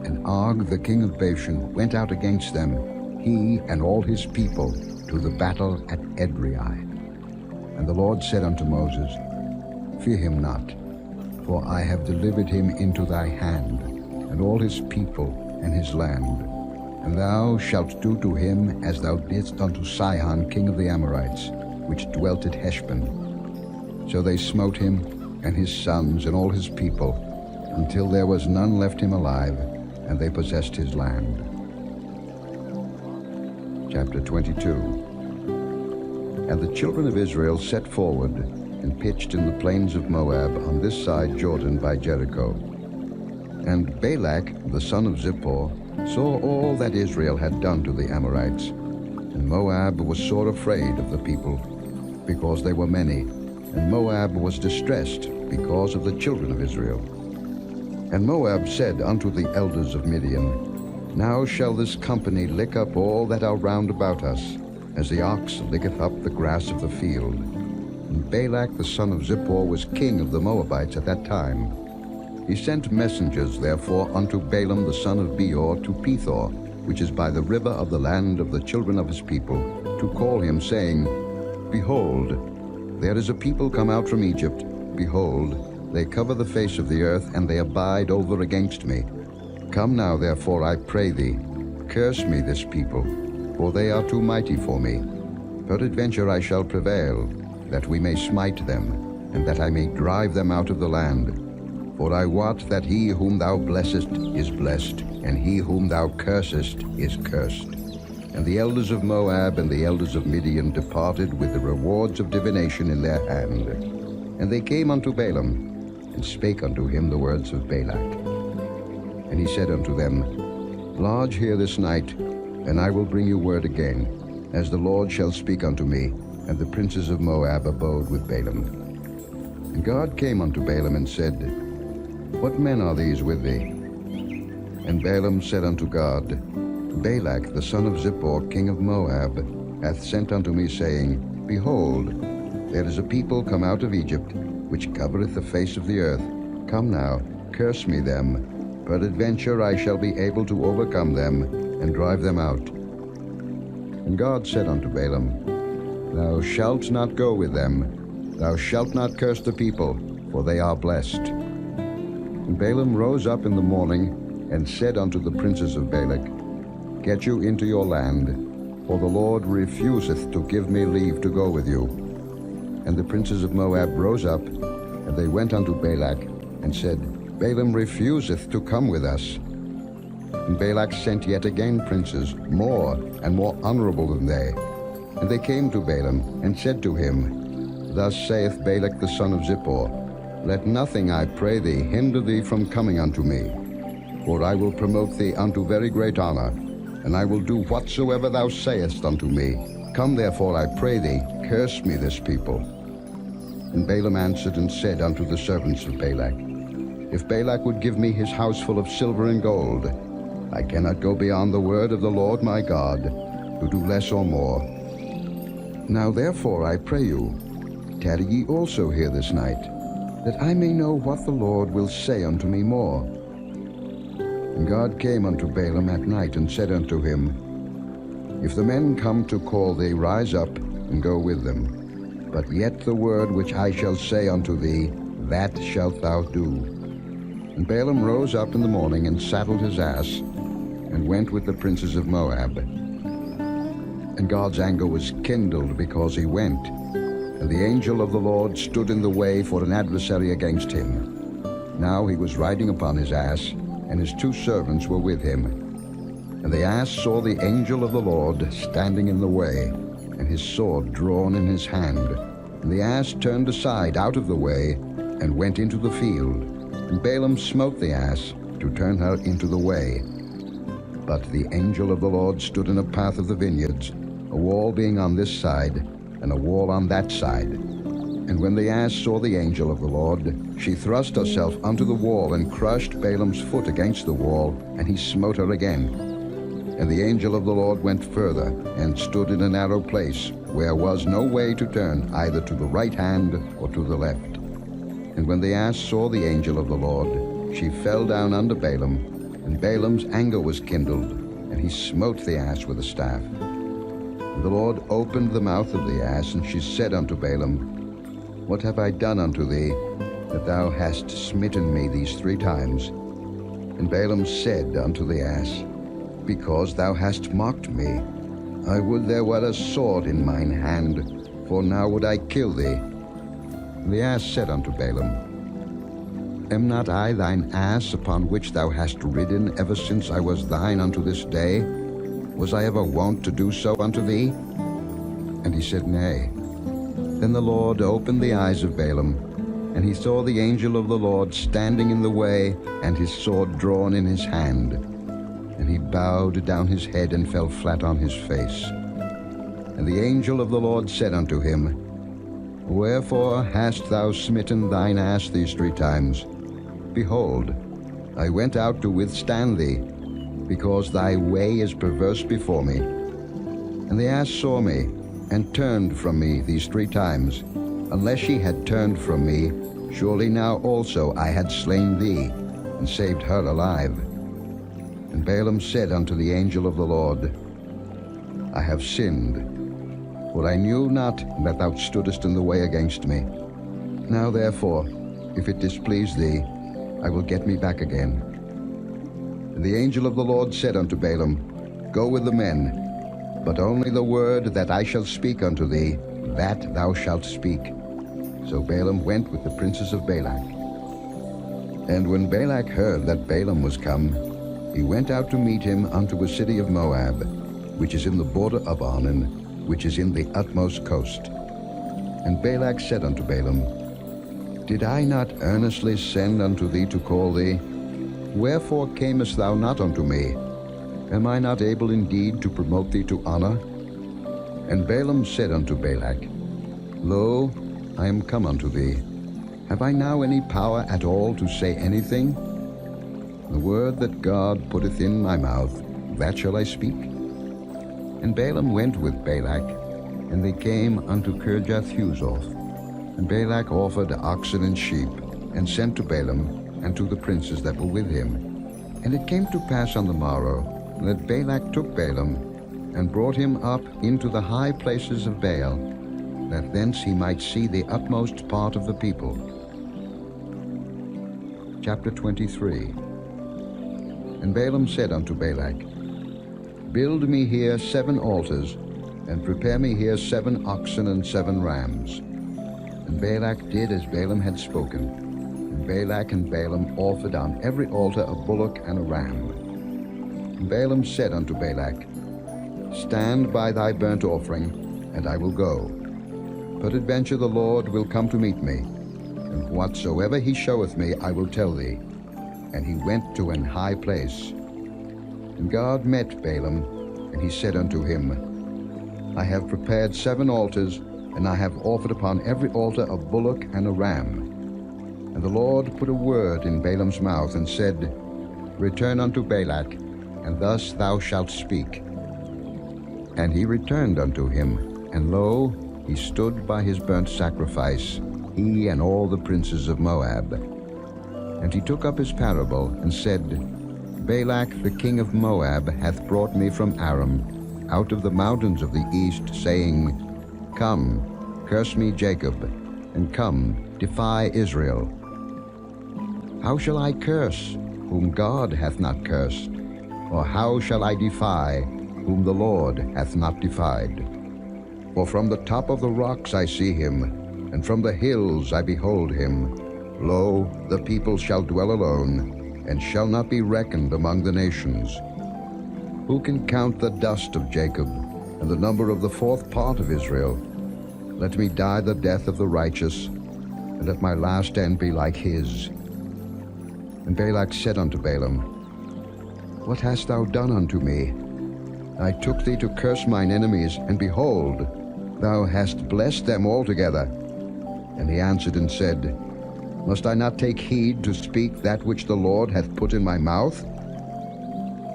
And Og the king of Bashan went out against them, he and all his people, to the battle at Edrei. And the Lord said unto Moses, Fear him not, for I have delivered him into thy hand, and all his people and his land. And thou shalt do to him as thou didst unto Sihon king of the Amorites, which dwelt at Heshbon. So they smote him, and his sons, and all his people, until there was none left him alive, and they possessed his land. Chapter 22. And the children of Israel set forward, and pitched in the plains of Moab on this side Jordan by Jericho. And Balak the son of Zippor saw all that Israel had done to the Amorites. And Moab was sore afraid of the people, because they were many, and Moab was distressed because of the children of Israel. And Moab said unto the elders of Midian, Now shall this company lick up all that are round about us, as the ox licketh up the grass of the field. And Balak the son of Zippor was king of the Moabites at that time. He sent messengers therefore unto Balaam the son of Beor to Pethor, which is by the river of the land of the children of his people, to call him, saying, Behold, there is a people come out from Egypt. Behold, they cover the face of the earth, and they abide over against me. Come now, therefore, I pray thee, curse me this people, for they are too mighty for me. Peradventure I shall prevail, that we may smite them, and that I may drive them out of the land. For I wot that he whom thou blessest is blessed, and he whom thou cursest is cursed. And the elders of Moab and the elders of Midian departed with the rewards of divination in their hand. And they came unto Balaam, and spake unto him the words of Balak. And he said unto them, Lodge here this night, and I will bring you word again, as the Lord shall speak unto me. And the princes of Moab abode with Balaam. And God came unto Balaam and said, What men are these with thee? And Balaam said unto God, Balak the son of Zippor, king of Moab, hath sent unto me, saying, Behold, there is a people come out of Egypt, which covereth the face of the earth. Come now, curse me them. Peradventure I shall be able to overcome them, and drive them out. And God said unto Balaam, Thou shalt not go with them. Thou shalt not curse the people, for they are blessed. And Balaam rose up in the morning, and said unto the princes of Balak, Get you into your land, for the Lord refuseth to give me leave to go with you. And the princes of Moab rose up, and they went unto Balak, and said, Balaam refuseth to come with us. And Balak sent yet again princes, more and more honorable than they. And they came to Balaam, and said to him, Thus saith Balak the son of Zippor, Let nothing, I pray thee, hinder thee from coming unto me. For I will promote thee unto very great honor, and I will do whatsoever thou sayest unto me. Come therefore, I pray thee, curse me this people. And Balaam answered and said unto the servants of Balak, If Balak would give me his house full of silver and gold, I cannot go beyond the word of the Lord my God, to do less or more. Now therefore, I pray you, tarry ye also here this night, that I may know what the Lord will say unto me more. And God came unto Balaam at night and said unto him, If the men come to call thee, rise up and go with them. But yet the word which I shall say unto thee, that shalt thou do. And Balaam rose up in the morning and saddled his ass, and went with the princes of Moab. And God's anger was kindled because he went, and the angel of the Lord stood in the way for an adversary against him. Now he was riding upon his ass, and his 2 servants were with him. And the ass saw the angel of the Lord standing in the way, and his sword drawn in his hand. And the ass turned aside out of the way, and went into the field. And Balaam smote the ass to turn her into the way. But the angel of the Lord stood in a path of the vineyards, a wall being on this side, and a wall on that side. And when the ass saw the angel of the Lord, she thrust herself unto the wall, and crushed Balaam's foot against the wall, and he smote her again. And the angel of the Lord went further, and stood in a narrow place, where was no way to turn, either to the right hand or to the left. And when the ass saw the angel of the Lord, she fell down under Balaam, and Balaam's anger was kindled, and he smote the ass with a staff. And the Lord opened the mouth of the ass, and she said unto Balaam, What have I done unto thee, that thou hast smitten me these 3 times? And Balaam said unto the ass, Because thou hast mocked me. I would there were a sword in mine hand, for now would I kill thee. And the ass said unto Balaam, Am not I thine ass upon which thou hast ridden ever since I was thine unto this day? Was I ever wont to do so unto thee? And he said, Nay. Then the Lord opened the eyes of Balaam, and he saw the angel of the Lord standing in the way, and his sword drawn in his hand. And he bowed down his head and fell flat on his face. And the angel of the Lord said unto him, Wherefore hast thou smitten thine ass these 3 times? Behold, I went out to withstand thee, because thy way is perverse before me. And the ass saw me, and turned from me these 3 times. Unless she had turned from me, surely now also I had slain thee, and saved her alive. And Balaam said unto the angel of the Lord, I have sinned, for I knew not that thou stoodest in the way against me. Now therefore, if it displease thee, I will get me back again. And the angel of the Lord said unto Balaam, Go with the men, but only the word that I shall speak unto thee, that thou shalt speak. So Balaam went with the princes of Balak. And when Balak heard that Balaam was come, he went out to meet him unto a city of Moab, which is in the border of Arnon, which is in the utmost coast. And Balak said unto Balaam, Did I not earnestly send unto thee to call thee? Wherefore camest thou not unto me? Am I not able indeed to promote thee to honor? And Balaam said unto Balak, Lo, I am come unto thee. Have I now any power at all to say anything? The word that God putteth in my mouth, that shall I speak. And Balaam went with Balak, and they came unto Kirjath-Huzoth. And Balak offered oxen and sheep, and sent to Balaam, and to the princes that were with him. And it came to pass on the morrow, that Balak took Balaam, and brought him up into the high places of Baal, that thence he might see the utmost part of the people. Chapter 23. And Balaam said unto Balak, Build me here 7 altars, and prepare me here 7 oxen and 7 rams. And Balak did as Balaam had spoken. And Balak and Balaam offered on every altar a bullock and a ram. And Balaam said unto Balak, Stand by thy burnt offering, and I will go. Peradventure the Lord will come to meet me, and whatsoever he showeth me I will tell thee. And he went to an high place. And God met Balaam, and he said unto him, I have prepared 7 altars, and I have offered upon every altar a bullock and a ram. And the Lord put a word in Balaam's mouth, and said, Return unto Balak, and thus thou shalt speak. And he returned unto him, and lo, he stood by his burnt sacrifice, he and all the princes of Moab. And he took up his parable, and said, Balak the king of Moab hath brought me from Aram, out of the mountains of the east, saying, Come, curse me Jacob, and come, defy Israel. How shall I curse, whom God hath not cursed? Or how shall I defy, whom the Lord hath not defied? For from the top of the rocks I see him, and from the hills I behold him. Lo, the people shall dwell alone, and shall not be reckoned among the nations. Who can count the dust of Jacob, and the number of the 4th part of Israel? Let me die the death of the righteous, and let my last end be like his. And Balak said unto Balaam, What hast thou done unto me? I took thee to curse mine enemies, and behold, thou hast blessed them altogether. And he answered and said, Must I not take heed to speak that which the Lord hath put in my mouth?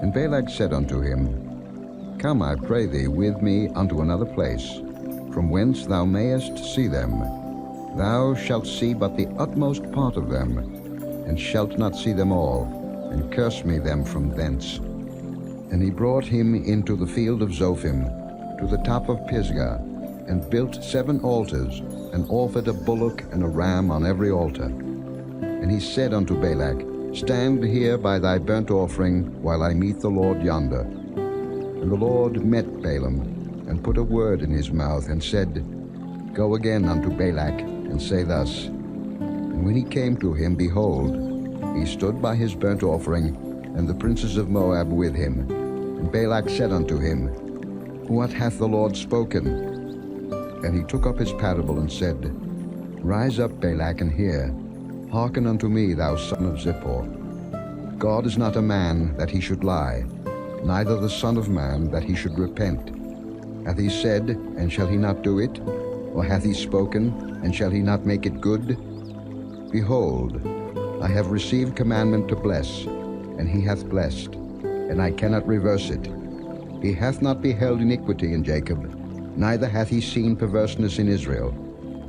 And Balak said unto him, Come, I pray thee, with me unto another place, from whence thou mayest see them. Thou shalt see but the utmost part of them, and shalt not see them all, and curse me them from thence. And he brought him into the field of Zophim, to the top of Pisgah, and built 7 altars, and offered a bullock and a ram on every altar. And he said unto Balak, Stand here by thy burnt offering, while I meet the Lord yonder. And the Lord met Balaam, and put a word in his mouth, and said, Go again unto Balak, and say thus. And when he came to him, behold, he stood by his burnt offering, and the princes of Moab with him. And Balak said unto him, What hath the Lord spoken? And he took up his parable, and said, Rise up, Balak, and hear. Hearken unto me, thou son of Zippor. God is not a man that he should lie, neither the son of man that he should repent. Hath he said, and shall he not do it? Or hath he spoken, and shall he not make it good? Behold, I have received commandment to bless, and he hath blessed, and I cannot reverse it. He hath not beheld iniquity in Jacob, neither hath he seen perverseness in Israel.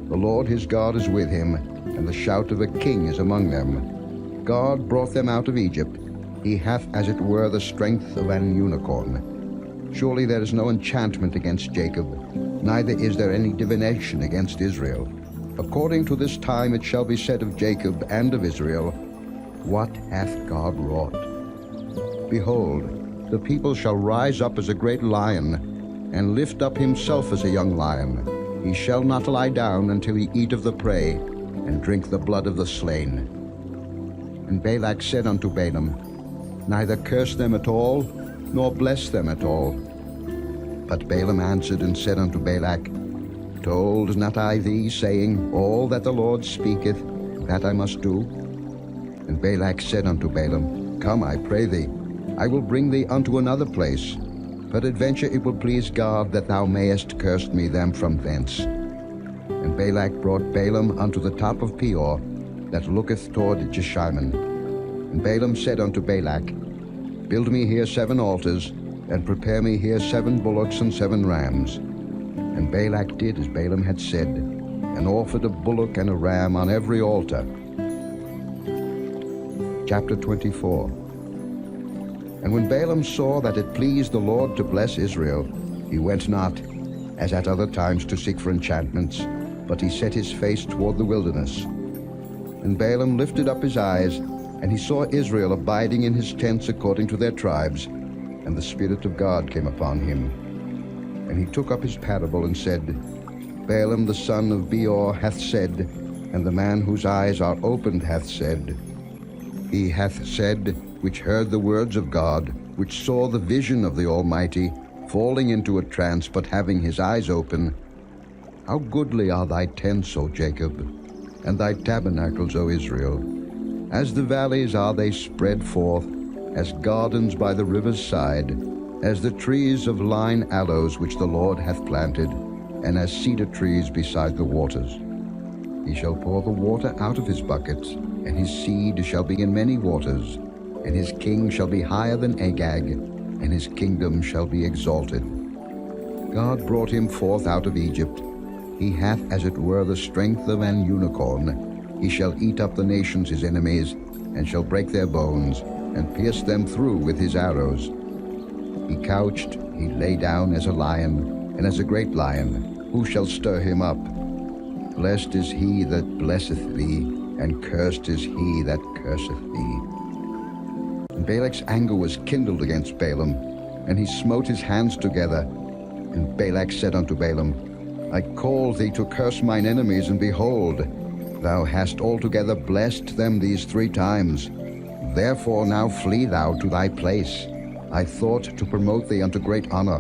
The Lord his God is with him, and the shout of a king is among them. God brought them out of Egypt. He hath as it were the strength of an unicorn. Surely there is no enchantment against Jacob, neither is there any divination against Israel. According to this time it shall be said of Jacob and of Israel, What hath God wrought? Behold, the people shall rise up as a great lion, and lift up himself as a young lion. He shall not lie down until he eat of the prey, and drink the blood of the slain. And Balak said unto Balaam, Neither curse them at all, nor bless them at all. But Balaam answered and said unto Balak, Told not I thee, saying, All that the Lord speaketh, that I must do? And Balak said unto Balaam, Come, I pray thee, I will bring thee unto another place. Peradventure it will please God that thou mayest curse me them from thence. And Balak brought Balaam unto the top of Peor, that looketh toward Jeshimon. And Balaam said unto Balak, Build me here 7 altars, and prepare me here 7 bullocks and 7 rams. And Balak did as Balaam had said, and offered a bullock and a ram on every altar. Chapter 24. And when Balaam saw that it pleased the Lord to bless Israel, he went not, as at other times, to seek for enchantments, but he set his face toward the wilderness. And Balaam lifted up his eyes, and he saw Israel abiding in his tents according to their tribes, and the Spirit of God came upon him. And he took up his parable, and said, Balaam the son of Beor hath said, and the man whose eyes are opened hath said, He hath said, which heard the words of God, which saw the vision of the Almighty, falling into a trance, but having his eyes open, How goodly are thy tents, O Jacob, and thy tabernacles, O Israel. As the valleys are they spread forth, as gardens by the river's side, as the trees of lign aloes which the Lord hath planted, and as cedar trees beside the waters. He shall pour the water out of his buckets, and his seed shall be in many waters, and his king shall be higher than Agag, and his kingdom shall be exalted. God brought him forth out of Egypt. He hath as it were the strength of an unicorn. He shall eat up the nations his enemies, and shall break their bones, and pierce them through with his arrows. He couched, he lay down as a lion, and as a great lion. Who shall stir him up? Blessed is he that blesseth thee, and cursed is he that curseth thee. And Balak's anger was kindled against Balaam, and he smote his hands together. And Balak said unto Balaam, I called thee to curse mine enemies, and behold, thou hast altogether blessed them these 3 times. Therefore now flee thou to thy place. I thought to promote thee unto great honor,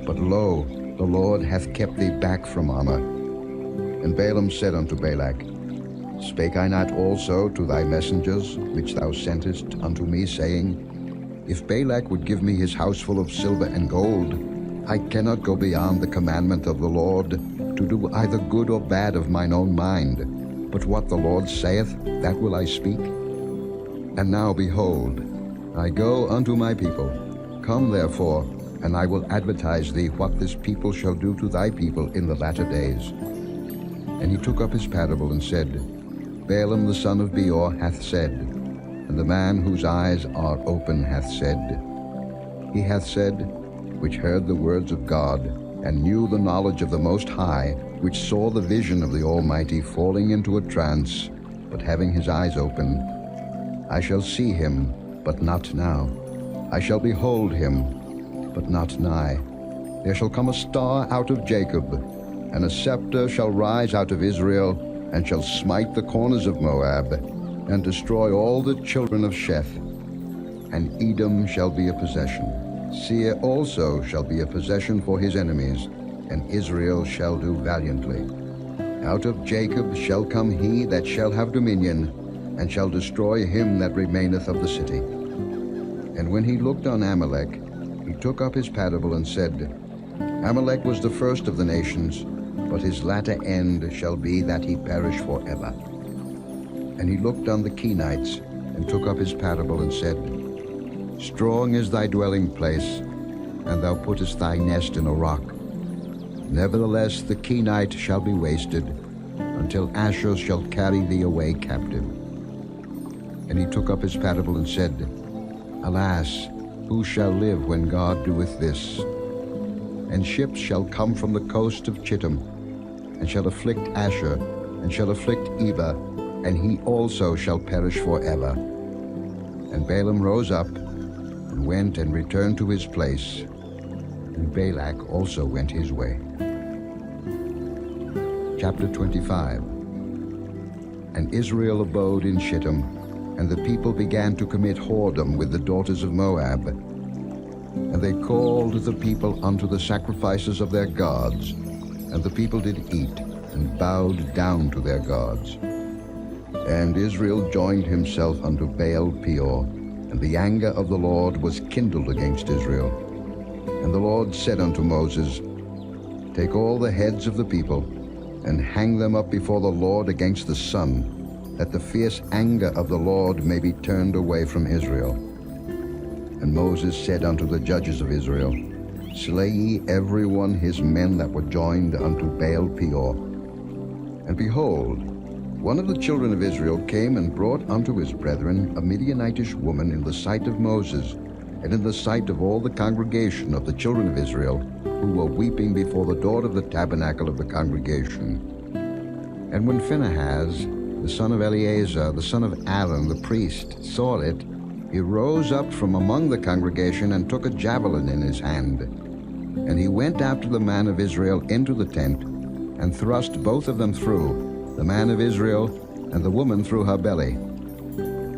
but lo, the Lord hath kept thee back from honor. And Balaam said unto Balak, Spake I not also to thy messengers, which thou sentest unto me, saying, If Balak would give me his house full of silver and gold, I cannot go beyond the commandment of the Lord, to do either good or bad of mine own mind. But what the Lord saith, that will I speak. And now behold, I go unto my people. Come therefore, and I will advertise thee what this people shall do to thy people in the latter days. And he took up his parable and said, Balaam the son of Beor hath said, and the man whose eyes are open hath said, He hath said, which heard the words of God, and knew the knowledge of the Most High, which saw the vision of the Almighty falling into a trance, but having his eyes open, I shall see him, but not now. I shall behold him, but not nigh. There shall come a star out of Jacob, and a scepter shall rise out of Israel, and shall smite the corners of Moab, and destroy all the children of Sheth. And Edom shall be a possession. Seir also shall be a possession for his enemies, and Israel shall do valiantly. Out of Jacob shall come he that shall have dominion, and shall destroy him that remaineth of the city. And when he looked on Amalek, he took up his parable and said, Amalek was the first of the nations, but his latter end shall be that he perish forever. And he looked on the Kenites, and took up his parable and said, Strong is thy dwelling place, and thou puttest thy nest in a rock. Nevertheless the Kenite shall be wasted, until Asher shall carry thee away captive. And he took up his parable and said, Alas, who shall live when God doeth this? And ships shall come from the coast of Chittim, and shall afflict Asher, and shall afflict Eva, and he also shall perish forever. And Balaam rose up, and went and returned to his place, and Balak also went his way. Chapter 25. And Israel abode in Shittim, and the people began to commit whoredom with the daughters of Moab. And they called the people unto the sacrifices of their gods, and the people did eat, and bowed down to their gods. And Israel joined himself unto Baal Peor, and the anger of the Lord was kindled against Israel. And the Lord said unto Moses, Take all the heads of the people, and hang them up before the Lord against the sun, that the fierce anger of the Lord may be turned away from Israel. And Moses said unto the judges of Israel, Slay ye every one his men that were joined unto Baal Peor. And behold, one of the children of Israel came and brought unto his brethren a Midianitish woman in the sight of Moses, and in the sight of all the congregation of the children of Israel, who were weeping before the door of the tabernacle of the congregation. And when Phinehas, the son of Eleazar, the son of Aaron, the priest, saw it, he rose up from among the congregation and took a javelin in his hand. And he went after the man of Israel into the tent, and thrust both of them through, the man of Israel and the woman through her belly.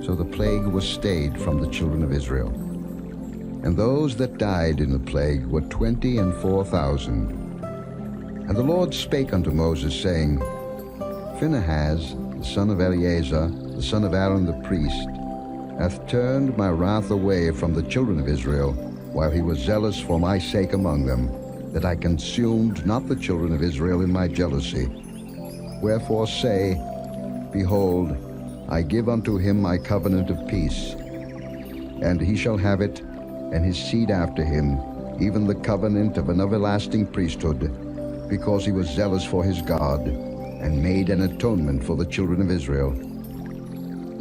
So the plague was stayed from the children of Israel. And those that died in the plague were 24,000. And the Lord spake unto Moses, saying, Phinehas, the son of Eleazar, the son of Aaron the priest, hath turned my wrath away from the children of Israel, while he was zealous for my sake among them, that I consumed not the children of Israel in my jealousy. Wherefore say, Behold, I give unto him my covenant of peace, and he shall have it, and his seed after him, even the covenant of an everlasting priesthood, because he was zealous for his God, and made an atonement for the children of Israel.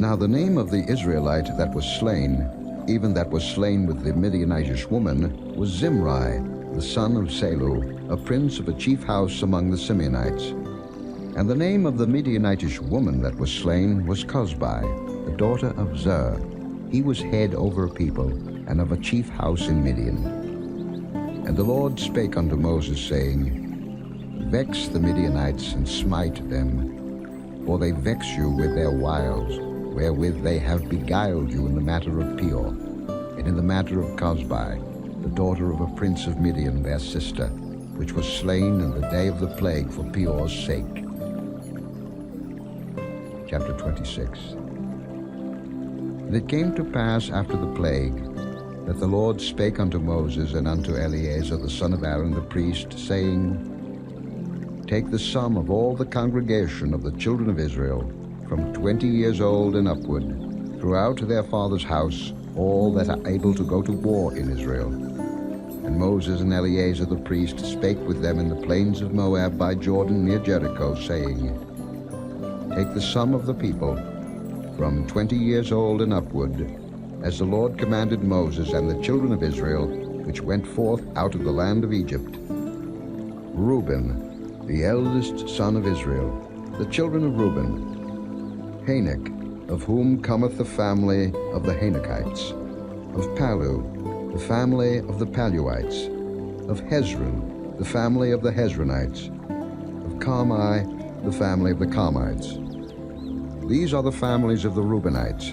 Now the name of the Israelite that was slain, even that was slain with the Midianitish woman, was Zimri, the son of Salu, a prince of a chief house among the Simeonites. And the name of the Midianitish woman that was slain was Cozbi, the daughter of Zer. He was head over a people, and of a chief house in Midian. And the Lord spake unto Moses, saying, Vex the Midianites, and smite them, for they vex you with their wiles, wherewith they have beguiled you in the matter of Peor, and in the matter of Cozbi, the daughter of a prince of Midian, their sister, which was slain in the day of the plague for Peor's sake. Chapter 26. And it came to pass after the plague, that the Lord spake unto Moses and unto Eleazar the son of Aaron the priest, saying, Take the sum of all the congregation of the children of Israel, from 20 years old and upward, throughout their father's house, all that are able to go to war in Israel. And Moses and Eleazar the priest spake with them in the plains of Moab by Jordan near Jericho, saying, Take the sum of the people, from 20 years old and upward, as the Lord commanded Moses and the children of Israel, which went forth out of the land of Egypt. Reuben, the eldest son of Israel, the children of Reuben, Hanok, of whom cometh the family of the Hanokites, of Palu, the family of the Paluites, of Hezron, the family of the Hezronites, of Carmi, the family of the Carmites. These are the families of the Reubenites,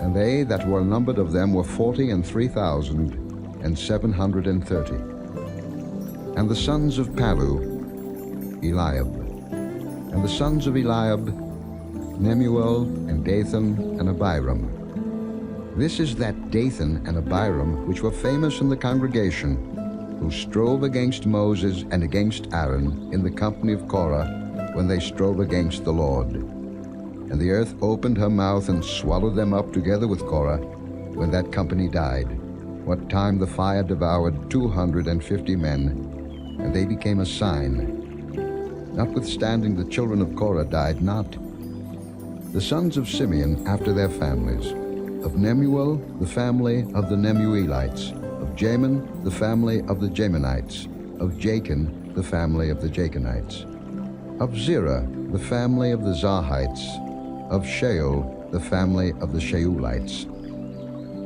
and they that were numbered of them were 43,730. And the sons of Palu, Eliab. And the sons of Eliab, Nemuel, and Dathan, and Abiram. This is that Dathan and Abiram which were famous in the congregation, who strove against Moses and against Aaron in the company of Korah, when they strove against the Lord. And the earth opened her mouth and swallowed them up together with Korah, when that company died, what time the fire devoured 250 men, and they became a sign. Notwithstanding the children of Korah died not. The sons of Simeon after their families, of Nemuel, the family of the Nemuelites, of Jamin, the family of the Jaminites, of Jachin, the family of the Jachinites, of Zerah, the family of the Zarhites, of Shaul, the family of the Shaulites.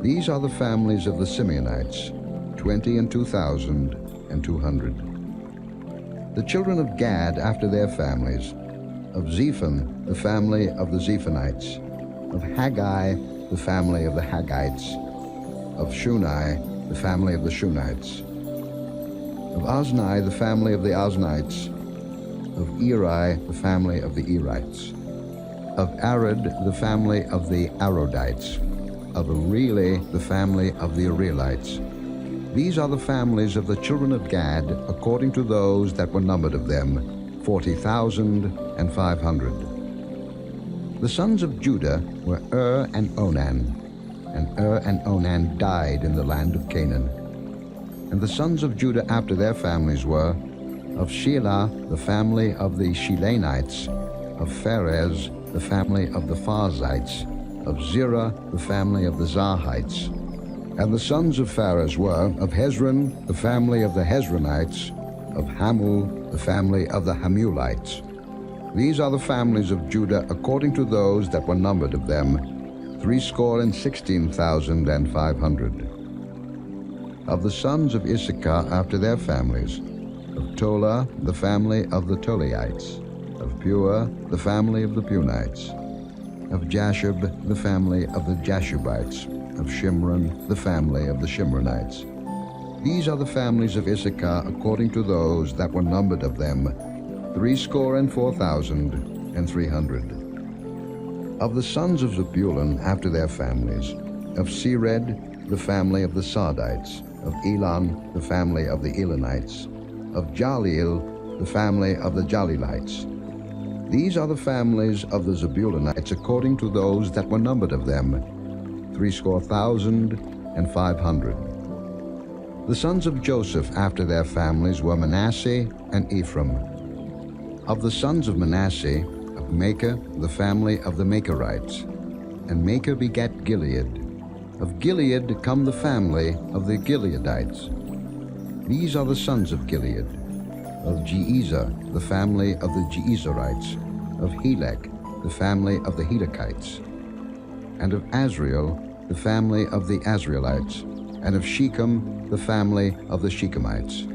These are the families of the Simeonites, 22,200. The children of Gad after their families, of Zephon, the family of the Zephonites, of Haggai, the family of the Haggites, of Shuni, the family of the Shunites, of Ozni, the family of the Oznites, of Eri, the family of the Erites, of Arad, the family of the Arodites, of Areli, the family of the Arelites. These are the families of the children of Gad, according to those that were numbered of them, 40,500. The sons of Judah were and Onan, and and Onan died in the land of Canaan. And the sons of Judah after their families were, of Shelah, the family of the Shilanites, of Pharez, the family of the Pharzites, of Zerah, the family of the Zarhites. And the sons of Pharez were, of Hezron, the family of the Hezronites, of Hamul, the family of the Hamulites. These are the families of Judah according to those that were numbered of them, 16,500. Of the sons of Issachar after their families, of Tola, the family of the Tolaites, of Pua, the family of the Punites, of Jashub, the family of the Jashubites, of Shimron, the family of the Shimronites. These are the families of Issachar according to those that were numbered of them, 64,300. Of the sons of Zebulun after their families, of Sered, the family of the Sardites, of Elon, the family of the Elonites, of Jaleel, the family of the Jaleelites. These are the families of the Zebulunites according to those that were numbered of them, 60,500. The sons of Joseph after their families were Manasseh and Ephraim. Of the sons of Manasseh, of Machir, the family of the Machirites, and Machir begat Gilead. Of Gilead come the family of the Gileadites. These are the sons of Gilead. Of Jeezer, the family of the Jeezerites. Of Helek, the family of the Helekites. And of Azriel, the family of the Azrielites. And of Shechem, the family of the Shechemites.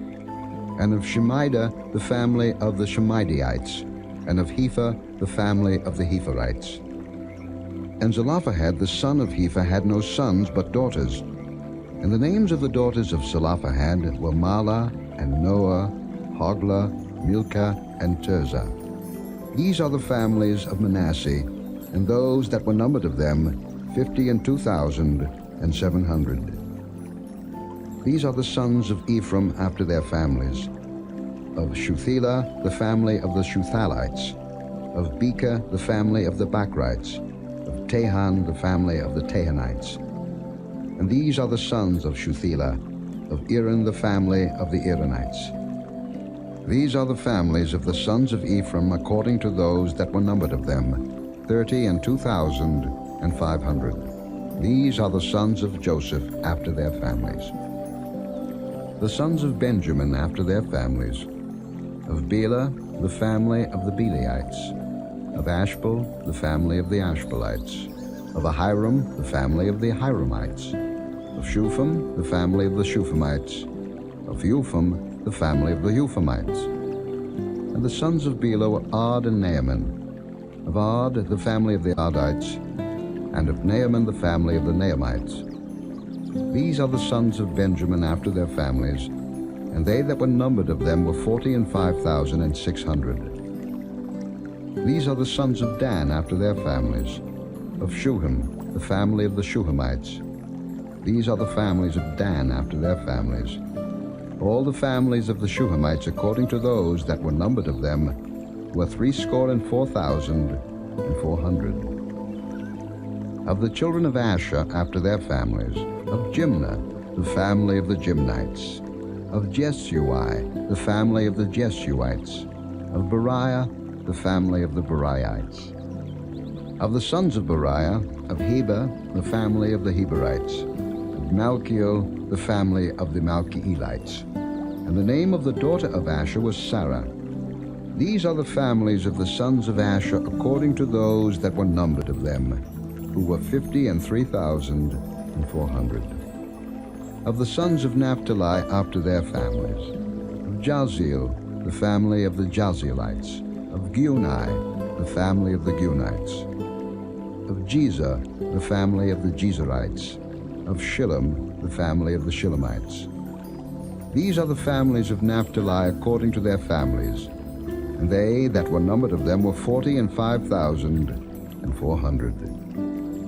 And of Shemida, the family of the Shemidaites. And of Hepher, the family of the Hepherites. And Zelophehad the son of Hepher had no sons but daughters. And the names of the daughters of Zelophehad were Mahlah, and Noah, Hoglah, Milcah, and Tirzah. These are the families of Manasseh, and those that were numbered of them, 52,700. These are the sons of Ephraim after their families. Of Shuthelah, the family of the Shuthalites. Of Becher, the family of the Bachrites. Of Tahan, the family of the Tahanites. And these are the sons of Shuthelah. Of Eran, the family of the Eranites. These are the families of the sons of Ephraim according to those that were numbered of them, 32,500. These are the sons of Joseph after their families. The sons of Benjamin after their families. Of Bela, the family of the Belaites. Of Ashbel, the family of the Ashbelites. Of Ahiram, the family of the Ahiramites. Of Shupham, the family of the Shuphamites. Of Upham, the family of the Uphamites. And the sons of Bela were Ard and Naaman. Of Ard, the family of the Ardites. And of Naaman, the family of the Naamites. These are the sons of Benjamin after their families, and they that were numbered of them were 45,600. These are the sons of Dan after their families. Of Shuham, the family of the Shuhamites. These are the families of Dan after their families. All the families of the Shuhamites according to those that were numbered of them were 64,400. Of the children of Asher after their families, of Jimnah, the family of the Jimnites. Of Jesui, the family of the Jesuites. Of Beriah, the family of the Beriites. Of the sons of Beriah, of Heber, the family of the Heberites. Of Malchiel, the family of the Malchielites. And the name of the daughter of Asher was Sarah. These are the families of the sons of Asher according to those that were numbered of them, who were 53,400. Of the sons of Naphtali after their families. Of Jaziel, the family of the Jazielites. Of Guni, the family of the Gunites. Of Jezer, the family of the Jezerites. Of Shillem, the family of the Shillemites. These are the families of Naphtali according to their families, and they that were numbered of them were 45,400.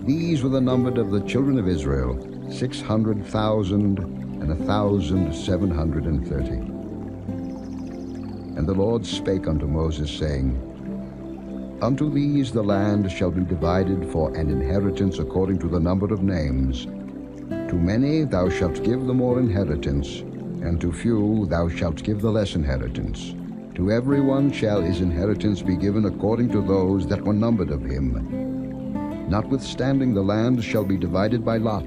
These were the numbered of the children of Israel, 600,1,730. And the Lord spake unto Moses, saying, Unto these the land shall be divided for an inheritance according to the number of names. To many thou shalt give the more inheritance, and to few thou shalt give the less inheritance. To every one shall his inheritance be given according to those that were numbered of him. Notwithstanding the land shall be divided by lot.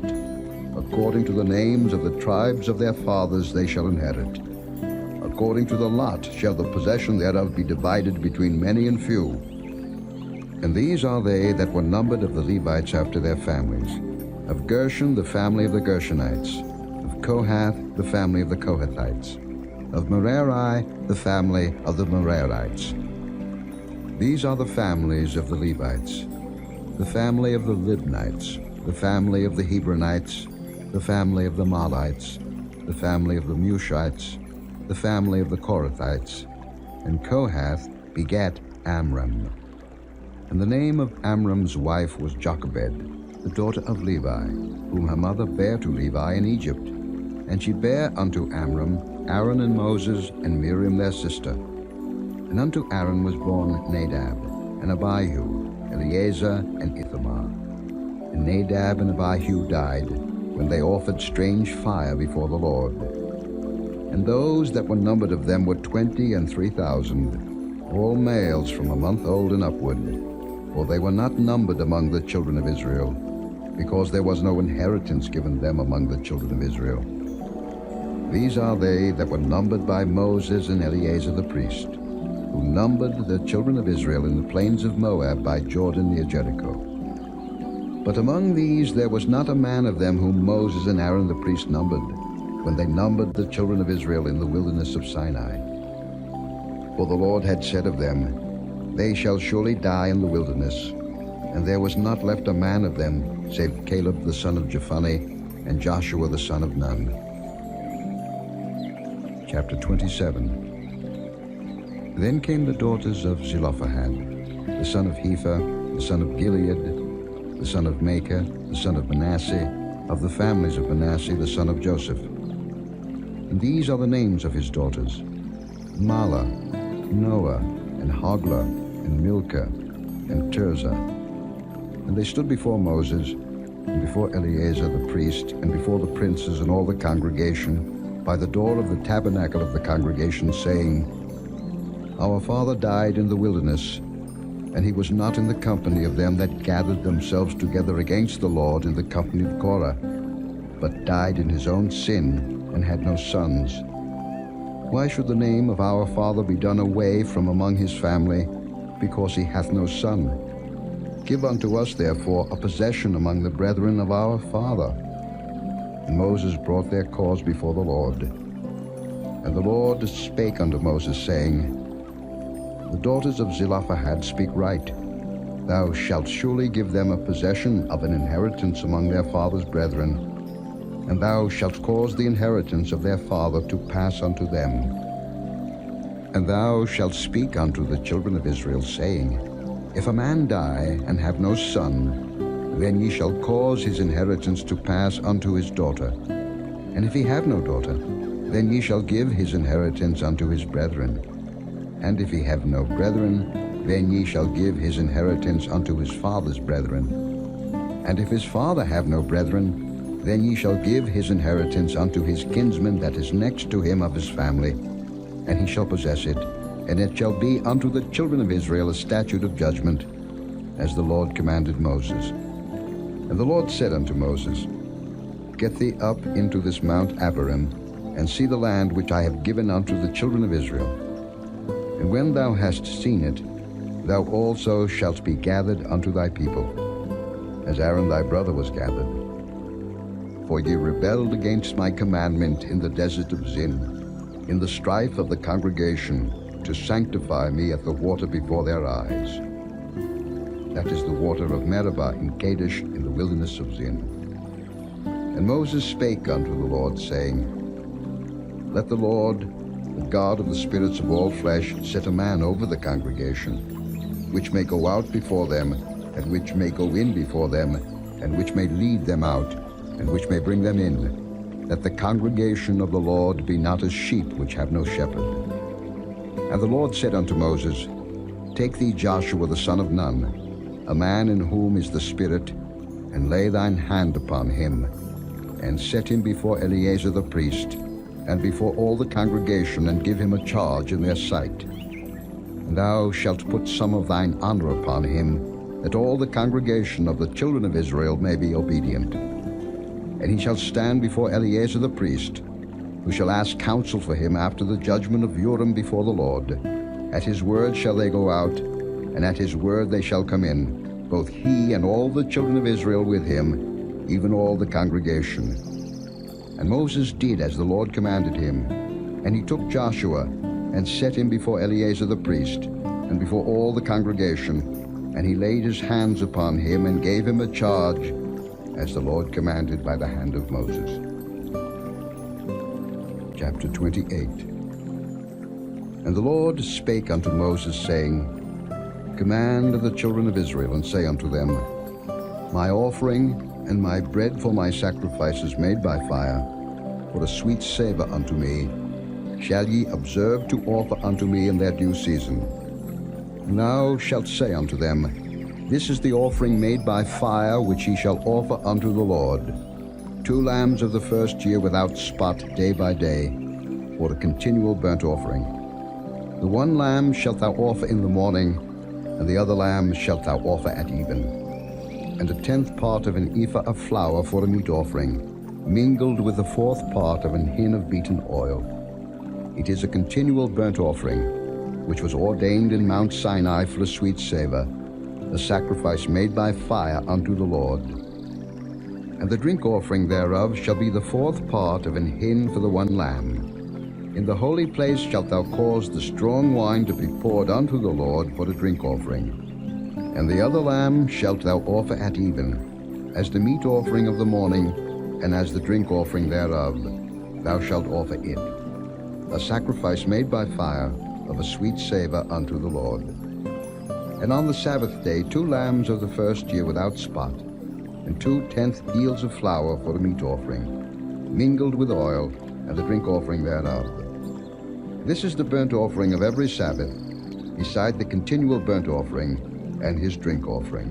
According to the names of the tribes of their fathers they shall inherit. According to the lot shall the possession thereof be divided between many and few. And these are they that were numbered of the Levites after their families. Of Gershon, the family of the Gershonites. Of Kohath, the family of the Kohathites. Of Merari, the family of the Merarites. These are the families of the Levites. The family of the Libnites, the family of the Hebronites, the family of the Mahlites, the family of the Mushites, the family of the Korathites. And Kohath begat Amram. And the name of Amram's wife was Jochebed, the daughter of Levi, whom her mother bare to Levi in Egypt. And she bare unto Amram Aaron and Moses and Miriam their sister. And unto Aaron was born Nadab, and Abihu, Eleazar, and Ithamar. And Nadab and Abihu died, when they offered strange fire before the Lord. And those that were numbered of them were 20 and 3,000, all males from a month old and upward, for they were not numbered among the children of Israel, because there was no inheritance given them among the children of Israel. These are they that were numbered by Moses and Eleazar the priest, who numbered the children of Israel in the plains of Moab by Jordan near Jericho. But among these there was not a man of them whom Moses and Aaron the priest numbered, when they numbered the children of Israel in the wilderness of Sinai. For the Lord had said of them, They shall surely die in the wilderness, and there was not left a man of them, save Caleb the son of Jephunneh, and Joshua the son of Nun. Chapter 27. Then came the daughters of Zelophehad, the son of Hepher, the son of Gilead, the son of Machir, the son of Manasseh, of the families of Manasseh, the son of Joseph. And these are the names of his daughters: Mahlah, Noah, and Hoglah, and Milcah, and Tirzah. And they stood before Moses, and before Eleazar the priest, and before the princes and all the congregation, by the door of the tabernacle of the congregation, saying, Our father died in the wilderness, and he was not in the company of them that gathered themselves together against the Lord in the company of Korah, but died in his own sin, and had no sons. Why should the name of our father be done away from among his family, because he hath no son? Give unto us therefore a possession among the brethren of our father. And Moses brought their cause before the Lord. And the Lord spake unto Moses, saying, The daughters of Zelophehad speak right. Thou shalt surely give them a possession of an inheritance among their father's brethren, and thou shalt cause the inheritance of their father to pass unto them. And thou shalt speak unto the children of Israel, saying, If a man die and have no son, then ye shall cause his inheritance to pass unto his daughter. And if he have no daughter, then ye shall give his inheritance unto his brethren. And if he have no brethren, then ye shall give his inheritance unto his father's brethren. And if his father have no brethren, then ye shall give his inheritance unto his kinsman that is next to him of his family, and he shall possess it, and it shall be unto the children of Israel a statute of judgment, as the Lord commanded Moses. And the Lord said unto Moses, Get thee up into this Mount Abarim, and see the land which I have given unto the children of Israel. And when thou hast seen it, thou also shalt be gathered unto thy people, as Aaron thy brother was gathered. For ye rebelled against my commandment in the desert of Zin, in the strife of the congregation, to sanctify me at the water before their eyes. That is the water of Meribah in Kadesh in the wilderness of Zin. And Moses spake unto the Lord, saying, Let the Lord, the God of the spirits of all flesh, set a man over the congregation, which may go out before them, and which may go in before them, and which may lead them out, and which may bring them in, that the congregation of the Lord be not as sheep which have no shepherd. And the Lord said unto Moses, Take thee Joshua the son of Nun, a man in whom is the Spirit, and lay thine hand upon him, and set him before Eleazar the priest, and before all the congregation, and give him a charge in their sight. And thou shalt put some of thine honor upon him, that all the congregation of the children of Israel may be obedient. And he shall stand before Eleazar the priest, who shall ask counsel for him after the judgment of Urim before the Lord. At his word shall they go out, and at his word they shall come in, both he and all the children of Israel with him, even all the congregation. And Moses did as the Lord commanded him. And he took Joshua, and set him before Eleazar the priest, and before all the congregation. And he laid his hands upon him, and gave him a charge, as the Lord commanded by the hand of Moses. Chapter 28. And the Lord spake unto Moses, saying, Command the children of Israel, and say unto them, My offering and my bread for my sacrifices made by fire, for a sweet savour unto me, shall ye observe to offer unto me in their due season. And thou shalt say unto them, This is the offering made by fire, which ye shall offer unto the Lord, 2 lambs of the first year without spot day by day, for a continual burnt offering. The one lamb shalt thou offer in the morning, and the other lamb shalt thou offer at even. And 1/10 part of an ephah of flour for a meat offering, mingled with the 1/4 part of an hin of beaten oil. It is a continual burnt offering, which was ordained in Mount Sinai for a sweet savour, a sacrifice made by fire unto the Lord. And the drink offering thereof shall be the 1/4 part of an hin for the one lamb. In the holy place shalt thou cause the strong wine to be poured unto the Lord for a drink offering. And the other lamb shalt thou offer at even, as the meat offering of the morning, and as the drink offering thereof, thou shalt offer it, a sacrifice made by fire, of a sweet savour unto the Lord. And on the Sabbath day 2 lambs of the first year without spot, and 2/10 deals of flour for a meat offering, mingled with oil, and the drink offering thereof. This is the burnt offering of every Sabbath, beside the continual burnt offering, and his drink offering.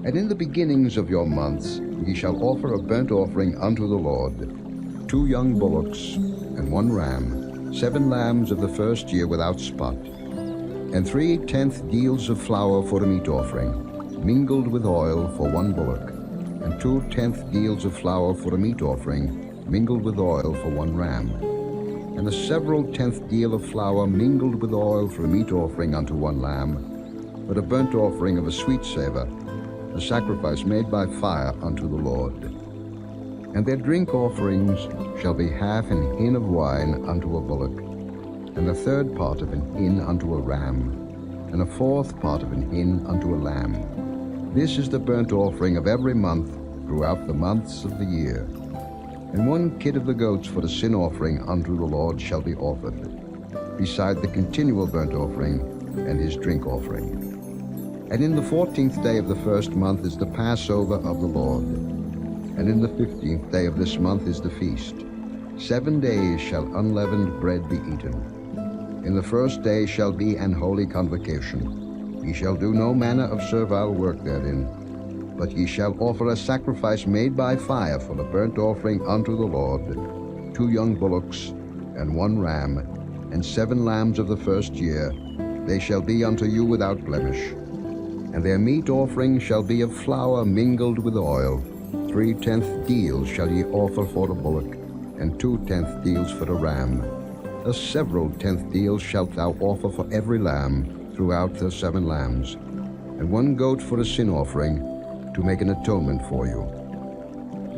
And in the beginnings of your months ye shall offer a burnt offering unto the Lord, 2 young bullocks, and 1 ram, 7 lambs of the first year without spot, and 3/10 deals of flour for a meat offering, mingled with oil for 1 bullock, and 2/10 deals of flour for a meat offering, mingled with oil for 1 ram, and a several 10th deal of flour mingled with oil for a meat offering unto 1 lamb, but a burnt offering of a sweet savour, a sacrifice made by fire unto the Lord. And their drink offerings shall be 1/2 an hin of wine unto a bullock, and 1/3 part of an hin unto a ram, and 1/4 part of an hin unto a lamb. This is the burnt offering of every month throughout the months of the year. And 1 kid of the goats for the sin offering unto the Lord shall be offered, beside the continual burnt offering and his drink offering. And in the 14th day of the first month is the Passover of the Lord, and in the 15th day of this month is the feast. 7 days shall unleavened bread be eaten. In the first day shall be an holy convocation. Ye shall do no manner of servile work therein, but ye shall offer a sacrifice made by fire for the burnt offering unto the Lord, 2 young bullocks, and 1 ram, and 7 lambs of the first year. They shall be unto you without blemish. And their meat offering shall be of flour mingled with oil. 3/10 deals shall ye offer for a bullock, and 2/10 deals for a ram. A several 10th deals shalt thou offer for every lamb throughout the 7 lambs, and 1 goat for a sin offering, to make an atonement for you.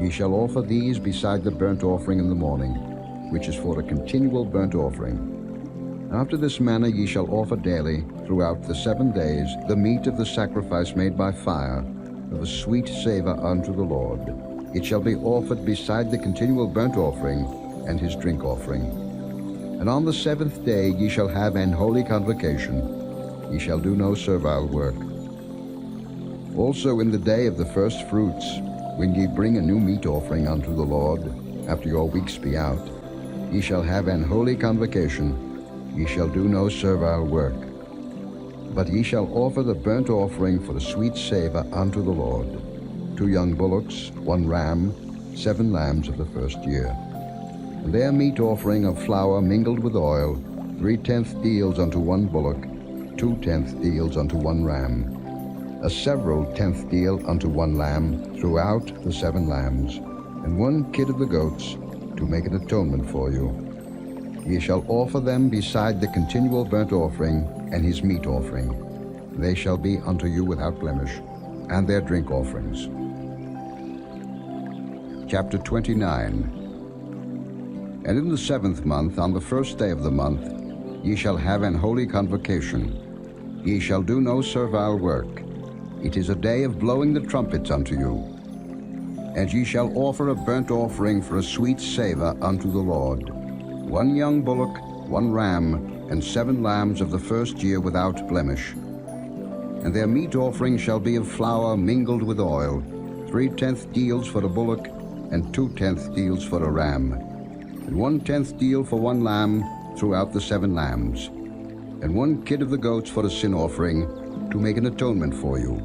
Ye shall offer these beside the burnt offering in the morning, which is for a continual burnt offering. After this manner ye shall offer daily, throughout the 7 days, the meat of the sacrifice made by fire, of a sweet savour unto the Lord. It shall be offered beside the continual burnt offering and his drink offering. And on the 7th day ye shall have an holy convocation. Ye shall do no servile work. Also in the day of the first fruits, when ye bring a new meat offering unto the Lord, after your weeks be out, ye shall have an holy convocation. Ye shall do no servile work. But ye shall offer the burnt offering for the sweet savour unto the Lord, 2 young bullocks, 1 ram, 7 lambs of the first year. And their meat offering of flour mingled with oil, 3/10 deals unto 1 bullock, 2/10 deals unto 1 ram, a several 10th deal unto 1 lamb throughout the 7 lambs, and 1 kid of the goats, to make an atonement for you. Ye shall offer them beside the continual burnt offering and his meat offering. They shall be unto you without blemish, and their drink offerings. Chapter 29. And in the 7th month, on the first day of the month, ye shall have an holy convocation. Ye shall do no servile work. It is a day of blowing the trumpets unto you. And ye shall offer a burnt offering for a sweet savour unto the Lord, 1 young bullock, 1 ram, and 7 lambs of the first year without blemish. And their meat offering shall be of flour mingled with oil, 3/10 deals for a bullock, and 2/10 deals for a ram, and 1/10 deal for 1 lamb throughout the 7 lambs, and 1 kid of the goats for a sin offering, to make an atonement for you.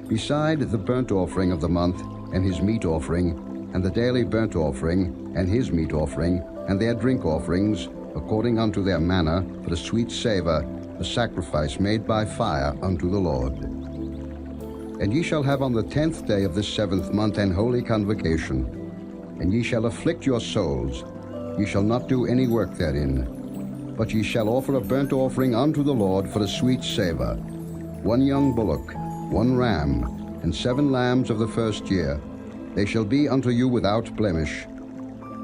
Beside the burnt offering of the month, and his meat offering, and the daily burnt offering, and his meat offering, and their drink offerings, according unto their manner, for a sweet savour, a sacrifice made by fire unto the Lord. And ye shall have on the 10th day of this 7th month an holy convocation, and ye shall afflict your souls. Ye shall not do any work therein, but ye shall offer a burnt offering unto the Lord for a sweet savour, 1 young bullock, 1 ram, and 7 lambs of the first year. They shall be unto you without blemish.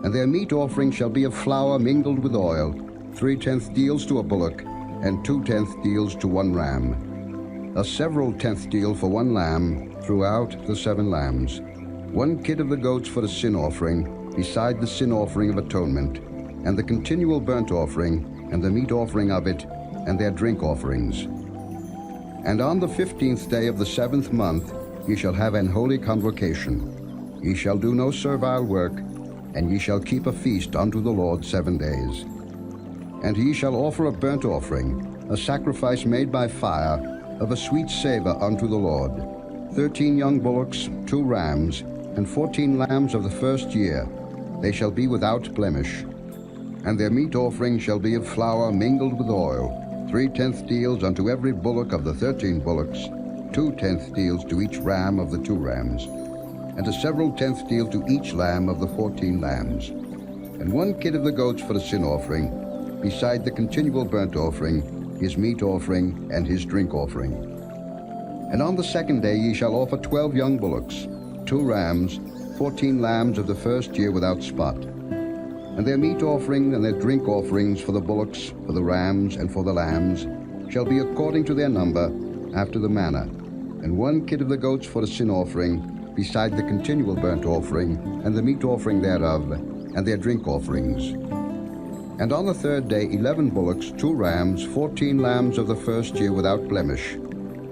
And their meat offering shall be of flour mingled with oil, 3/10 deals to a bullock, and 2/10 deals to 1 ram, a several 10th deal for 1 lamb throughout the 7 lambs, 1 kid of the goats for a sin offering, beside the sin offering of atonement, and the continual burnt offering, and the meat offering of it, and their drink offerings. And on the 15th day of the 7th month ye shall have an holy convocation. Ye shall do no servile work, and ye shall keep a feast unto the Lord 7 days. And ye shall offer a burnt offering, a sacrifice made by fire, of a sweet savour unto the Lord, 13 young bullocks, 2 rams, and 14 lambs of the first year. They shall be without blemish. And their meat offering shall be of flour mingled with oil, 3/10 deals unto every bullock of the 13 bullocks, 2/10 deals to each ram of the 2 rams, and a several 10th deal to each lamb of the 14 lambs, and 1 kid of the goats for a sin offering, beside the continual burnt offering, his meat offering, and his drink offering. And on the 2nd day ye shall offer 12 young bullocks, 2 rams, 14 lambs of the first year without spot. And their meat offering and their drink offerings for the bullocks, for the rams, and for the lambs, shall be according to their number, after the manner, and 1 kid of the goats for a sin offering, beside the continual burnt offering, and the meat offering thereof, and their drink offerings. And on the 3rd day 11 bullocks, 2 rams, 14 lambs of the first year without blemish,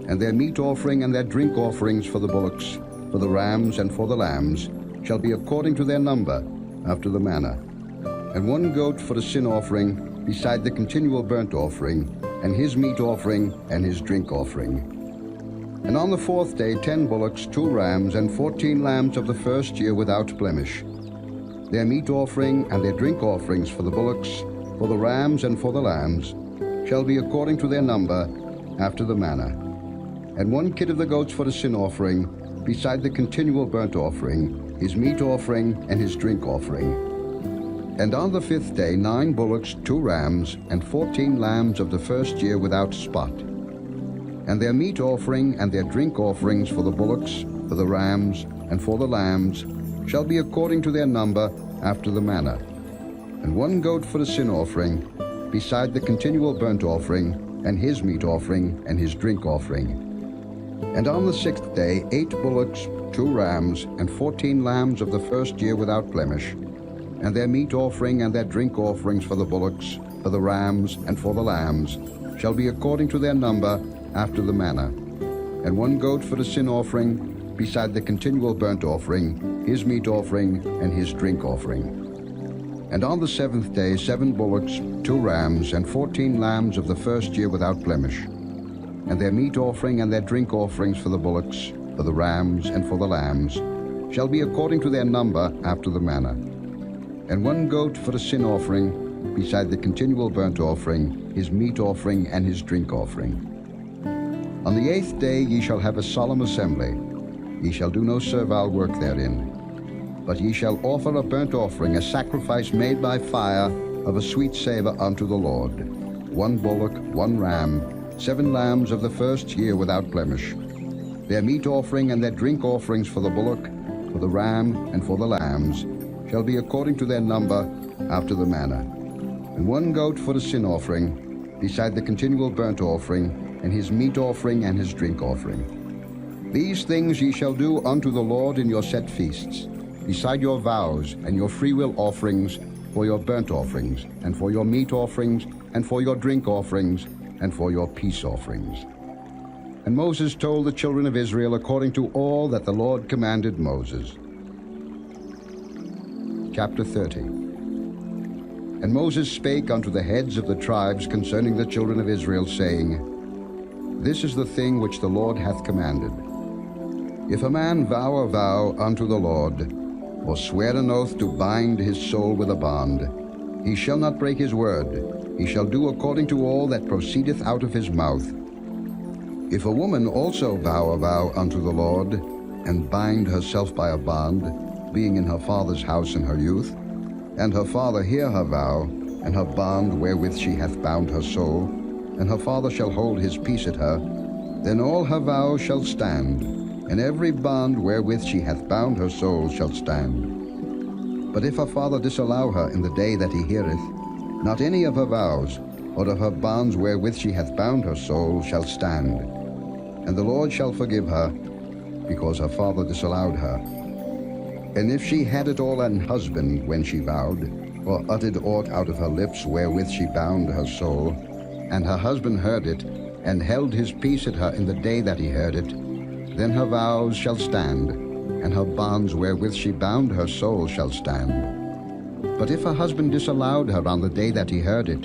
and their meat offering and their drink offerings for the bullocks, for the rams, and for the lambs, shall be according to their number, after the manner. And 1 goat for a sin offering, beside the continual burnt offering, and his meat offering, and his drink offering. And on the 4th day 10 bullocks, 2 rams, and 14 lambs of the first year without blemish. Their meat offering and their drink offerings for the bullocks, for the rams, and for the lambs, shall be according to their number, after the manner. And 1 kid of the goats for a sin offering, beside the continual burnt offering, his meat offering, and his drink offering. And on the 5th day 9 bullocks, 2 rams, and 14 lambs of the first year without spot. And their meat offering and their drink offerings for the bullocks, for the rams, and for the lambs, shall be according to their number, after the manner. And 1 goat for a sin offering, beside the continual burnt offering, and his meat offering, and his drink offering. And on the 6th day 8 bullocks, 2 rams, and 14 lambs of the first year without blemish, and their meat offering and their drink offerings for the bullocks, for the rams, and for the lambs, shall be according to their number, after the manner. And 1 goat for a sin offering, beside the continual burnt offering, his meat offering, and his drink offering. And on the 7th day 7 bullocks, 2 rams, and 14 lambs of the first year without blemish, and their meat offering and their drink offerings for the bullocks, for the rams, and for the lambs, shall be according to their number, after the manner. And 1 goat for a sin offering, beside the continual burnt offering, his meat offering, and his drink offering. On the 8th day ye shall have a solemn assembly. Ye shall do no servile work therein, but ye shall offer a burnt offering, a sacrifice made by fire, of a sweet savour unto the Lord, 1 bullock, 1 ram, 7 lambs of the first year without blemish. Their meat offering and their drink offerings for the bullock, for the ram, and for the lambs, shall be according to their number, after the manner. And 1 goat for a sin offering, beside the continual burnt offering, and his meat offering and his drink offering. These things ye shall do unto the Lord in your set feasts, beside your vows and your freewill offerings, for your burnt offerings, and for your meat offerings, and for your drink offerings, and for your peace offerings. And Moses told the children of Israel according to all that the Lord commanded Moses. Chapter 30. And Moses spake unto the heads of the tribes concerning the children of Israel, saying, This is the thing which the Lord hath commanded. If a man vow a vow unto the Lord, or swear an oath to bind his soul with a bond, he shall not break his word. He shall do according to all that proceedeth out of his mouth. If a woman also vow a vow unto the Lord, and bind herself by a bond, being in her father's house in her youth, and her father hear her vow, and her bond wherewith she hath bound her soul, and her father shall hold his peace at her, then all her vows shall stand, and every bond wherewith she hath bound her soul shall stand. But if her father disallow her in the day that he heareth, not any of her vows, or of her bonds wherewith she hath bound her soul, shall stand. And the Lord shall forgive her, because her father disallowed her. And if she had at all an husband when she vowed, or uttered aught out of her lips wherewith she bound her soul, and her husband heard it, and held his peace at her in the day that he heard it, then her vows shall stand, and her bonds wherewith she bound her soul shall stand. But if her husband disallowed her on the day that he heard it,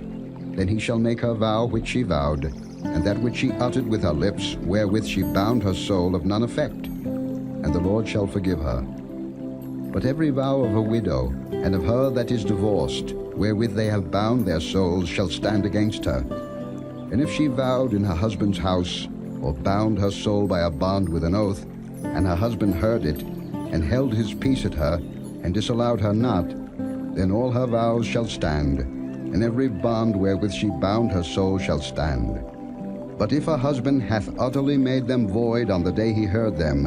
then he shall make her vow which she vowed, and that which she uttered with her lips, wherewith she bound her soul, of none effect, and the Lord shall forgive her. But every vow of a widow, and of her that is divorced, wherewith they have bound their souls, shall stand against her. And if she vowed in her husband's house, or bound her soul by a bond with an oath, and her husband heard it, and held his peace at her, and disallowed her not, then all her vows shall stand, and every bond wherewith she bound her soul shall stand. But if her husband hath utterly made them void on the day he heard them,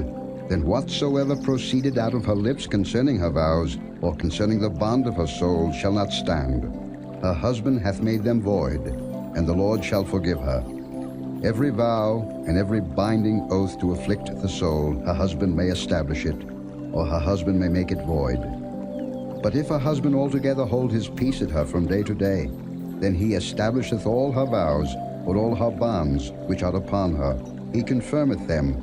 then whatsoever proceeded out of her lips concerning her vows, or concerning the bond of her soul, shall not stand. Her husband hath made them void, and the Lord shall forgive her. Every vow and every binding oath to afflict the soul, her husband may establish it, or her husband may make it void. But if her husband altogether hold his peace at her from day to day, then he establisheth all her vows, or all her bonds which are upon her. He confirmeth them,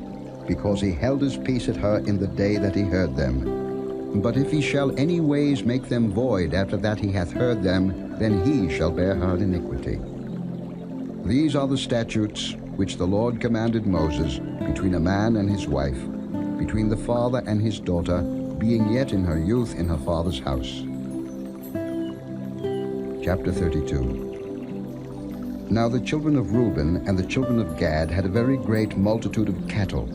because he held his peace at her in the day that he heard them. But if he shall any ways make them void after that he hath heard them, then he shall bear her iniquity. These are the statutes which the Lord commanded Moses between a man and his wife, between the father and his daughter, being yet in her youth in her father's house. Chapter 32. Now the children of Reuben and the children of Gad had a very great multitude of cattle.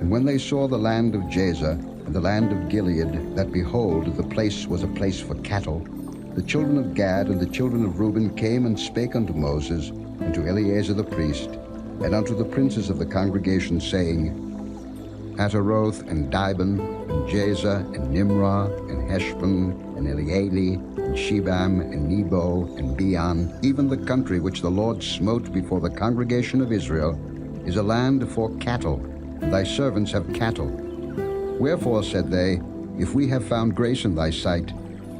And when they saw the land of Jazer and the land of Gilead, that behold, the place was a place for cattle, the children of Gad and the children of Reuben came and spake unto Moses, and to Eleazar the priest, and unto the princes of the congregation, saying, Ataroth and Dibon, and Jazer, and Nimrah, and Heshbon, and Elealeh, and Shebam, and Nebo, and Beon, even the country which the Lord smote before the congregation of Israel, is a land for cattle, and thy servants have cattle. Wherefore, said they, if we have found grace in thy sight,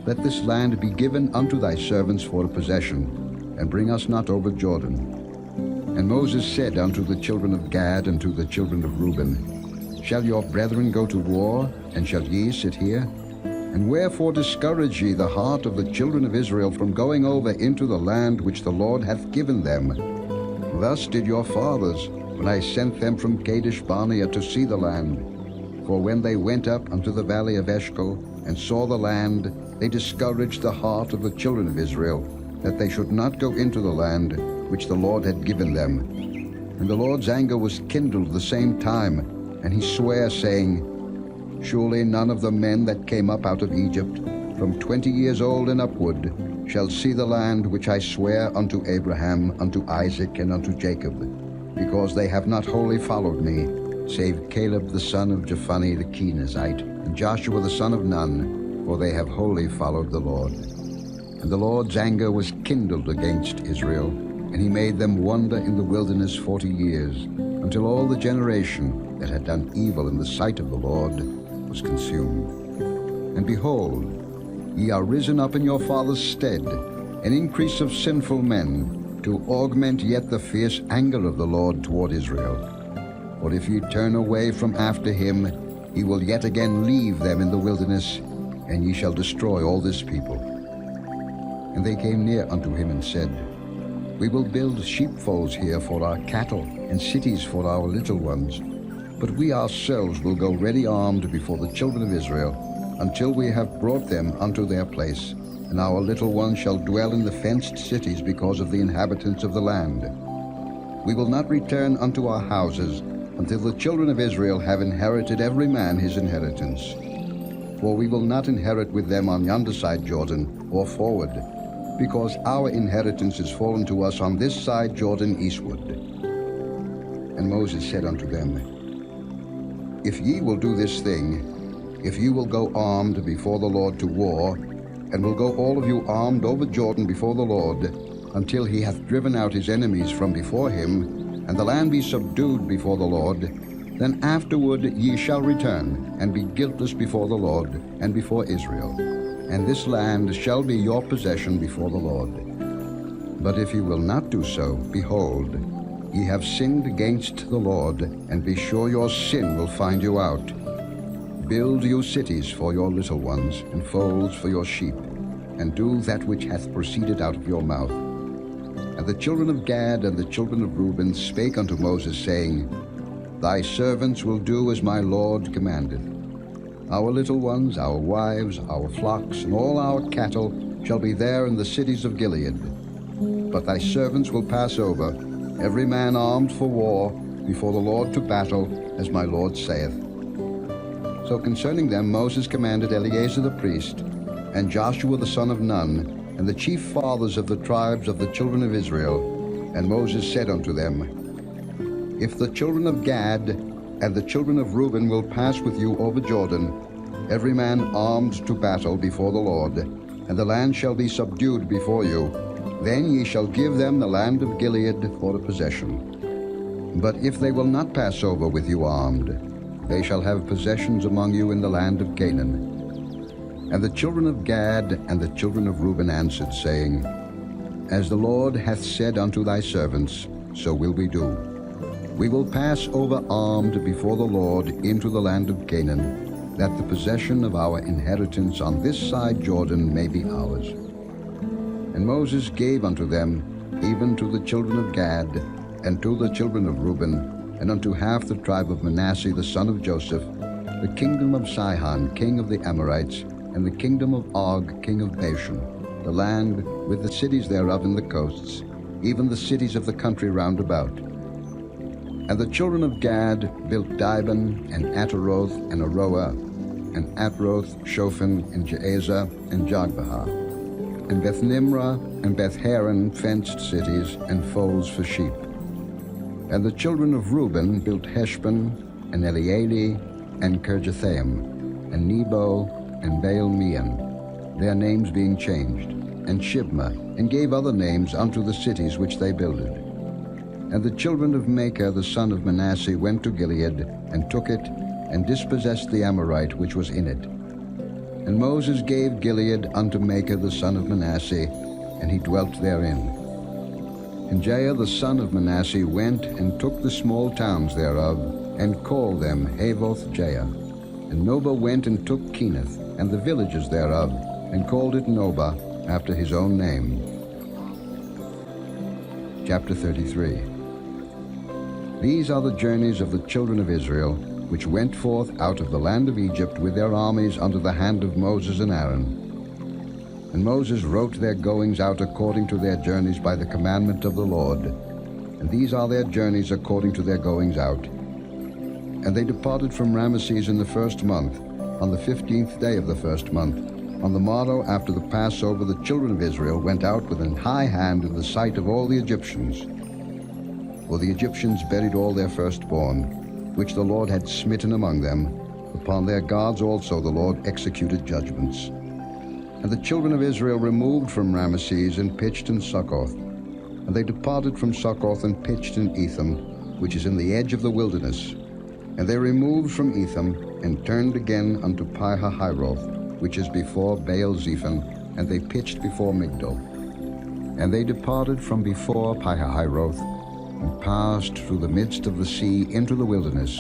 let this land be given unto thy servants for a possession, and bring us not over Jordan. And Moses said unto the children of Gad and to the children of Reuben, Shall your brethren go to war, and shall ye sit here? And wherefore discourage ye the heart of the children of Israel from going over into the land which the Lord hath given them? Thus did your fathers, when I sent them from Kadesh Barnea to see the land. For when they went up unto the valley of Eshcol, and saw the land, they discouraged the heart of the children of Israel, that they should not go into the land which the Lord had given them. And the Lord's anger was kindled the same time, and he sware, saying, Surely none of the men that came up out of Egypt, from 20 years old and upward, shall see the land which I swear unto Abraham, unto Isaac, and unto Jacob, because they have not wholly followed me, save Caleb the son of Jephunneh the Kenizzite, and Joshua the son of Nun, for they have wholly followed the Lord. And the Lord's anger was kindled against Israel, and he made them wander in the wilderness 40 years, until all the generation that had done evil in the sight of the Lord was consumed. And behold, ye are risen up in your father's stead, an increase of sinful men, to augment yet the fierce anger of the Lord toward Israel. For if ye turn away from after him, he will yet again leave them in the wilderness, and ye shall destroy all this people. And they came near unto him and said, We will build sheepfolds here for our cattle, and cities for our little ones. But we ourselves will go ready armed before the children of Israel, until we have brought them unto their place, and our little ones shall dwell in the fenced cities because of the inhabitants of the land. We will not return unto our houses until the children of Israel have inherited every man his inheritance. For we will not inherit with them on yonder side Jordan, or forward, because our inheritance is fallen to us on this side Jordan eastward. And Moses said unto them, If ye will do this thing, if ye will go armed before the Lord to war, and will go all of you armed over Jordan before the Lord, until he hath driven out his enemies from before him, and the land be subdued before the Lord, then afterward ye shall return, and be guiltless before the Lord, and before Israel. And this land shall be your possession before the Lord. But if ye will not do so, behold, ye have sinned against the Lord, and be sure your sin will find you out. Build you cities for your little ones, and folds for your sheep, and do that which hath proceeded out of your mouth. And the children of Gad and the children of Reuben spake unto Moses, saying, Thy servants will do as my Lord commandeth. Our little ones, our wives, our flocks, and all our cattle shall be there in the cities of Gilead. But thy servants will pass over, every man armed for war, before the Lord to battle, as my Lord saith. So concerning them Moses commanded Eleazar the priest, and Joshua the son of Nun, and the chief fathers of the tribes of the children of Israel. And Moses said unto them, If the children of Gad and the children of Reuben will pass with you over Jordan, every man armed to battle before the Lord, and the land shall be subdued before you, then ye shall give them the land of Gilead for a possession. But if they will not pass over with you armed, they shall have possessions among you in the land of Canaan. And the children of Gad and the children of Reuben answered, saying, As the Lord hath said unto thy servants, so will we do. We will pass over armed before the Lord into the land of Canaan, that the possession of our inheritance on this side Jordan may be ours. And Moses gave unto them, even to the children of Gad, and to the children of Reuben, and unto half the tribe of Manasseh the son of Joseph, the kingdom of Sihon king of the Amorites, and the kingdom of Og king of Bashan, the land with the cities thereof in the coasts, even the cities of the country round about. And the children of Gad built Dibon, and Ataroth, and Aroah, and Atroth, Shophan, and Jaazah, and Jogbehah, and Beth-nimrah, and Beth-haran, fenced cities, and folds for sheep. And the children of Reuben built Heshbon, and Elealeh, and Kirjathaim, and Nebo, and Baal-meon, their names being changed, and Shibmah, and gave other names unto the cities which they builded. And the children of Machir the son of Manasseh went to Gilead, and took it, and dispossessed the Amorite which was in it. And Moses gave Gilead unto Machir the son of Manasseh, and he dwelt therein. And Jair the son of Manasseh went and took the small towns thereof, and called them Havoth Jair. And Noba went and took Kenath, and the villages thereof, and called it Noba, after his own name. Chapter 33. These are the journeys of the children of Israel, which went forth out of the land of Egypt with their armies under the hand of Moses and Aaron. And Moses wrote their goings out according to their journeys by the commandment of the Lord. And these are their journeys according to their goings out. And they departed from Ramesses in the first month, on the 15th day of the first month. On the morrow after the Passover, the children of Israel went out with an high hand in the sight of all the Egyptians. For the Egyptians buried all their firstborn, which the Lord had smitten among them. Upon their gods also the Lord executed judgments. And the children of Israel removed from Ramesses and pitched in Succoth. And they departed from Succoth and pitched in Etham, which is in the edge of the wilderness. And they removed from Etham, and turned again unto Pi-hahiroth, which is before Baal-zephon, and they pitched before Migdol. And they departed from before Pi-hahiroth, and passed through the midst of the sea into the wilderness,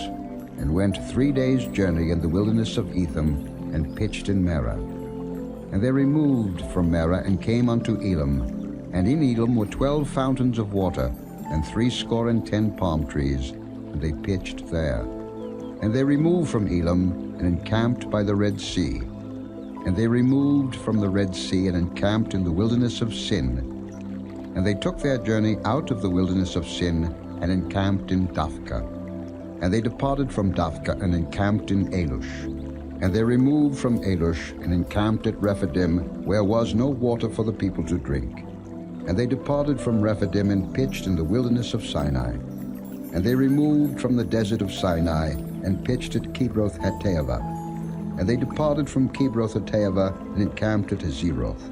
and went 3 days' journey in the wilderness of Etham, and pitched in Marah. And they removed from Marah, and came unto Elam. And in Elam were 12 fountains of water, and 70 palm trees, and they pitched there. And they removed from Elam, and encamped by the Red Sea. And they removed from the Red Sea, and encamped in the wilderness of Sin. And they took their journey out of the wilderness of Sin, and encamped in Daphka. And they departed from Daphka, and encamped in Alush. And they removed from Alush, and encamped at Rephidim, where was no water for the people to drink. And they departed from Rephidim, and pitched in the wilderness of Sinai. And they removed from the desert of Sinai, and pitched at Kibroth-hattaavah. And they departed from Kibroth-hattaavah, and encamped at Hazeroth.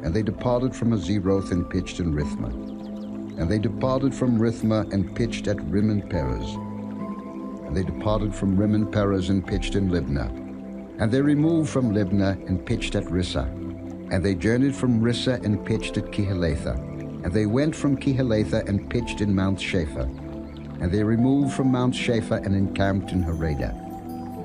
And they departed from Hazeroth, and pitched in Rithmah. And they departed from Rithmah, and pitched at Rimmon-Perez. And they departed from Rimmon-Perez, and pitched in Libnah. And they removed from Libnah, and pitched at Rissah. And they journeyed from Rissah, and pitched at Kehelatha. And they went from Kehelatha, and pitched in Mount Shapha. And they removed from Mount Shapha, and encamped in Harada.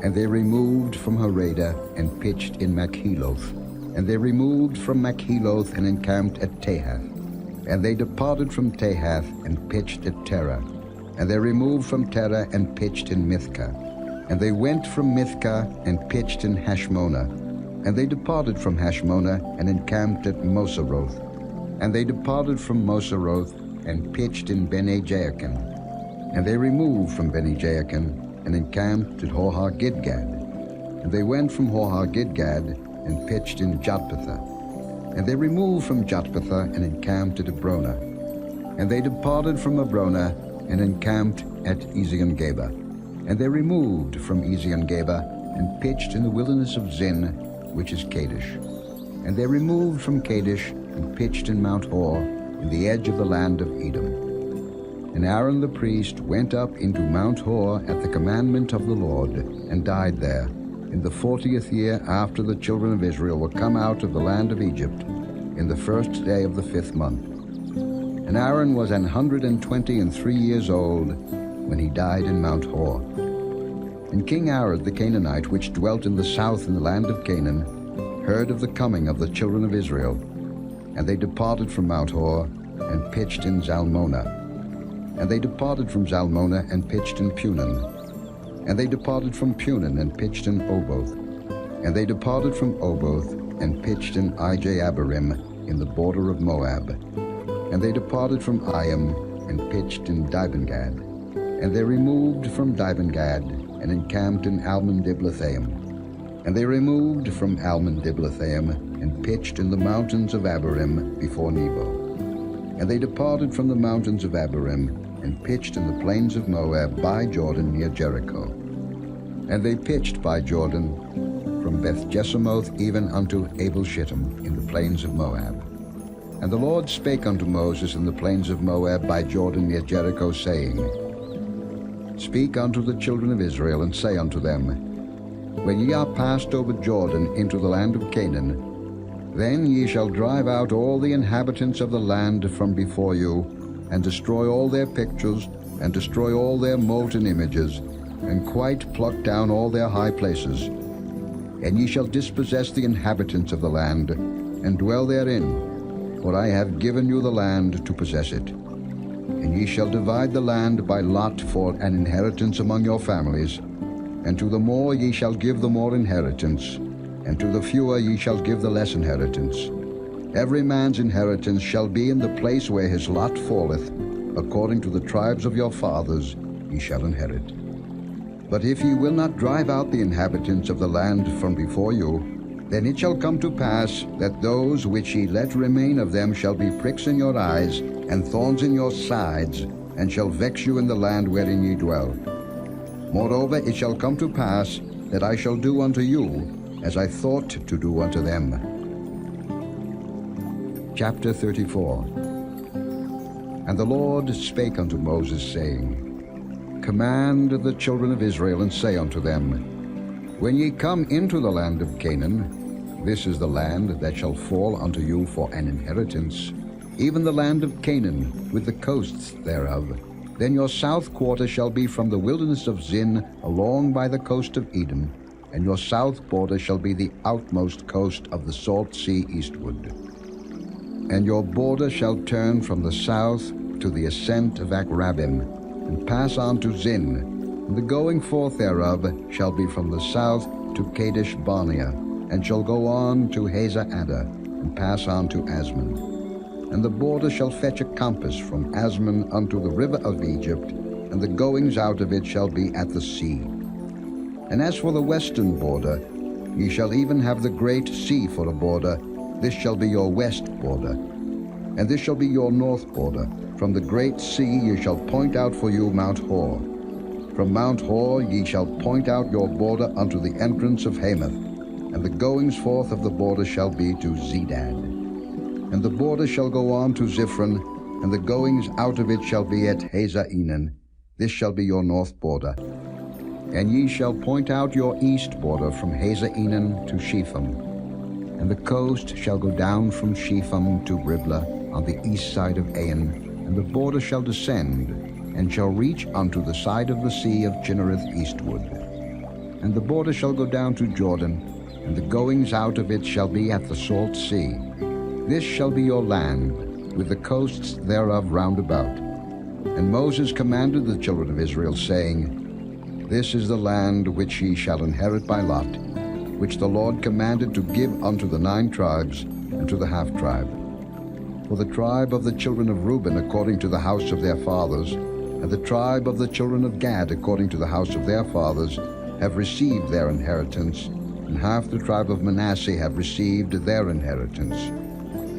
And they removed from Harada, and pitched in Makheloth. And they removed from Makheloth, and encamped at Tahath. And they departed from Tahath, and pitched at Terah. And they removed from Terah, and pitched in Mithkah. And they went from Mithkah, and pitched in Hashmonah. And they departed from Hashmonah, and encamped at Moseroth. And they departed from Moseroth, and pitched in Bene-Jaakan. And they removed from Bene-Jaakan, and encamped at Horhar-Gidgad. And they went from Horhar-Gidgad, and pitched in Jotbathah. And they removed from Jotbathah, and encamped at Abrona. And they departed from Abrona, and encamped at Ezion-Geber. And they removed from Ezion-Geber, and pitched in the wilderness of Zin, which is Kadesh. And they removed from Kadesh, and pitched in Mount Hor, in the edge of the land of Edom. And Aaron the priest went up into Mount Hor at the commandment of the Lord, and died there, in the 40th year after the children of Israel were come out of the land of Egypt, in the 1st day of the 5th month. And Aaron was 123 years old when he died in Mount Hor. And King Arad the Canaanite, which dwelt in the south in the land of Canaan, heard of the coming of the children of Israel. And they departed from Mount Hor, and pitched in Zalmonah. And they departed from Zalmonah, and pitched in Punon. And they departed from Punon, and pitched in Oboth. And they departed from Oboth, and pitched in Ijah-abarim, in the border of Moab. And they departed from Iam, and pitched in Dibengad. And they removed from Dibengad, and encamped in Almon-Diblathaim. And they removed from Almon-Diblathaim, and pitched in the mountains of Abarim before Nebo. And they departed from the mountains of Abarim, and pitched in the plains of Moab by Jordan near Jericho. And they pitched by Jordan from Beth-Jesimoth even unto Abel-Shittim in the plains of Moab. And the Lord spake unto Moses in the plains of Moab by Jordan near Jericho, saying, Speak unto the children of Israel, and say unto them, When ye are passed over Jordan into the land of Canaan, then ye shall drive out all the inhabitants of the land from before you, and destroy all their pictures, and destroy all their molten images, and quite pluck down all their high places. And ye shall dispossess the inhabitants of the land, and dwell therein, for I have given you the land to possess it. And ye shall divide the land by lot for an inheritance among your families, and to the more ye shall give the more inheritance, and to the fewer ye shall give the less inheritance. Every man's inheritance shall be in the place where his lot falleth, according to the tribes of your fathers ye shall inherit. But if ye will not drive out the inhabitants of the land from before you, then it shall come to pass that those which ye let remain of them shall be pricks in your eyes, and thorns in your sides, and shall vex you in the land wherein ye dwell. Moreover, it shall come to pass that I shall do unto you as I thought to do unto them. Chapter 34. And the Lord spake unto Moses, saying, Command the children of Israel, and say unto them, When ye come into the land of Canaan, this is the land that shall fall unto you for an inheritance, even the land of Canaan, with the coasts thereof. Then your south quarter shall be from the wilderness of Zin along by the coast of Edom, and your south border shall be the outmost coast of the salt sea eastward. And your border shall turn from the south to the ascent of Akrabbim, and pass on to Zin, and the going forth thereof shall be from the south to Kadesh Barnea, and shall go on to Hazar Adda, and pass on to Asmon. And the border shall fetch a compass from Asmon unto the river of Egypt, and the goings out of it shall be at the sea. And as for the western border, ye shall even have the great sea for a border. This shall be your west border. And this shall be your north border. From the great sea ye shall point out for you Mount Hor. From Mount Hor ye shall point out your border unto the entrance of Hamath, and the goings forth of the border shall be to Zedad. And the border shall go on to Ziphron, and the goings out of it shall be at Hazar Enan. This shall be your north border. And ye shall point out your east border from Hazar Enan to Shepham. And the coast shall go down from Shepham to Riblah on the east side of Ain, and the border shall descend, and shall reach unto the side of the sea of Chinnereth eastward. And the border shall go down to Jordan, and the goings out of it shall be at the salt sea. This shall be your land, with the coasts thereof round about. And Moses commanded the children of Israel, saying, This is the land which ye shall inherit by lot, which the Lord commanded to give unto the 9 tribes, and to the half-tribe. For the tribe of the children of Reuben according to the house of their fathers, and the tribe of the children of Gad according to the house of their fathers, have received their inheritance, and half the tribe of Manasseh have received their inheritance.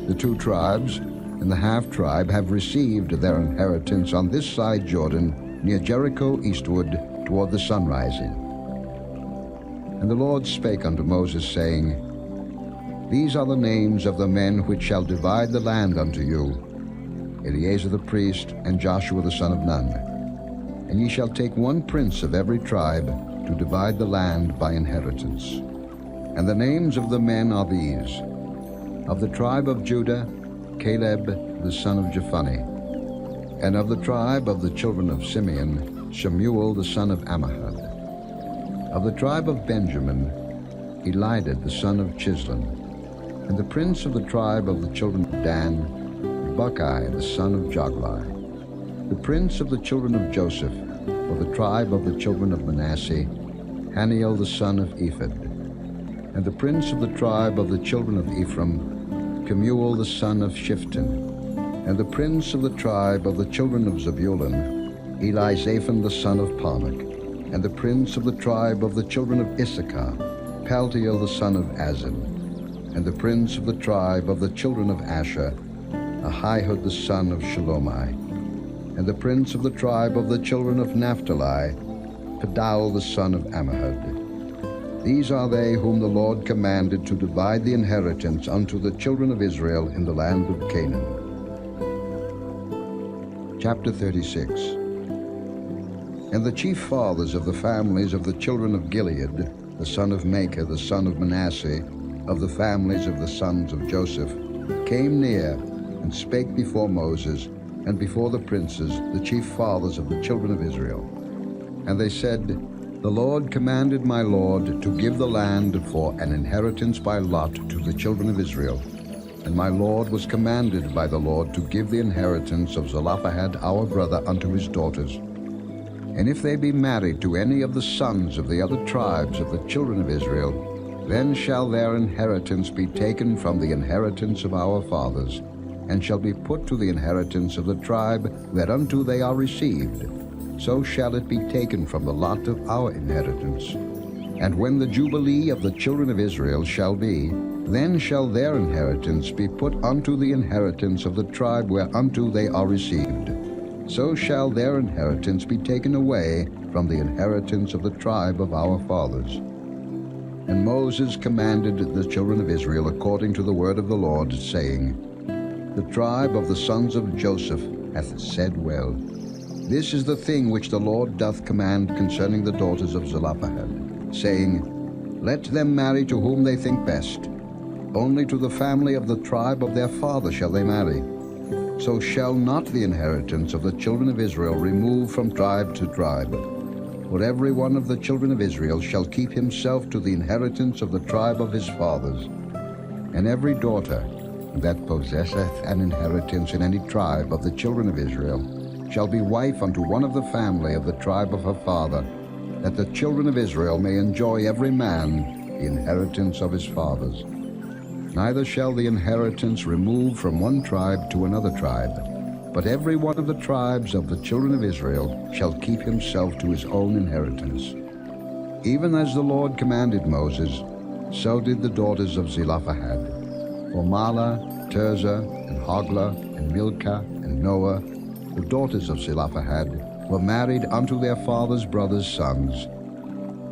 The 2 tribes and the half-tribe have received their inheritance on this side Jordan, near Jericho eastward, toward the sunrising. And the Lord spake unto Moses, saying, These are the names of the men which shall divide the land unto you, Eleazar the priest, and Joshua the son of Nun. And ye shall take 1 prince of every tribe to divide the land by inheritance. And the names of the men are these: of the tribe of Judah, Caleb the son of Jephunneh; and of the tribe of the children of Simeon, Shemuel the son of Ammihud; of the tribe of Benjamin, Elidad the son of Chislon; and the prince of the tribe of the children of Dan, Buckai the son of Joglai; the prince of the children of Joseph, for the tribe of the children of Manasseh, Haniel the son of Ephod; and the prince of the tribe of the children of Ephraim, Kemuel the son of Shifton; and the prince of the tribe of the children of Zebulun, Elizaphan the son of Parnak; and the prince of the tribe of the children of Issachar, Paltiel the son of Azan; and the prince of the tribe of the children of Asher, Ahihud the son of Shalomai; and the prince of the tribe of the children of Naphtali, Pedal the son of Ammihud. These are they whom the Lord commanded to divide the inheritance unto the children of Israel in the land of Canaan. Chapter 36. And the chief fathers of the families of the children of Gilead, the son of Machir, the son of Manasseh, of the families of the sons of Joseph, came near and spake before Moses and before the princes, the chief fathers of the children of Israel. And they said, The Lord commanded my Lord to give the land for an inheritance by lot to the children of Israel. And my Lord was commanded by the Lord to give the inheritance of Zelophehad our brother unto his daughters. And if they be married to any of the sons of the other tribes of the children of Israel, then shall their inheritance be taken from the inheritance of our fathers, and shall be put to the inheritance of the tribe whereunto they are received. So shall it be taken from the lot of our inheritance. And when the Jubilee of the children of Israel shall be, then shall their inheritance be put unto the inheritance of the tribe whereunto they are received. So shall their inheritance be taken away from the inheritance of the tribe of our fathers. And Moses commanded the children of Israel according to the word of the Lord, saying, The tribe of the sons of Joseph hath said well. This is the thing which the Lord doth command concerning the daughters of Zelophehad, saying, Let them marry to whom they think best. Only to the family of the tribe of their father shall they marry. So shall not the inheritance of the children of Israel remove from tribe to tribe. For every one of the children of Israel shall keep himself to the inheritance of the tribe of his fathers. And every daughter that possesseth an inheritance in any tribe of the children of Israel shall be wife unto one of the family of the tribe of her father, that the children of Israel may enjoy every man the inheritance of his fathers. Neither shall the inheritance remove from one tribe to another tribe, but every one of the tribes of the children of Israel shall keep himself to his own inheritance. Even as the Lord commanded Moses, so did the daughters of Zelophehad. For Mahlah, Tirzah, and Hoglah, and Milcah, and Noah, the daughters of Zelophehad, were married unto their father's brothers' sons.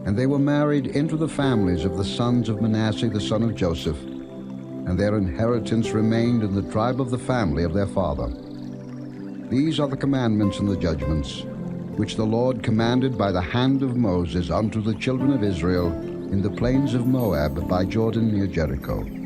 And they were married into the families of the sons of Manasseh the son of Joseph, and their inheritance remained in the tribe of the family of their father. These are the commandments and the judgments, which the Lord commanded by the hand of Moses unto the children of Israel in the plains of Moab by Jordan near Jericho.